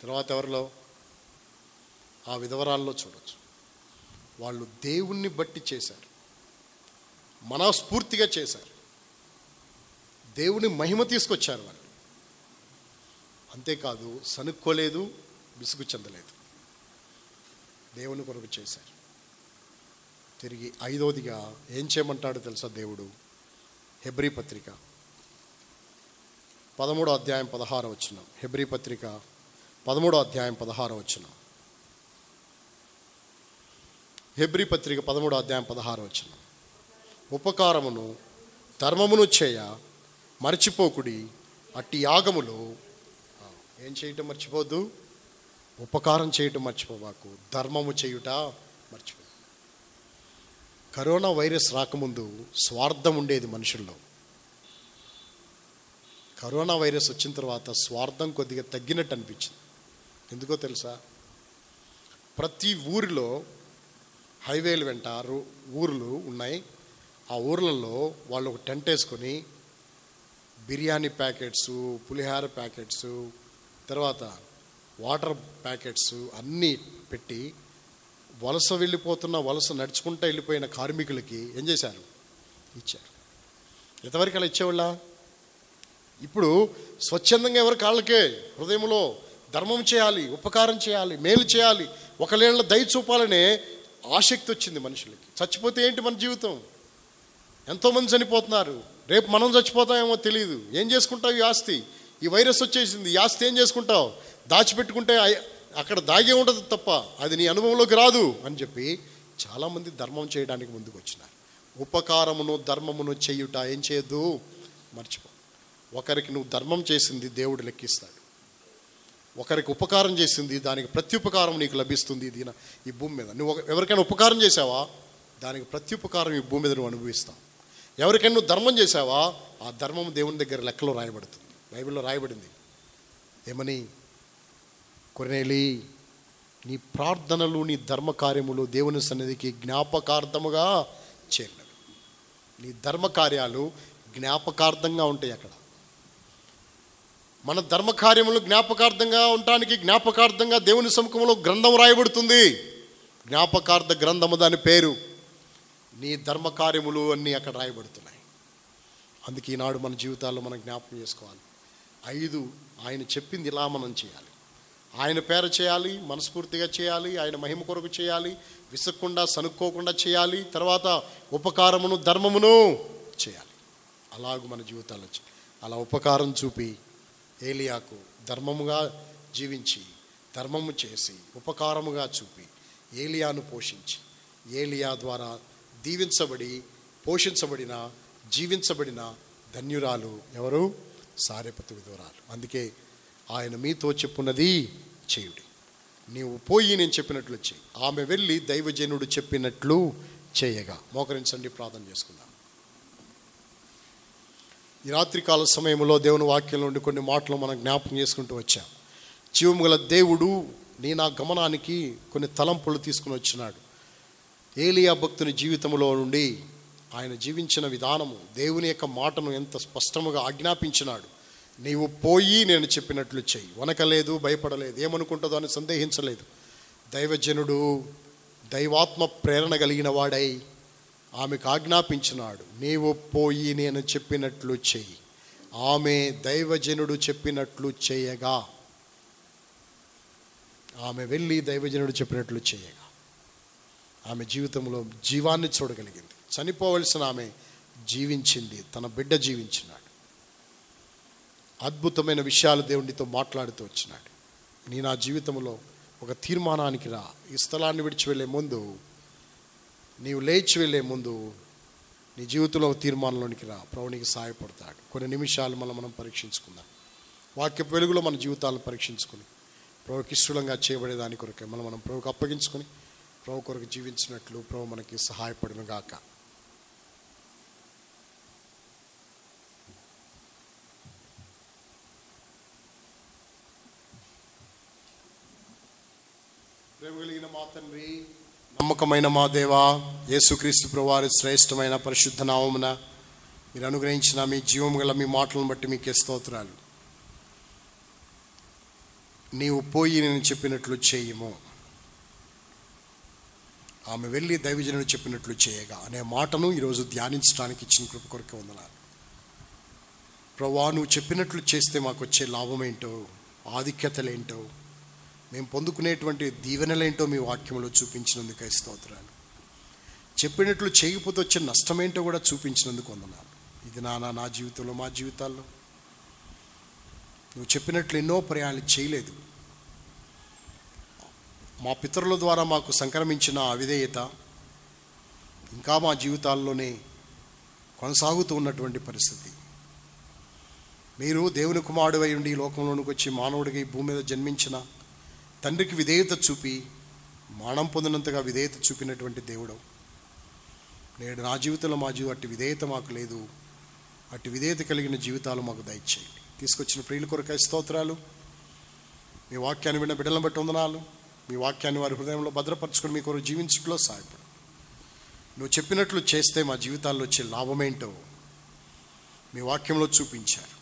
తర్వాత ఎవరిలో? ఆ విధవరాల్లో చూడొచ్చు. వాళ్ళు దేవుణ్ణి బట్టి చేశారు, మనస్ఫూర్తిగా చేశారు, దేవుని మహిమ తీసుకొచ్చారు వాళ్ళు. అంతేకాదు, సనుక్కోలేదు, విసుగు చెందలేదు, దేవుని కొరకు చేశారు. తిరిగి 5వదిగా ఏం చేయమంటాడో తెలుసా దేవుడు? హెబ్రీ పత్రిక 13వ అధ్యాయం 16వ వచనం. హెబ్రీ పత్రిక 13వ అధ్యాయం 16వ వచనం. హెబ్రీ పత్రిక 13వ అధ్యాయం 16వ వచనం. ఉపకారమును ధర్మమును చేయ మర్చిపోకుడి, అట్టి యాగములో ఏం చేయటం మర్చిపోద్దు? ఉపకారం చేయటం మర్చిపోవాకు, ధర్మము చేయుట మర్చిపో. కరోనా వైరస్ రాకముందు స్వార్థం ఉండేది మనుషుల్లో. కరోనా వైరస్ వచ్చిన తర్వాత స్వార్థం కొద్దిగా తగ్గినట్టు అనిపించింది. ఎందుకో తెలుసా? ప్రతి ఊరిలో హైవేలు వెంట ఊర్లు ఉన్నాయి. ఆ ఊర్లలో వాళ్ళు ఒక టెంట్ వేసుకొని బిర్యానీ ప్యాకెట్స్, పులిహార ప్యాకెట్స్, తర్వాత వాటర్ ప్యాకెట్స్ అన్నీ పెట్టి వలస నడుచుకుంటూ వెళ్ళిపోయిన కార్మికులకి ఏం చేశారు? ఇచ్చారు. ఎంతవరకు అలా ఇచ్చేవాళ్ళ? ఇప్పుడు స్వచ్ఛందంగా ఎవరి కాళ్ళకే హృదయంలో ధర్మం చేయాలి, ఉపకారం చేయాలి, మేలు చేయాలి, ఒకళ్ళ దయ చూపాలనే ఆసక్తి వచ్చింది మనుషులకి. చచ్చిపోతే ఏంటి మన జీవితం? ఎంతోమంది చనిపోతున్నారు. రేపు మనం చచ్చిపోతామేమో తెలియదు. ఏం చేసుకుంటావు ఈ ఆస్తి? ఈ వైరస్ వచ్చేసింది, ఈ ఆస్తి ఏం చేసుకుంటావు? దాచిపెట్టుకుంటే అక్కడ దాగే ఉండదు తప్ప అది నీ అనుభవంలోకి రాదు అని చెప్పి చాలామంది ధర్మం చేయడానికి ముందుకు వచ్చినారు. ఉపకారమును ధర్మమును చేయుట ఏం చేయొద్దు, మర్చిపో. ఒకరికి నువ్వు ధర్మం చేసింది దేవుడు లెక్కిస్తాడు. ఒకరికి ఉపకారం చేసింది దానికి ప్రత్యుపకారం నీకు లభిస్తుంది ఈ భూమి మీద. నువ్వు ఎవరికైనా ఉపకారం చేసావా, దానికి ప్రత్యుపకారం ఈ భూమి మీద నువ్వు అనుభవిస్తావు. ఎవరికైనా నువ్వు ధర్మం చేసావా, ఆ ధర్మం దేవుని దగ్గర లెక్కలో రాయబడుతుంది. బైబిల్లో రాయబడింది ఏమని? కొర్నేలీ, నీ ప్రార్థనలు నీ ధర్మ కార్యములు దేవుని సన్నిధికి జ్ఞాపకార్థముగా చేరినవి. నీ ధర్మ కార్యాలు జ్ఞాపకార్థంగా ఉంటాయి. అక్కడ మన ధర్మ కార్యములు జ్ఞాపకార్థంగా ఉండటానికి జ్ఞాపకార్థంగా దేవుని సముఖంలో గ్రంథం రాయబడుతుంది. జ్ఞాపకార్థ గ్రంథము దాని పేరు. నీ ధర్మ కార్యములు అన్నీ అక్కడ రాయబడుతున్నాయి. అందుకే ఈనాడు మన జీవితాల్లో మనం జ్ఞాపకం చేసుకోవాలి. 5 ఆయన చెప్పింది ఇలా మనం చేయాలి. ఆయన పేర చేయాలి, మనస్ఫూర్తిగా చేయాలి, ఆయన మహిమ కొరకు చేయాలి, విసక్కుండా సనుక్కోకుండా చేయాలి. తర్వాత ఉపకారమును ధర్మమును చేయాలి. అలాగూ మన జీవితాల్లో అలా ఉపకారం చూపి ఏలియాకు ధర్మముగా జీవించి ధర్మము చేసి ఉపకారముగా చూపి ఏలియాను పోషించి ఏలియా ద్వారా దీవించబడి పోషించబడిన జీవించబడిన ధన్యురాలు ఎవరు? సారెపతు విధవరాలు. అందుకే ఆయన మీతో చెప్పున్నది చేయుడి. నీవు పోయి నేను చెప్పినట్లు చేయి. ఆమె వెళ్ళి దైవజనుడు చెప్పినట్లు చేయగా. మోకరించండి, ప్రార్థన చేసుకుందాం. ఈ రాత్రికాల సమయంలో దేవుని వాక్యం నుండి కొన్ని మాటలు మనం జ్ఞాపకం చేసుకుంటూ వచ్చాం. జీవము గల దేవుడు నా గమనానికి కొన్ని తలంపులు తీసుకుని వచ్చినాడు. ఏలియా భక్తుని జీవితంలో నుండి ఆయన జీవించిన విధానము, దేవుని యొక్క మాటను ఎంత స్పష్టముగా ఆజ్ఞాపించినాడు. నీవు పోయి నేను చెప్పినట్లు చెయ్యి. వనకలేదు, భయపడలేదు, ఏమనుకుంటుందో అని సందేహించలేదు. దైవజనుడు దైవాత్మ ప్రేరణ కలిగిన వాడై ఆమెకు ఆజ్ఞాపించినాడు, నీవు పోయి నేను చెప్పినట్లు చెయ్యి. ఆమె దైవజనుడు చెప్పినట్లు చేయగా, ఆమె వెళ్ళి దైవజనుడు చెప్పినట్లు చేయగా ఆమె జీవితంలో జీవాన్ని చూడగలిగింది. చనిపోవలసిన ఆమె జీవించింది, తన బిడ్డ జీవించినాడు. అద్భుతమైన విషయాలు దేవునితో మాట్లాడుతూ వచ్చినాడు. నా జీవితంలో ఒక తీర్మానానికి రా. ఈ స్థలాన్ని విడిచి వెళ్ళే ముందు, నీవు లేచి వెళ్ళే ముందు నీ జీవితంలో ఒక తీర్మానంలోనికి రా. ప్రభు నీకు సహాయపడతాడు. కొన్ని నిమిషాలు మనం పరీక్షించుకుందాం. వాక్య వెలుగులో మన జీవితాలను పరీక్షించుకొని ప్రభుకి ఇష్టంగా చేయబడే దాని కొరకే మనం ప్రభుకి అప్పగించుకొని ప్రభు కొరకు జీవించినట్లు ప్రభు మనకి సహాయపడును గాక. ప్రేమ కలిగిన మా తండ్రి, నమ్మకమైన మా దేవా, యేసుక్రీస్తు ప్రభువారి శ్రేష్టమైన పరిశుద్ధ నామమున మీరు అనుగ్రహించిన మీ జీవము గల మీ మాటలను బట్టి మీకే స్తోత్రాలు. నీవు పోయి నేను చెప్పినట్లు చేయము, ఆమె వెళ్ళి దైవజనుడు చెప్పినట్లు చేయగా అనే మాటను ఈరోజు ధ్యానించడానికి ఇచ్చిన కృప కొరకే వందనాలు. ప్రభువా, నువ్వు చెప్పినట్లు చేస్తే మాకు వచ్చే లాభం ఏంటో, ఆధిక్యతలేంటో, మేము పొందుకునేటువంటి దీవెనలేంటో మీ వాక్యంలో చూపించినందుకే స్తోత్రాలు. చెప్పినట్లు చేయకపోతే వచ్చే నష్టమేంటో కూడా చూపించినందుకు వందనాలు. ఇది నా జీవితంలో, మా జీవితాల్లో నువ్వు చెప్పినట్లు ఎన్నో ప్రయాణాలు చేయలేదు. మా పితరుల ద్వారా మాకు సంక్రమించిన అవిధేయత ఇంకా మా జీవితాల్లోనే కొనసాగుతూ ఉన్నటువంటి పరిస్థితి. మీరు దేవుని కుమారుడై ఉండి ఈ లోకంలోనికి వచ్చి మానవుడిగా ఈ భూమి మీద జన్మించిన తండ్రికి విధేయత చూపి మరణం పొందినంతగా విధేయత చూపినటువంటి దేవుడు నేడు నా జీవితంలో అట్టి విధేయత మాకు లేదు. అట్టి విధేయత కలిగిన జీవితాలు మాకు దయచేయండి. తీసుకొచ్చిన ప్రియుల కొరకై స్తోత్రాలు. మీ వాక్యాన్ని విన్న బిడ్డలను బట్టి వందనాలు. మీ వాక్యాన్ని వారి హృదయంలో భద్రపరచుకొని మీ కొరకు జీవించట్లో సహాయపడు. నువ్వు చెప్పినట్లు చేస్తే మా జీవితాల్లో వచ్చే లాభమేంటో మీ వాక్యంలో చూపించారు.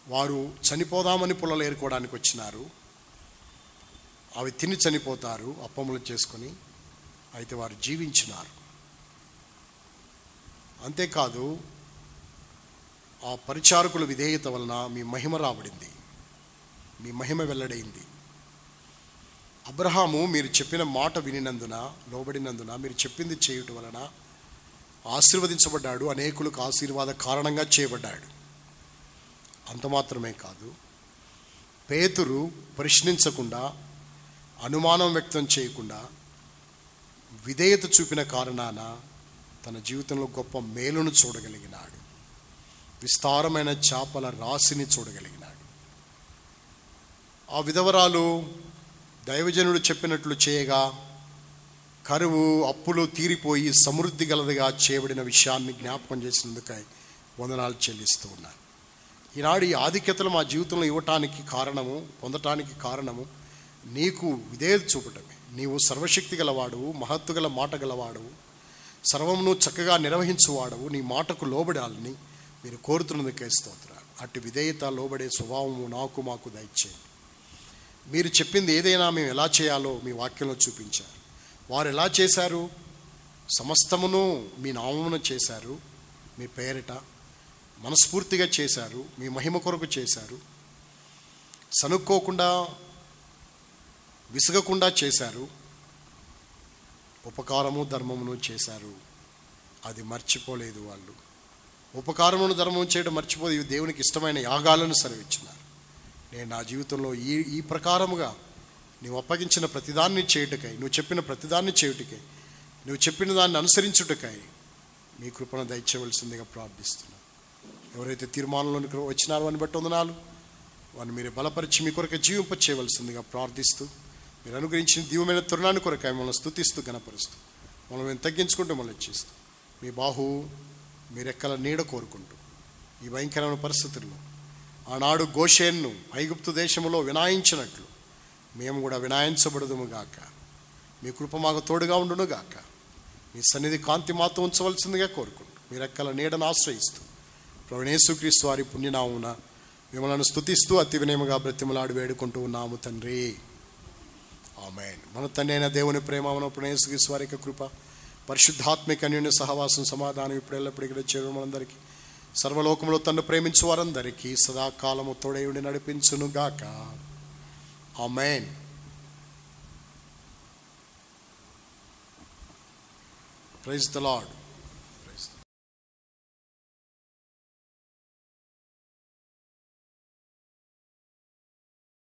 వారు చనిపోదామని పుల్లలు ఏరుకోవడానికి వచ్చినారు, అవి తిని చనిపోతారు అప్పములు చేసుకొని, అయితే వారు జీవించినారు. అంతేకాదు, ఆ పరిచారకుల విధేయత వలన మీ మహిమ రాబడింది, మీ మహిమ వెల్లడైంది. అబ్రహాము మీరు చెప్పిన మాట వినినందున, లోబడినందున, మీరు చెప్పింది చేయుట వలన ఆశీర్వదించబడ్డాడు, అనేకులకు ఆశీర్వాద కారణంగా చేయబడ్డాడు. అంత మాత్రమే కాదు, పేతురు ప్రశ్నించకుండా, అనుమానం వ్యక్తం చేయకుండా విధేయత చూపిన కారణాన తన జీవితంలో గొప్ప మేలును చూడగలిగినాడు. విస్తారమైన చేపల రాశిని చూడగలిగినాడు. ఆ విధవరాలు దైవజనుడు చెప్పినట్లు చేయగా కరువు, అప్పులు తీరిపోయి సమృద్ధి గలదిగా చేయబడిన విషయాన్ని జ్ఞాపకం చేసినందుకై వందనాలు చెల్లిస్తూ ఉన్నాను. ఈనాడు ఈ ఆధిక్యతలు మా జీవితంలో ఇవ్వటానికి కారణము, పొందటానికి కారణము నీకు విధేయత చూపటమే. నీవు సర్వశక్తి గలవాడువు, మహత్తు గల మాట గలవాడువు, సర్వమును చక్కగా నిర్వహించువాడవు. నీ మాటకు లోబడాలని మీరు కోరుతున్నందుకే స్తోత్రాలు. అట్టి విధేయత, లోబడే స్వభావము నాకు మాకు దయచేయండి. మీరు చెప్పింది ఏదైనా మేము ఎలా చేయాలో మీ వాక్యంలో చూపించారు. వారు ఎలా చేశారు? సమస్తమును మీ నామమున చేశారు, మీ పేరిట మనస్ఫూర్తిగా చేశారు, మీ మహిమ కొరకు చేశారు, సనుక్కోకుండా విసుగకుండా చేశారు, ఉపకారము ధర్మమును చేశారు. అది మర్చిపోలేదు వాళ్ళు. ఉపకారమును ధర్మం చేయడం మర్చిపోయి ఇవి దేవునికి ఇష్టమైన యాగాలను సెలవిచ్చినారు. నేను నా జీవితంలో ఈ ప్రకారముగా నువ్వు అప్పగించిన ప్రతిదాన్ని చేయుటకై, నువ్వు చెప్పిన ప్రతిదాన్ని చేయుటకై, నువ్వు చెప్పిన దాన్ని అనుసరించుటకై మీ కృపను దయచేయవలసిందిగా ప్రార్థిస్తున్నాను. ఎవరైతే తీర్మానంలోనికి వచ్చినారో అని బట్టి వందనాలు. వారిని మీరు బలపరిచి మీ కొరకు జీవింప చేయవలసిందిగా ప్రార్థిస్తూ, మీరు అనుగ్రహించిన దీవమైన తరుణాన్ని కొరకై మిమ్మల్ని స్తుతిస్తూ, గణపరుస్తూ, మనం మేము తగ్గించుకుంటూ మళ్ళీ ఇచ్చేస్తూ, మీ బాహు మీరెక్కల నీడ కోరుకుంటూ ఈ భయంకరమైన పరిస్థితుల్లో ఆనాడు గోషేన్ను ఐగుప్తు దేశంలో వినాయించినట్లు మేము కూడా వినాయించబడదుము గాక. మీ కృప మాకు తోడుగా ఉండును గాక. మీ సన్నిధి కాంతి మాతో ఉంచవలసిందిగా కోరుకుంటూ, మీరెక్కల నీడను ఆశ్రయిస్తూ, ప్రభువైన యేసుక్రీస్తు వారి పుణ్యనామమున మిమ్మల్ని స్తుతిస్తూ అతి వినయముగా బ్రతిమలాడి వేడుకుంటూ ఉన్నాము తండ్రి. ఆమేన్. మన తండ్రి అయిన దేవుని ప్రేమ, మన ప్రభువైన యేసుక్రీస్తు వారి యొక్క కృప, పరిశుద్ధాత్మిక అన్యోన్య సహవాసం, సమాధానం ఇప్పుడు ఎల్లప్పుడు ఇక్కడ చేరు మనందరికీ, సర్వలోకంలో తన్ను ప్రేమించు వారందరికీ సదాకాలము తోడై ఉండి నడిపించును గాక. ఆమేన్. Praise the lord.